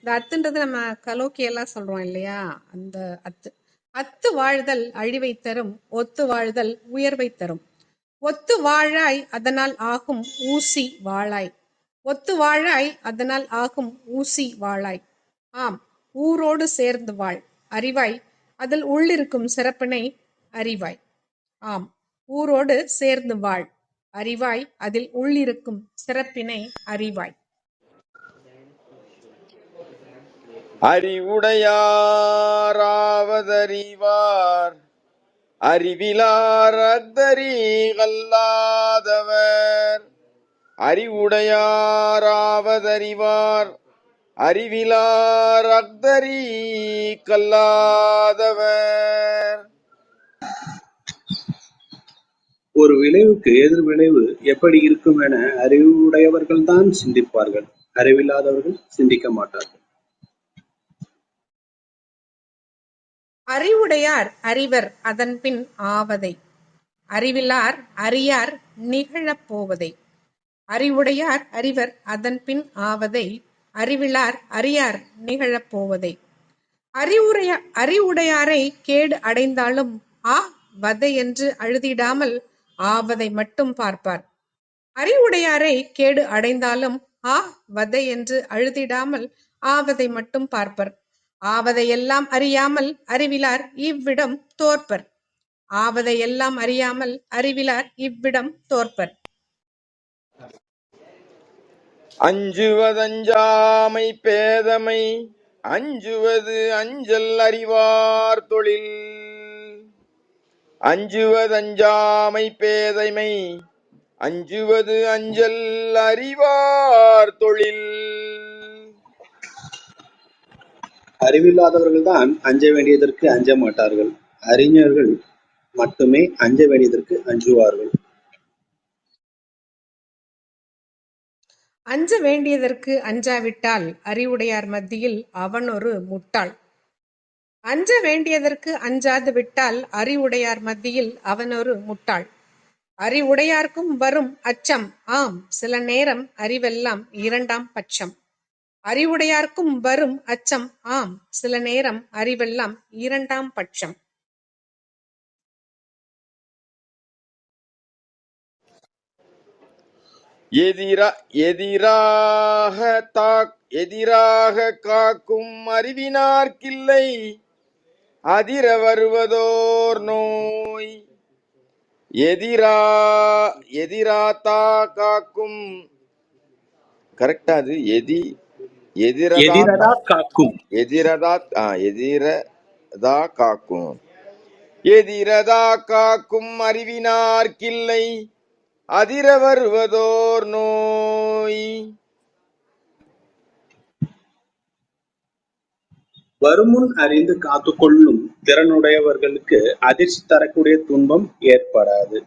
இந்த அத்துன்றது நம்ம கலோக்கியெல்லாம் சொல்றோம் இல்லையா, அந்த அத்து. அத்து வாழ்தல் அழிவைத் தரும். ஒத்து வாழ்தல் உயர்வைத் தரும். ஒத்து வாழாய் அதனால் ஆகும் ஊசி வாழாய். ஒத்து வாழாய் அதனால் ஆகும் ஊசி வாழாய். ஆம், ஊரோடு சேர்ந்து வாழ் அறிவாய். அதில் உள்ளிருக்கும் சிறப்பினை அறிவாய். ஆம், ஊரோடு சேர்ந்து வாழ் அறிவாய். அதில் உள்ளிருக்கும் சிறப்பினை அறிவாய். அறிவுடையாராவதறிவார் அறிவிலார் அஃதறிகல்லாதவர். அறிவுடையாராவதறிவார் அறிவிலார் அஃதறிகல்லாதவர். ஒரு விளைவுக்கு எதிர் விளைவு எப்படி இருக்கும் என அறிவுடையவர்கள்தான் சிந்திப்பார்கள். அறிவில்லாதவர்கள் சிந்திக்க மாட்டார்கள். அறிவுடையார் அறிவர் அதன்பின் ஆவதை. அறிவிலார் அறியார் நிகழப் போவதை. அறிவுடையார் அறிவர் அதன்பின் ஆவதை. அறிவிலார் அறியார் நிகழப் போவதை. அறிவுடையாரை கேடு அடைந்தாலும் ஆ வதை என்று அழுதிடாமல் ஆவதை மட்டும் பார்ப்பார். அறிவுடையாரை கேடு அடைந்தாலும் ஆ வதை என்று அழுதிடாமல் ஆவதை மட்டும் பார்ப்பர். ஆவதையெல்லாம் அறியாமல் அறிவிலார் இவ்விடம் தோற்பர். ஆவதையெல்லாம் அறியாமல் அறிவிலார் இவ்விடம் தோற்பர். அஞ்சுவதஞ்சாமை பேதமை அஞ்சுவது அஞ்சல் அறிவார் தொழில். அஞ்சுவதஞ்சாமை பேதைமை அஞ்சுவது அஞ்சல் அறிவார் தொழில். அறிவில்லாதவர்கள்தான் அஞ்ச வேண்டியதற்கு அஞ்ச மாட்டார்கள். அறிஞர்கள் மட்டுமே அஞ்ச வேண்டியதற்கு அஞ்சுவார்கள். அஞ்ச வேண்டியதற்கு அஞ்சாவிட்டால் அறிவுடையார் மத்தியில் அவன் ஒரு முட்டாள். அஞ்ச வேண்டியதற்கு அஞ்சாது விட்டால் அறிவுடையார் மத்தியில் அவன் ஒரு முட்டாள். அறிவுடையார்க்கும் வரும் அச்சம் ஆம் சில நேரம் அறிவெல்லாம் இரண்டாம் பட்சம். அறிவுடையார்க்கும் வரும் அச்சம் ஆம் சில நேரம் அறிவெல்லாம் இரண்டாம் பட்சம். எதிராக காக்கும் அறிவினார்க்கில்லை அதிர வருவதோர் நோய். எதிராத்தா காக்கும் கரெக்டா? அது எதிரதா காக்கும். எதிரதா காக்கும். எதிரதா காக்கும் அறிவினார்க்கில்லை அதிர வருவதோர் நோய். வருமுன் அறிந்து காத்துக்கொள்ளும் திறனுடையவர்களுக்கு அதிர்ச்சி தரக்கூடிய துன்பம் ஏற்படாது.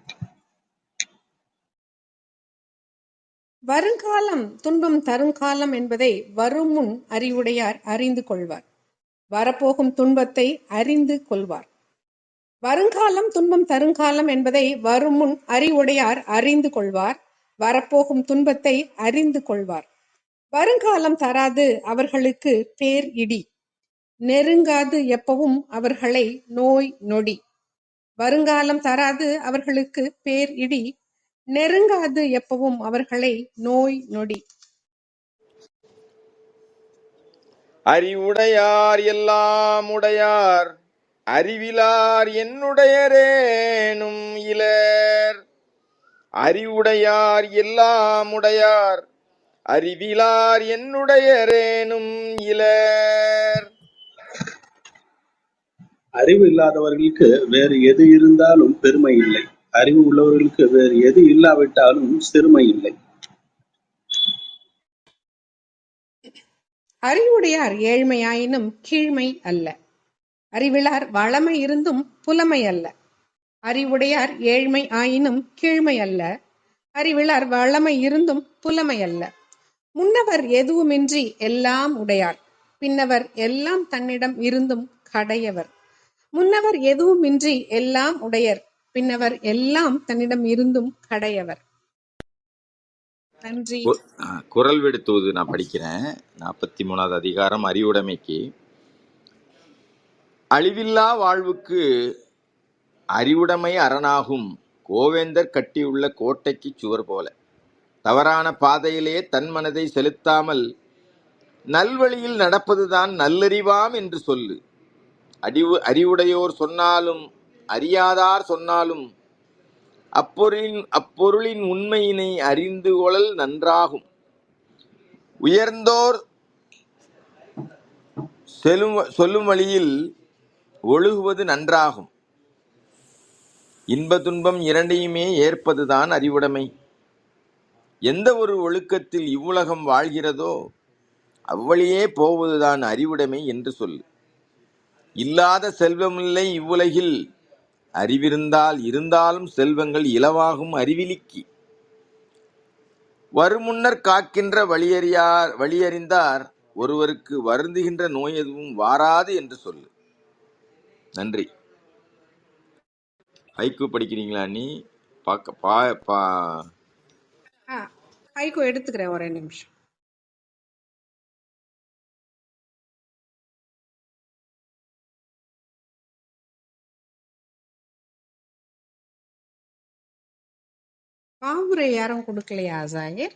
வருங்காலம் துன்பம் தருங்காலம் என்பதை வருமுன் அறிவுடையார் அறிந்து கொள்வார். வரப்போகும் துன்பத்தை அறிந்து கொள்வார். வருங்காலம் துன்பம் தருங்காலம் என்பதை வருமுன் அறிவுடையார் அறிந்து கொள்வார். வரப்போகும் துன்பத்தை அறிந்து கொள்வார். வருங்காலம் தராது அவர்களுக்கு பேர் இடி, நெருங்காது எப்பவும் அவர்களை நோய் நொடி. வருங்காலம் தராது அவர்களுக்கு பேர் இடி, நெருங்காது எப்பவும் அவர்களை நோய் நொடி. அறிவுடையார் எல்லாம் உடையார் அறிவிலார் என்னுடையரேனும் இலர். அறிவுடையார் எல்லாம் உடையார் அறிவிலார் என்னுடையரேனும் இலர். அறிவு இல்லாதவர்களுக்கு வேறு எது இருந்தாலும் பெருமை இல்லை. அறிவு உள்ளவர்களுக்கு வேறு எது இல்லாவிட்டாலும் சிறுமை இல்லை. அறிவுடையார் ஏழ்மையாயினும் கீழ்மை அல்ல. அறிவிலார் வளமை இருந்தும் புலமை அல்ல. அறிவுடையார் ஏழ்மை ஆயினும் கீழ்மை அல்ல. அறிவிலார் வளமை இருந்தும் புலமை அல்ல. முன்னவர் எதுவுமின்றி எல்லாம் உடையார், பின்னவர் எல்லாம் தன்னிடம் இருந்தும் கடையவர். முன்னவர் எதுவுமின்றி எல்லாம் உடையர், பின்னவர் எல்லாம் தன்னிடம் இருந்தும் கடையவர். நன்றி. குறள் வெடுத்துவது நான் படிக்கிறேன். 43வது அதிகாரம் அறிவுடைமைக்கு. அழிவில்லா வாழ்வுக்கு அறிவுடைமை அரணாகும். கோவேந்தர் கட்டியுள்ள கோட்டைக்கு சுவர் போல. தவறான பாதையிலே தன் மனதை செலுத்தாமல் நல்வழியில் நடப்பதுதான் நல்லறிவாம் என்று சொல்லு. அறிவுடையோர் சொன்னாலும் அறியாதார் சொன்னாலும் அப்பொருளின் உண்மையினை அறிந்து கொள்ளல் நன்றாகும். உயர்ந்தோர் சொல்லும் வழியில் ஒழுகுவது நன்றாகும். இன்ப துன்பம் இரண்டையுமே ஏற்பதுதான் அறிவுடைமை. எந்த ஒரு ஒழுக்கத்தில் இவ்வுலகம் வாழ்கிறதோ அவ்வழியே போவதுதான் அறிவுடைமை என்று சொல்லு. இல்லாத செல்வமில்லை இவ்வுலகில், இருந்தாலும் செல்வங்கள் இலவாகும் அறிவிலிக்கு. வருமுன்னர் காக்கின்ற வழியறிந்தார் ஒருவருக்கு வருந்துகின்ற நோய் எதுவும் வாராது என்று சொல்லு. நன்றி. ஹைக்கூ படிக்கிறீங்களா நீ? ஹைக்கூ எடுத்துக்கிறேன், ஒரே நிமிஷம். பாவுரை யாரும் கொடுக்கலையா ஜாகிர்?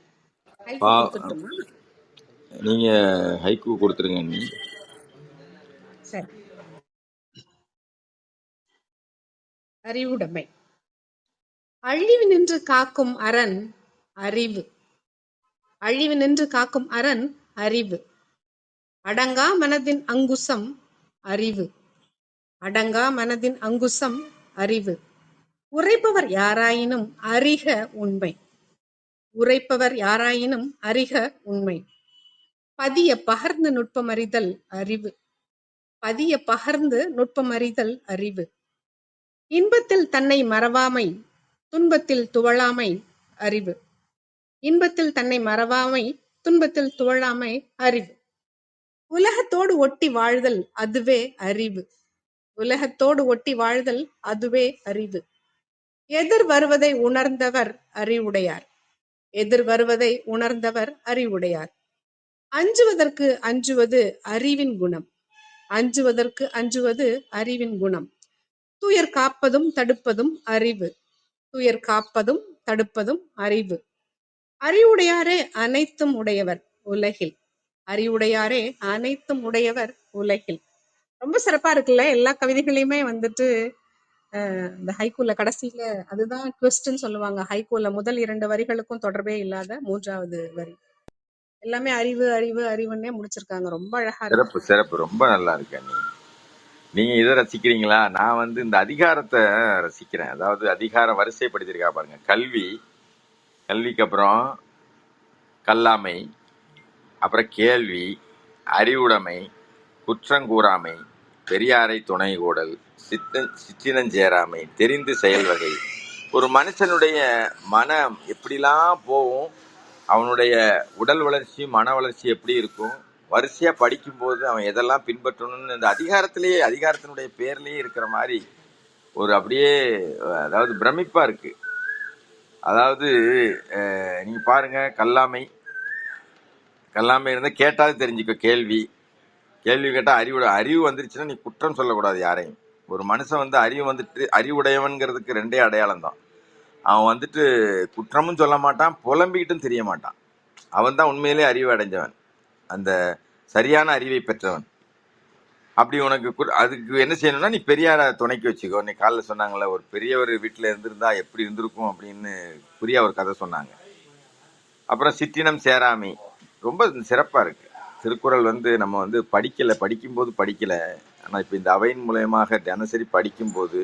நீங்க ஹைக்கூ கொடுத்துருங்க. நீ சரி. அறிவுடைமை. அழிவு நின்று காக்கும் அரண் அறிவு. அழிவு நின்று காக்கும் அரண் அறிவு. அடங்கா மனதின் அங்குசம் அறிவு. அடங்கா மனதின் அங்குசம் அறிவு. உரைப்பவர் யாராயினும் அறிக உண்மை. உரைப்பவர் யாராயினும் அறிக உண்மை. பதிய பகர்ந்து நுட்பமறிதல் அறிவு. பதிய பகர்ந்து நுட்பமறிதல் அறிவு. இன்பத்தில் தன்னை மறவாமை, துன்பத்தில் துவளாமை அறிவு. இன்பத்தில் தன்னை மறவாமை, துன்பத்தில் துவளாமை அறிவு. உலகத்தோடு ஒட்டி வாழ்தல் அதுவே அறிவு. உலகத்தோடு ஒட்டி வாழ்தல் அதுவே அறிவு. எதிர் வருவதை உணர்ந்தவர் அறிவுடையார். எதிர் வருவதை உணர்ந்தவர் அறிவுடையார். அஞ்சுவதற்கு அஞ்சுவது அறிவின் குணம். அஞ்சுவதற்கு அஞ்சுவது அறிவின் குணம். துயர் காப்பதும் தடுப்பதும் அறிவு. துயர் காப்பதும் தடுப்பதும் அறிவு. அறிவுடையாரே அனைத்தும் உடையவர் உலகில். அறிவுடையாரே அனைத்தும் உடையவர் உலகில். ரொம்ப சிறப்பா இருக்குல்ல. எல்லா கவிதைகளையுமே வந்துட்டு இந்த ஹைக்கூல கடைசியில அதுதான் ட்விஸ்ட்ன்னு சொல்லுவாங்க. ஹைக்கூல முதல் 2 வரிகளுக்கும் தொடர்பே இல்லாத 3வது வரி. எல்லாமே அறிவு அறிவு அறிவுன்னே முடிச்சிருக்காங்க. ரொம்ப அழகா இருக்கு. சிறப்பு சிறப்பு, ரொம்ப நல்லா இருக்கு அண்ணி. நீங்க இதை ரசிக்கிறீங்களா? நான் வந்து இந்த அதிகாரத்தை ரசிக்கிறேன். அதாவது அதிகாரம் வரிசைப்படுத்திருக்கா பாருங்க. கல்வி, கல்விக்கு அப்புறம் கல்லாமை, அப்புறம் கேள்வி, அறிவுடைமை, குற்றங்கூறாமை, பெரியாரை துணை கூடல், சிற்றினஞ்சேராமை, தெரிந்து செயல் வகை. ஒரு மனுஷனுடைய மனம் எப்படிலாம் போகும், அவனுடைய உடல் வளர்ச்சி மன வளர்ச்சி எப்படி இருக்கும், வரிசையா படிக்கும்போது அவன் எதெல்லாம் பின்பற்றணும்னு இந்த அதிகாரத்திலேயே, அதிகாரத்தினுடைய பேர்லயே இருக்கிற மாதிரி ஒரு அப்படியே அதாவது பிரமிப்பா இருக்கு. அதாவது நீங்க பாருங்க, கல்லாமை இருந்தா கேட்டாலும் தெரிஞ்சுக்க. கேள்வி கேட்டா அறிவு வந்துருச்சுன்னா நீ குற்றம் சொல்லக்கூடாது யாரையும். ஒரு மனுஷன் வந்து அறிவு வந்துட்டு அறிவுடையவன்கிறதுக்கு 2 அடையாளம் தான். அவன் வந்துட்டு குற்றமும் சொல்ல மாட்டான், புலம்பிக்கிட்டும் தெரிய மாட்டான். அவன் தான் உண்மையிலே அறிவு அடைஞ்சவன், அந்த சரியான அறிவை பெற்றவன். அப்படி உனக்கு அதுக்கு என்ன செய்யணும்னா, நீ பெரியார துணைக்கு வச்சுக்கோ. நீ காலைல சொன்னாங்கல்ல, ஒரு பெரியவர் வீட்டுல இருந்திருந்தா எப்படி இருந்திருக்கும் அப்படின்னு புரிய ஒரு கதை சொன்னாங்க. அப்புறம் சிற்றினம் சேராமை ரொம்ப சிறப்பா இருக்கு. திருக்குறள் வந்து நம்ம வந்து படிக்கும்போது படிக்கல, ஆனா இப்ப இந்த அவையின் மூலயமாக தினசரி படிக்கும்போது,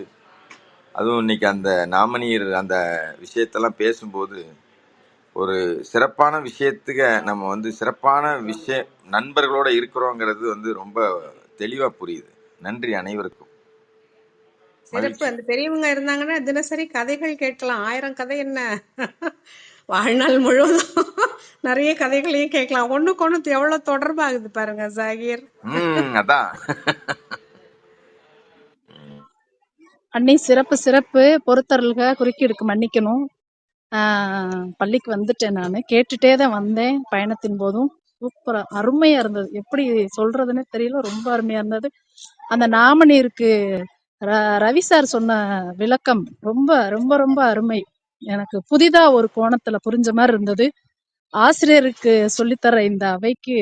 அதுவும் இன்னைக்கு அந்த நாமநீர் அந்த விஷயத்தெல்லாம் பேசும்போது ஒரு சிறப்பான விஷயத்துக்கு நம்ம வந்து சிறப்பான நண்பர்களோட இருக்கிறோங்கிறது வந்து ரொம்ப தெளிவா புரியுது. நன்றி அனைவருக்கும். சிறப்பு. அந்த பெரியவங்க இருந்தாங்கன்னா தினசரி கதைகள் கேட்கலாம். 1000 கதை என்ன, வாழ்நாள் முழுவதும் நிறைய கதைகளையும் கேட்கலாம். ஒண்ணுக்கு ஒண்ணு எவ்வளவு தொடர்பாகுது பாருங்க ஜாகீர். அதான் அன்னை சிறப்பு சிறப்பு. பொறுத்தருள்க, குறுக்கீடுக்கு மன்னிக்கணும். பள்ளிக்கு வந்துட்டேன். நானு கேட்டுட்டே தான் வந்தேன் பயணத்தின் போதும். சூப்பரா அருமையா இருந்தது. எப்படி சொல்றதுன்னே தெரியல, ரொம்ப அருமையா இருந்தது. அந்த நாமநீருக்கு ரவி சார் சொன்ன விளக்கம் ரொம்ப ரொம்ப ரொம்ப அருமை. எனக்கு புதிதா ஒரு கோணத்துல புரிஞ்ச மாதிரி இருந்தது. ஆசிரியருக்கு சொல்லித்தர இந்த அவைக்கு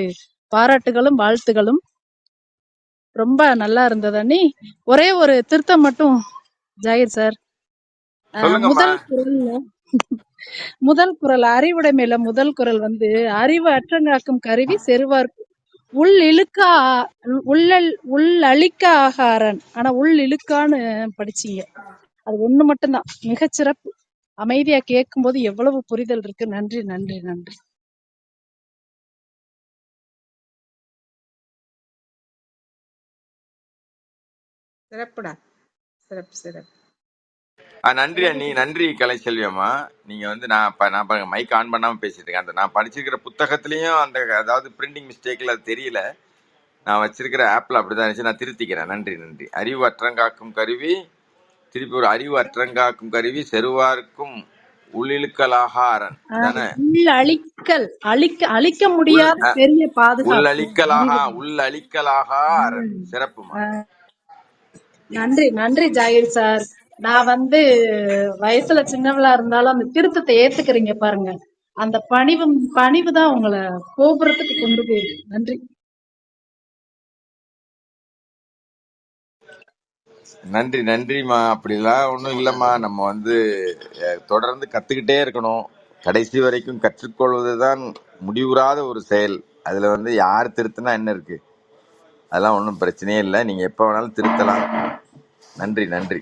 பாராட்டுகளும் வாழ்த்துகளும். ரொம்ப நல்லா இருந்தது அண்ணி. ஒரே ஒரு திருத்தம் மட்டும் ஜாகிர் சார். முதல் குறள் அறிவுடைமையில முதல் குறள் வந்து அறிவு அற்றங்காக்கும் கருவி செருவார்க்கு உள்ளழிக்க ஆகாரன். ஆனா இழுக்கான்னு படிச்சீங்க. அது ஒண்ணு மட்டும்தான் மிகச்சிறப்பு. அமைதியா கேட்கும் போது எவ்வளவு புரிதல் இருக்கு. நன்றி நன்றி நன்றி. சிறப்புடா, சிறப்பு சிறப்பு. நன்றி அண்ணி, நன்றி கலைச்செல்வி அம்மா. நீங்க வந்து நான் பாருங்க மைக் ஆன் பண்ணாம பேசிட்டு இருக்கேன். அந்த நான் படிச்சிருக்கிற புத்தகத்திலயும் அந்த அதாவது பிரிண்டிங் மிஸ்டேக்ல அது தெரியல, நான் வச்சிருக்கிற ஆப்ல அப்படிதான் இருந்துச்சு. நான் திருத்திக்கிறேன். நன்றி நன்றி. அறிவு அற்றங்காக்கும் கருவி, திருப்பி ஒரு அறிவு அற்றங்காக்கும் கருவி செருவார்க்கும் உள்ளிழுக்கலாகாரன் தானே. அழிக்க முடியாத பெரிய பாதுகாப்பு. உள்ளழிக்கலாகாரன். சிறப்புமா. நன்றி நன்றி ஜாகிர் சார். நான் வந்து வயசுல சின்னவளா இருந்தாலும் அந்த திருத்தத்தை ஏத்துக்கிறீங்க பாருங்க. அந்த பணிவு தான் உங்களை கோபுரத்துக்கு கொண்டு போயிருக்கு. நன்றி நன்றி நன்றிமா. அப்படிலாம் ஒன்றும் இல்லைம்மா. நம்ம வந்து தொடர்ந்து கத்துக்கிட்டே இருக்கணும். கடைசி வரைக்கும் கற்றுக்கொள்வதுதான் முடிவுறாத ஒரு செயல். அதுல வந்து யார் திருத்தினா என்ன இருக்கு, அதெல்லாம் ஒன்றும் பிரச்சனையே இல்லை. நீங்க எப்ப வேணாலும் திருத்தலாம். நன்றி நன்றி.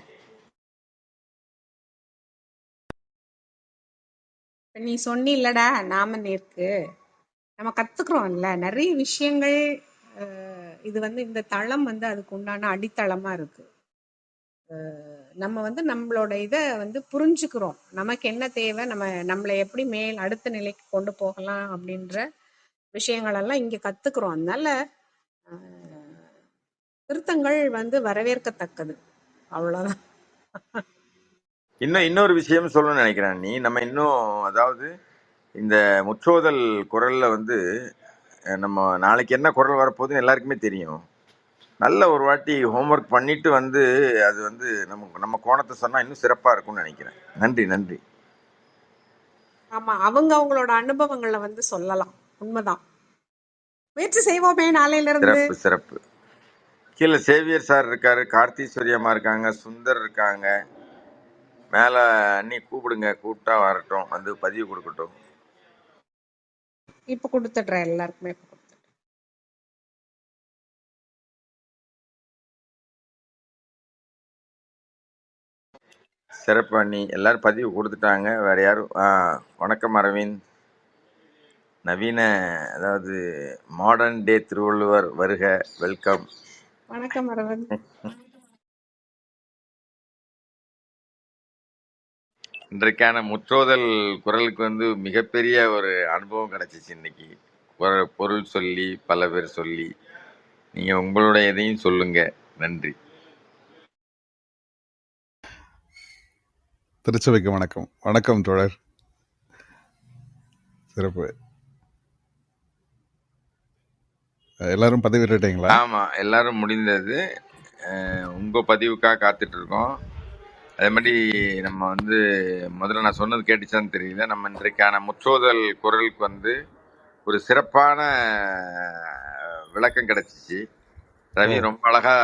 நீ சொன்னில்லடா நாமநீருக்கு நம்ம கத்துக்கிறோம்ல நிறைய விஷயங்கள். இது வந்து இந்த தளம் வந்து அதுக்கு உண்டான அடித்தளமா இருக்கு. நம்ம வந்து நம்மளோட இதை வந்து புரிஞ்சுக்கிறோம். நமக்கு என்ன தேவை, நம்மளை எப்படி அடுத்த நிலைக்கு கொண்டு போகலாம் அப்படின்ற விஷயங்கள் எல்லாம் இங்க கத்துக்கிறோம். அதனால திருத்தங்கள் வந்து வரவேற்கத்தக்கது. அவ்வளவுதான். இன்னொரு விஷயம் சொல்லணும்னு நினைக்கிறேன். நம்ம இன்னும் அதாவது இந்த முற்றோதல் குரல்ல வந்து நம்ம நாளைக்கு என்ன குரல் வரப்போகுதுன்னு எல்லாருக்குமே தெரியும். நல்ல ஒரு வாட்டி ஹோம்ஒர்க் பண்ணிட்டு வந்து அது வந்து நம்ம கோணத்தை சொன்னா இன்னும் சிறப்பா இருக்கும்னு நினைக்கிறேன். நன்றி நன்றி. ஆமா, அவங்களோட அனுபவங்களை வந்து சொல்லலாம். உண்மைதான். முயற்சி செய்வோமே நாளையில இருந்து. சிறப்பு சிறப்பு. கீழே சேவியர் சார் இருக்காரு, கார்த்தீஸ்வரி அம்மா இருக்காங்க, சுந்தர் இருக்காங்க. மேல அண்ணி கூப்பிடுங்க, கூப்பிட்டா வரட்டும், வந்து பதிவு கொடுக்கட்டும். இப்ப கொடுத்துடுறேன் எல்லாருக்குமே. சிறப்பு அண்ணி, எல்லாரும் பதிவு கொடுத்துட்டாங்க. வேற யாரும்? வணக்கம் அரவிந்த். நவீன அதாவது மாடர்ன் டே திருவள்ளுவர் வருக, வெல்கம். வணக்கம் அரவிந்த். இன்றைக்கான முற்றோதல் குரலுக்கு வந்து மிகப்பெரிய ஒரு அனுபவம் கிடைச்சிச்சு இன்னைக்கு. பொருள் சொல்லி பல பேர் சொல்லி நீங்க உங்களுடைய இதையும் சொல்லுங்க. நன்றி. திருச்சபைக்கு வணக்கம். வணக்கம் தோழர். சிறப்பு. எல்லாரும் பதிவிட்டுட்டீங்களா? ஆமா, எல்லாரும் முடிந்தது. உங்க பதிவுக்காக காத்துட்டு இருக்கோம். அதே மாதிரி நம்ம வந்து முதல்ல நான் சொன்னது கேட்டுச்சான்னு தெரியல. நம்ம இன்றைக்கான முற்றோதல் குரலுக்கு வந்து ஒரு சிறப்பான விளக்கம் கிடைச்சிச்சு. ரவி ரொம்ப அழகா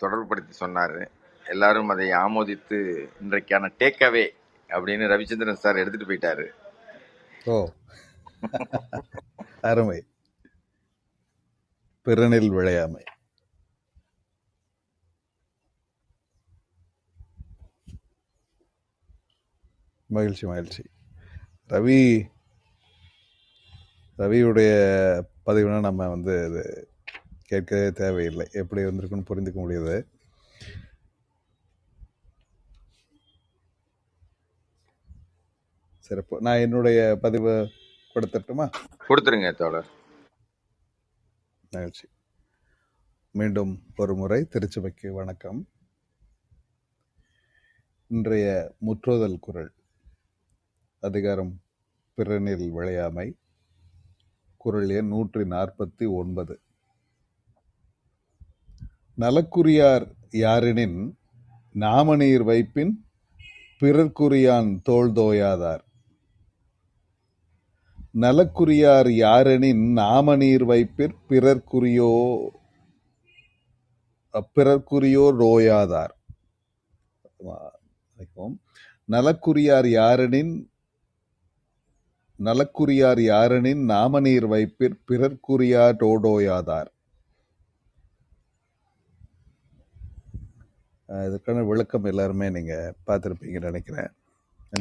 தொடர்புபடுத்தி சொன்னாரு. எல்லாரும் அதை ஆமோதித்து இன்றைக்கான டேக்அவே அப்படின்னு ரவிச்சந்திரன் சார் எடுத்துட்டு போயிட்டாரு. ஓ, அருமை. பிறனில் விளையாமை. மகிழ்ச்சி மகிழ்ச்சி. ரவியுடைய பதிவுனா நம்ம வந்து அது கேட்கவே தேவையில்லை. எப்படி வந்திருக்குன்னு புரிந்துக்க முடியுது. சிறப்பு. நான் என்னுடைய பதிவு கொடுத்துட்டுமா? கொடுத்துருங்க தோழர். மகிழ்ச்சி. மீண்டும் ஒரு முறை திருச்சபைக்கு வணக்கம். இன்றைய முற்றோதல் குரல் அதிகாரம் பிறனில் விளையாமை, குரல் எண் 149. நலக்குரியார் யாரெனின் நாமநீர் வைப்பின் பிறர்க்குரியான் தோள்தோயாதார். நலக்குரியார் யாரெனின் நாமநீர் வைப்பிற் பிறர்க்குரியோ ரோயாதார். நலக்குரியார் யாரெனின் நாமநீர் வைப்பிற் பிறர்க்குரியா டோடோயாதார். இதற்கான விளக்கம் எல்லாருமே நீங்க பார்த்துருப்பீங்கன்னு நினைக்கிறேன்.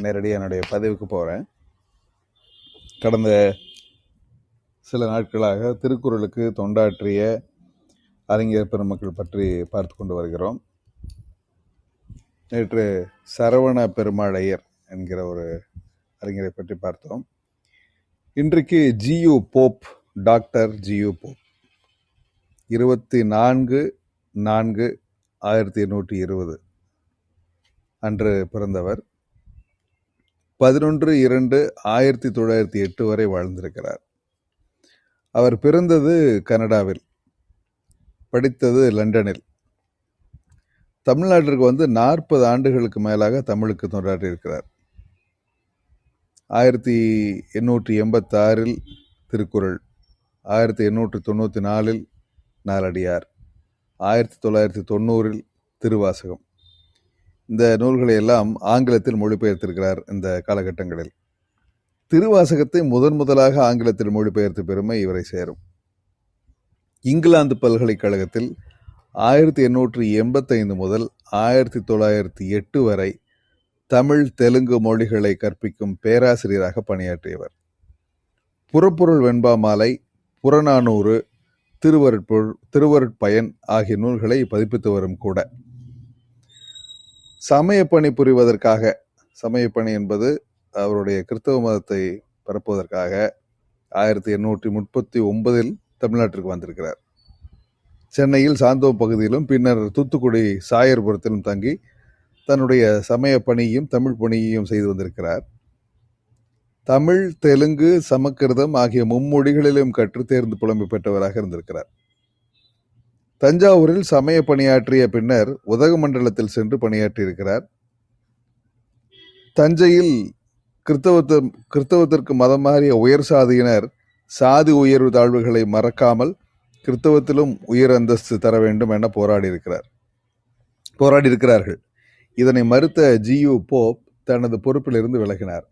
நேரடியாக என்னுடைய பதிவுக்கு போறேன். கடந்த சில நாட்களாக திருக்குறளுக்கு தொண்டாற்றிய அறிஞர் பெருமக்கள் பற்றி பார்த்து கொண்டு வருகிறோம். நேற்று சரவண பெருமாளையர் என்கிற ஒரு அறிஞரை பற்றி பார்த்தோம். இன்றைக்கு G U Pope, doctor G U Pope 24/4/1820 அன்று பிறந்தவர். 11/2/1908 வரை வாழ்ந்திருக்கிறார். அவர் பிறந்தது கனடாவில், படித்தது லண்டனில். தமிழ்நாட்டிற்கு வந்து 40 ஆண்டுகளுக்கு மேலாக தமிழுக்கு தொண்டாற்றி இருக்கிறார். 1886 திருக்குறள், 1894 நாலடியார், 1990 திருவாசகம். இந்த நூல்களை எல்லாம் ஆங்கிலத்தில் மொழிபெயர்த்திருக்கிறார். இந்த காலகட்டங்களில் திருவாசகத்தை முதலாக ஆங்கிலத்தில் மொழிபெயர்த்த பெருமை இவரை சேரும். இங்கிலாந்து பல்கலைக்கழகத்தில் 1885 முதல் 1908 வரை தமிழ் தெலுங்கு மொழிகளை கற்பிக்கும் பேராசிரியராக பணியாற்றியவர். புறப்பொருள் வெண்பா மாலை, புறநானூறு, திருவருட்பயன் ஆகிய நூல்களை பதிப்பித்து வரும் கூட. சமயப்பணி புரிவதற்காக, சமயப்பணி என்பது அவருடைய கிறிஸ்தவ மதத்தை பரப்புவதற்காக 1839 தமிழ்நாட்டிற்கு வந்திருக்கிறார். சென்னையில் சாந்தோம் பகுதியிலும் பின்னர் தூத்துக்குடி சாயர்புரத்திலும் தங்கி தன்னுடைய சமய பணியையும் தமிழ் பணியையும் செய்து வந்திருக்கிறார். தமிழ், தெலுங்கு, சமஸ்கிருதம் ஆகிய மும்மொழிகளிலும் கற்று தேர்ந்து புலமை பெற்றவராக இருந்திருக்கிறார். தஞ்சாவூரில் சமய பணியாற்றிய பின்னர் உதகமண்டலத்தில் சென்று பணியாற்றியிருக்கிறார். தஞ்சையில் கிறித்தவத்திற்கு மதம் மாறிய உயர் சாதியினர் சாதி உயர்வு தாழ்வுகளை மறக்காமல் கிறித்தவத்திலும் உயர் அந்தஸ்து தர வேண்டும் என போராடியிருக்கிறார்கள். இதனை மறுத்த ஜியு போப் தனது பொறுப்பிலிருந்து விலகினார்.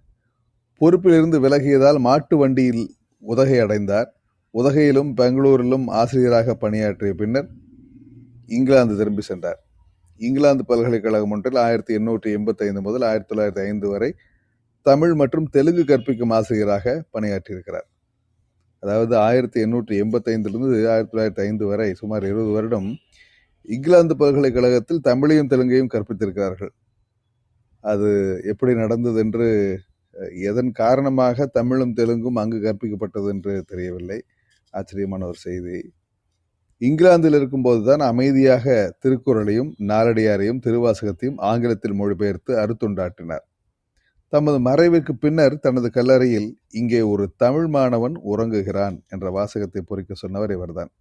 பொறுப்பிலிருந்து விலகியதால் மாட்டு வண்டியில் உதகை அடைந்தார். உதகையிலும் பெங்களூரிலும் ஆசிரியராக பணியாற்றிய பின்னர் இங்கிலாந்து திரும்பி சென்றார். இங்கிலாந்து பல்கலைக்கழகம் ஒன்றில் 1885 முதல் 1905 வரை தமிழ் மற்றும் தெலுங்கு கற்பிக்கும் ஆசிரியராக பணியாற்றியிருக்கிறார். அதாவது 1885 1905 வரை சுமார் 20 வருடம் இங்கிலாந்து பல்கலைக்கழகத்தில் தமிழையும் தெலுங்கையும் கற்பித்திருக்கிறார்கள். அது எப்படி நடந்தது என்று, எதன் காரணமாக தமிழும் தெலுங்கும் அங்கு கற்பிக்கப்பட்டது என்று தெரியவில்லை. ஆச்சரியமான ஒரு செய்தி. இங்கிலாந்தில் இருக்கும்போதுதான் அமைதியாக திருக்குறளையும் நாலடியாரையும் திருவாசகத்தையும் ஆங்கிலத்தில் மொழிபெயர்த்து அருத்தொண்டாற்றினார். தமது மறைவுக்கு பின்னர் தனது கல்லறையில் இங்கே ஒரு தமிழ் மாணவன் உறங்குகிறான் என்ற வாசகத்தை பொறிக்க சொன்னவர் இவர்தான்.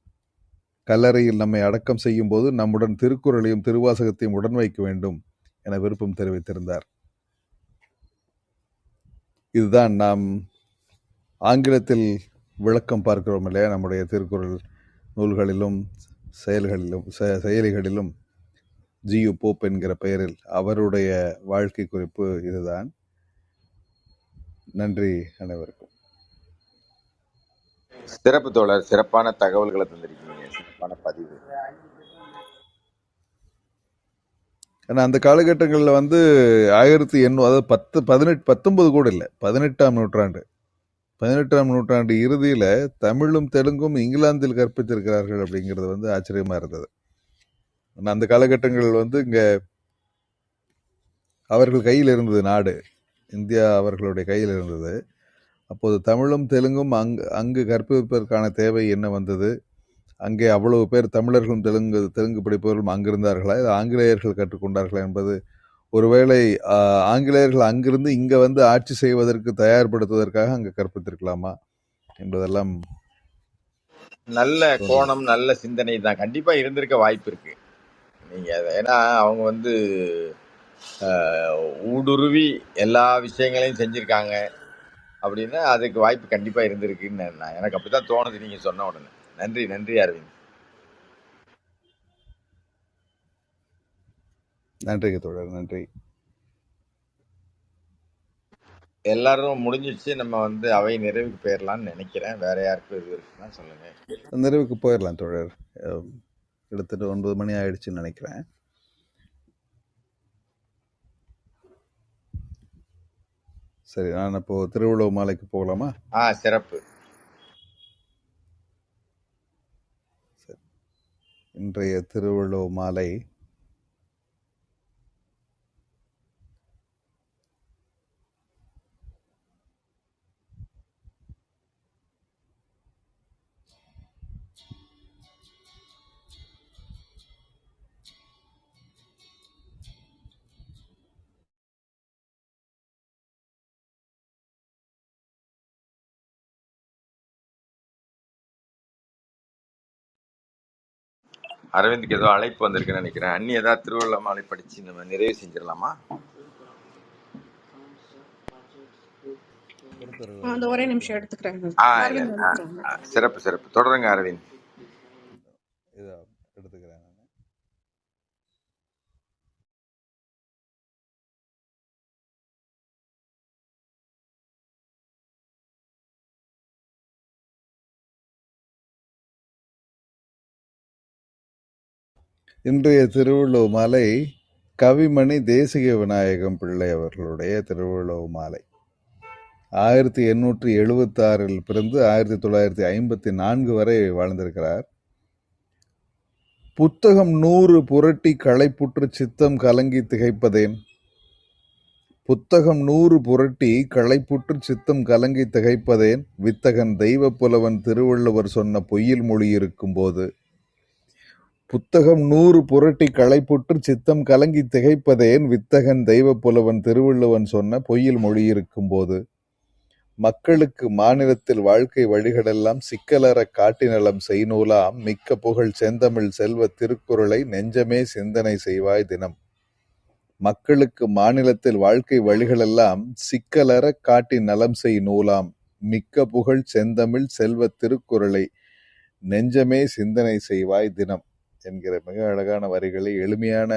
கல்லறையில் நம்மை அடக்கம் செய்யும் போது நம்முடன் திருக்குறளையும் திருவாசகத்தையும் உடன் வைக்க வேண்டும் என விருப்பம் தெரிவித்திருந்தார். இதுதான் நாம் ஆங்கிலத்தில் விளக்கம் பார்க்கிறோம் இல்லையா, நம்முடைய திருக்குறள் நூல்களிலும் செயலிகளிலும் ஜியு போப் என்கிற பெயரில் அவருடைய வாழ்க்கை குறிப்பு இதுதான். நன்றி அனைவருக்கும். சிறப்பு தோழர், சிறப்பான தகவல்களை தந்திருக்கீங்க, சிறப்பான பதிவு. ஏன்னா அந்த காலகட்டங்களில் 1800, அதாவது 19 கூட இல்லை, 18ஆம் நூற்றாண்டு இறுதியில் தமிழும் தெலுங்கும் இங்கிலாந்தில் கற்பித்திருக்கிறார்கள் அப்படிங்கிறது ஆச்சரியமா இருந்தது. அந்த காலகட்டங்கள் இங்கே அவர்கள் கையில் இருந்தது, நாடு இந்தியா அவர்களுடைய கையில் இருந்தது. அப்போது தமிழும் தெலுங்கும் அங்கு கற்பிப்பதற்கான தேவை என்ன வந்தது? அங்கே அவ்வளவு பேர் தமிழர்களும் தெலுங்கு படிப்பவர்களும் அங்கிருந்தார்களா, இது ஆங்கிலேயர்கள் கற்றுக்கொண்டார்களா என்பது, ஒருவேளை ஆங்கிலேயர்கள் அங்கிருந்து இங்கே ஆட்சி செய்வதற்கு தயார்படுத்துவதற்காக அங்கே கற்பித்திருக்கலாமா என்பதெல்லாம் நல்ல கோணம், நல்ல சிந்தனை தான். கண்டிப்பா இருந்திருக்க வாய்ப்பு இருக்கு. நீங்க ஏன்னா அவங்க ஊடுருவி எல்லா விஷயங்களையும் செஞ்சிருக்காங்க அப்படின்னா அதுக்கு வாய்ப்பு கண்டிப்பா இருந்திருக்குன்னு எனக்கு அப்படித்தான் தோணுது நீங்க சொன்ன உடனே. நன்றி, நன்றி அரவிந்த். நன்றிங்க தோழர், நன்றி. எல்லாரும் முடிஞ்சிச்சு. நம்ம அவை நிறைவுக்கு போயிடலாம்னு நினைக்கிறேன். வேற யாருக்கும் இது இருக்குன்னா சொல்லுங்க. நிறைவுக்கு போயிடலாம் தோழர். கிட்டத்தட்ட 9 மணி ஆயிடுச்சுன்னு நினைக்கிறேன். சரி, நான் இப்போ திருவள்ளுவர் மாலைக்கு போகலாமா? சிறப்பு. சரி, இன்றைய திருவள்ளுவர் மாலை அரவிந்துக்கு ஏதோ அழைப்பு வந்திருக்குன்னு நினைக்கிறேன். அண்ணி ஏதாவது திருவள்ளுவர் மாலை படிச்சு நம்ம நிறைவு செஞ்சிடலாமா? ஒரே நிமிஷம் எடுத்துக்கிறேன். சிறப்பு, சிறப்பு. தொடருங்க அரவிந்த். எடுத்துக்கிறேன். இன்றைய திருவள்ளுவர் மாலை கவிமணி தேசிக விநாயகம் பிள்ளை அவர்களுடைய திருவள்ளுவர் மாலை. 1876 பிறந்து 1954 வரை வாழ்ந்திருக்கிறார். புத்தகம் 100 புரட்டி களைப்புற்று சித்தம் கலங்கி திகைப்பதேன். புத்தகம் 100 புரட்டி களைப்புற்று சித்தம் கலங்கி திகைப்பதேன். வித்தகன் தெய்வ புலவன் திருவள்ளுவர் சொன்ன பொய்யில் மொழி இருக்கும் போது. புத்தகம் 100 புரட்டி களைப்புற்று சித்தம் கலங்கி திகைப்பதேன் வித்தகன் தெய்வ புலவன் திருவள்ளுவன் சொன்ன பொய்யில் மொழியிருக்கும் போது மக்களுக்கு மாநிலத்தில் வாழ்க்கை வழிகளெல்லாம் சிக்கலற காட்டினலம் செய்நூலாம் மிக்க புகழ் செந்தமிழ் செல்வ திருக்குறளை நெஞ்சமே சிந்தனை செய்வாய் தினம். மக்களுக்கு மாநிலத்தில் வாழ்க்கை வழிகளெல்லாம் சிக்கலற காட்டி நலம் செய் நூலாம் மிக்க புகழ் செந்தமிழ் செல்வ திருக்குறளை நெஞ்சமே சிந்தனை செய்வாய் தினம் என்கிற மிக அழகான வரிகளை எளிமையான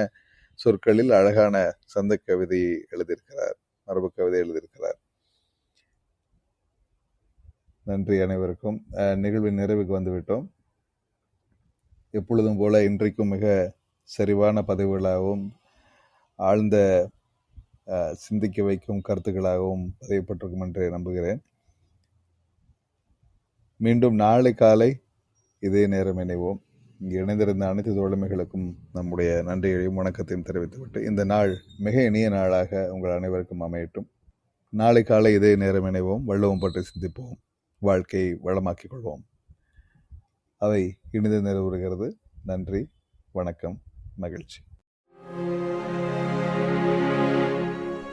சொற்களில் அழகான சந்த கவிதையை எழுதியிருக்கிறார், மரபு கவிதை எழுதியிருக்கிறார். நன்றி அனைவருக்கும். நிகழ்வின் நிறைவுக்கு வந்துவிட்டோம். எப்பொழுதும் போல இன்றைக்கும் மிக சரிவான பதிவுகளாகவும் ஆழ்ந்த சிந்திக்க வைக்கும் கருத்துக்களாகவும் பதியப்பட்டிருக்கும் என்று நம்புகிறேன். மீண்டும் நாளை காலை இதே நேரம் இணைவோம். இங்கு இணைந்திருந்த அனைத்து தோழமைகளுக்கும் நம்முடைய நன்றியையும் வணக்கத்தையும் தெரிவித்துவிட்டு இந்த நாள் மிக இனிய நாளாக உங்கள் அனைவருக்கும் அமையட்டும். நாளை காலை இதே நேரம் இணைவோம். வள்ளுவம் பற்றி சிந்திப்போம், வாழ்க்கையை வளமாக்கிக் கொள்வோம். அவை இனிது நிறைவுறுகிறது. நன்றி, வணக்கம், மகிழ்ச்சி.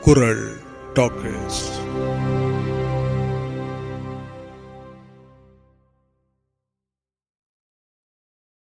குரல் டாக்கர்ஸ்.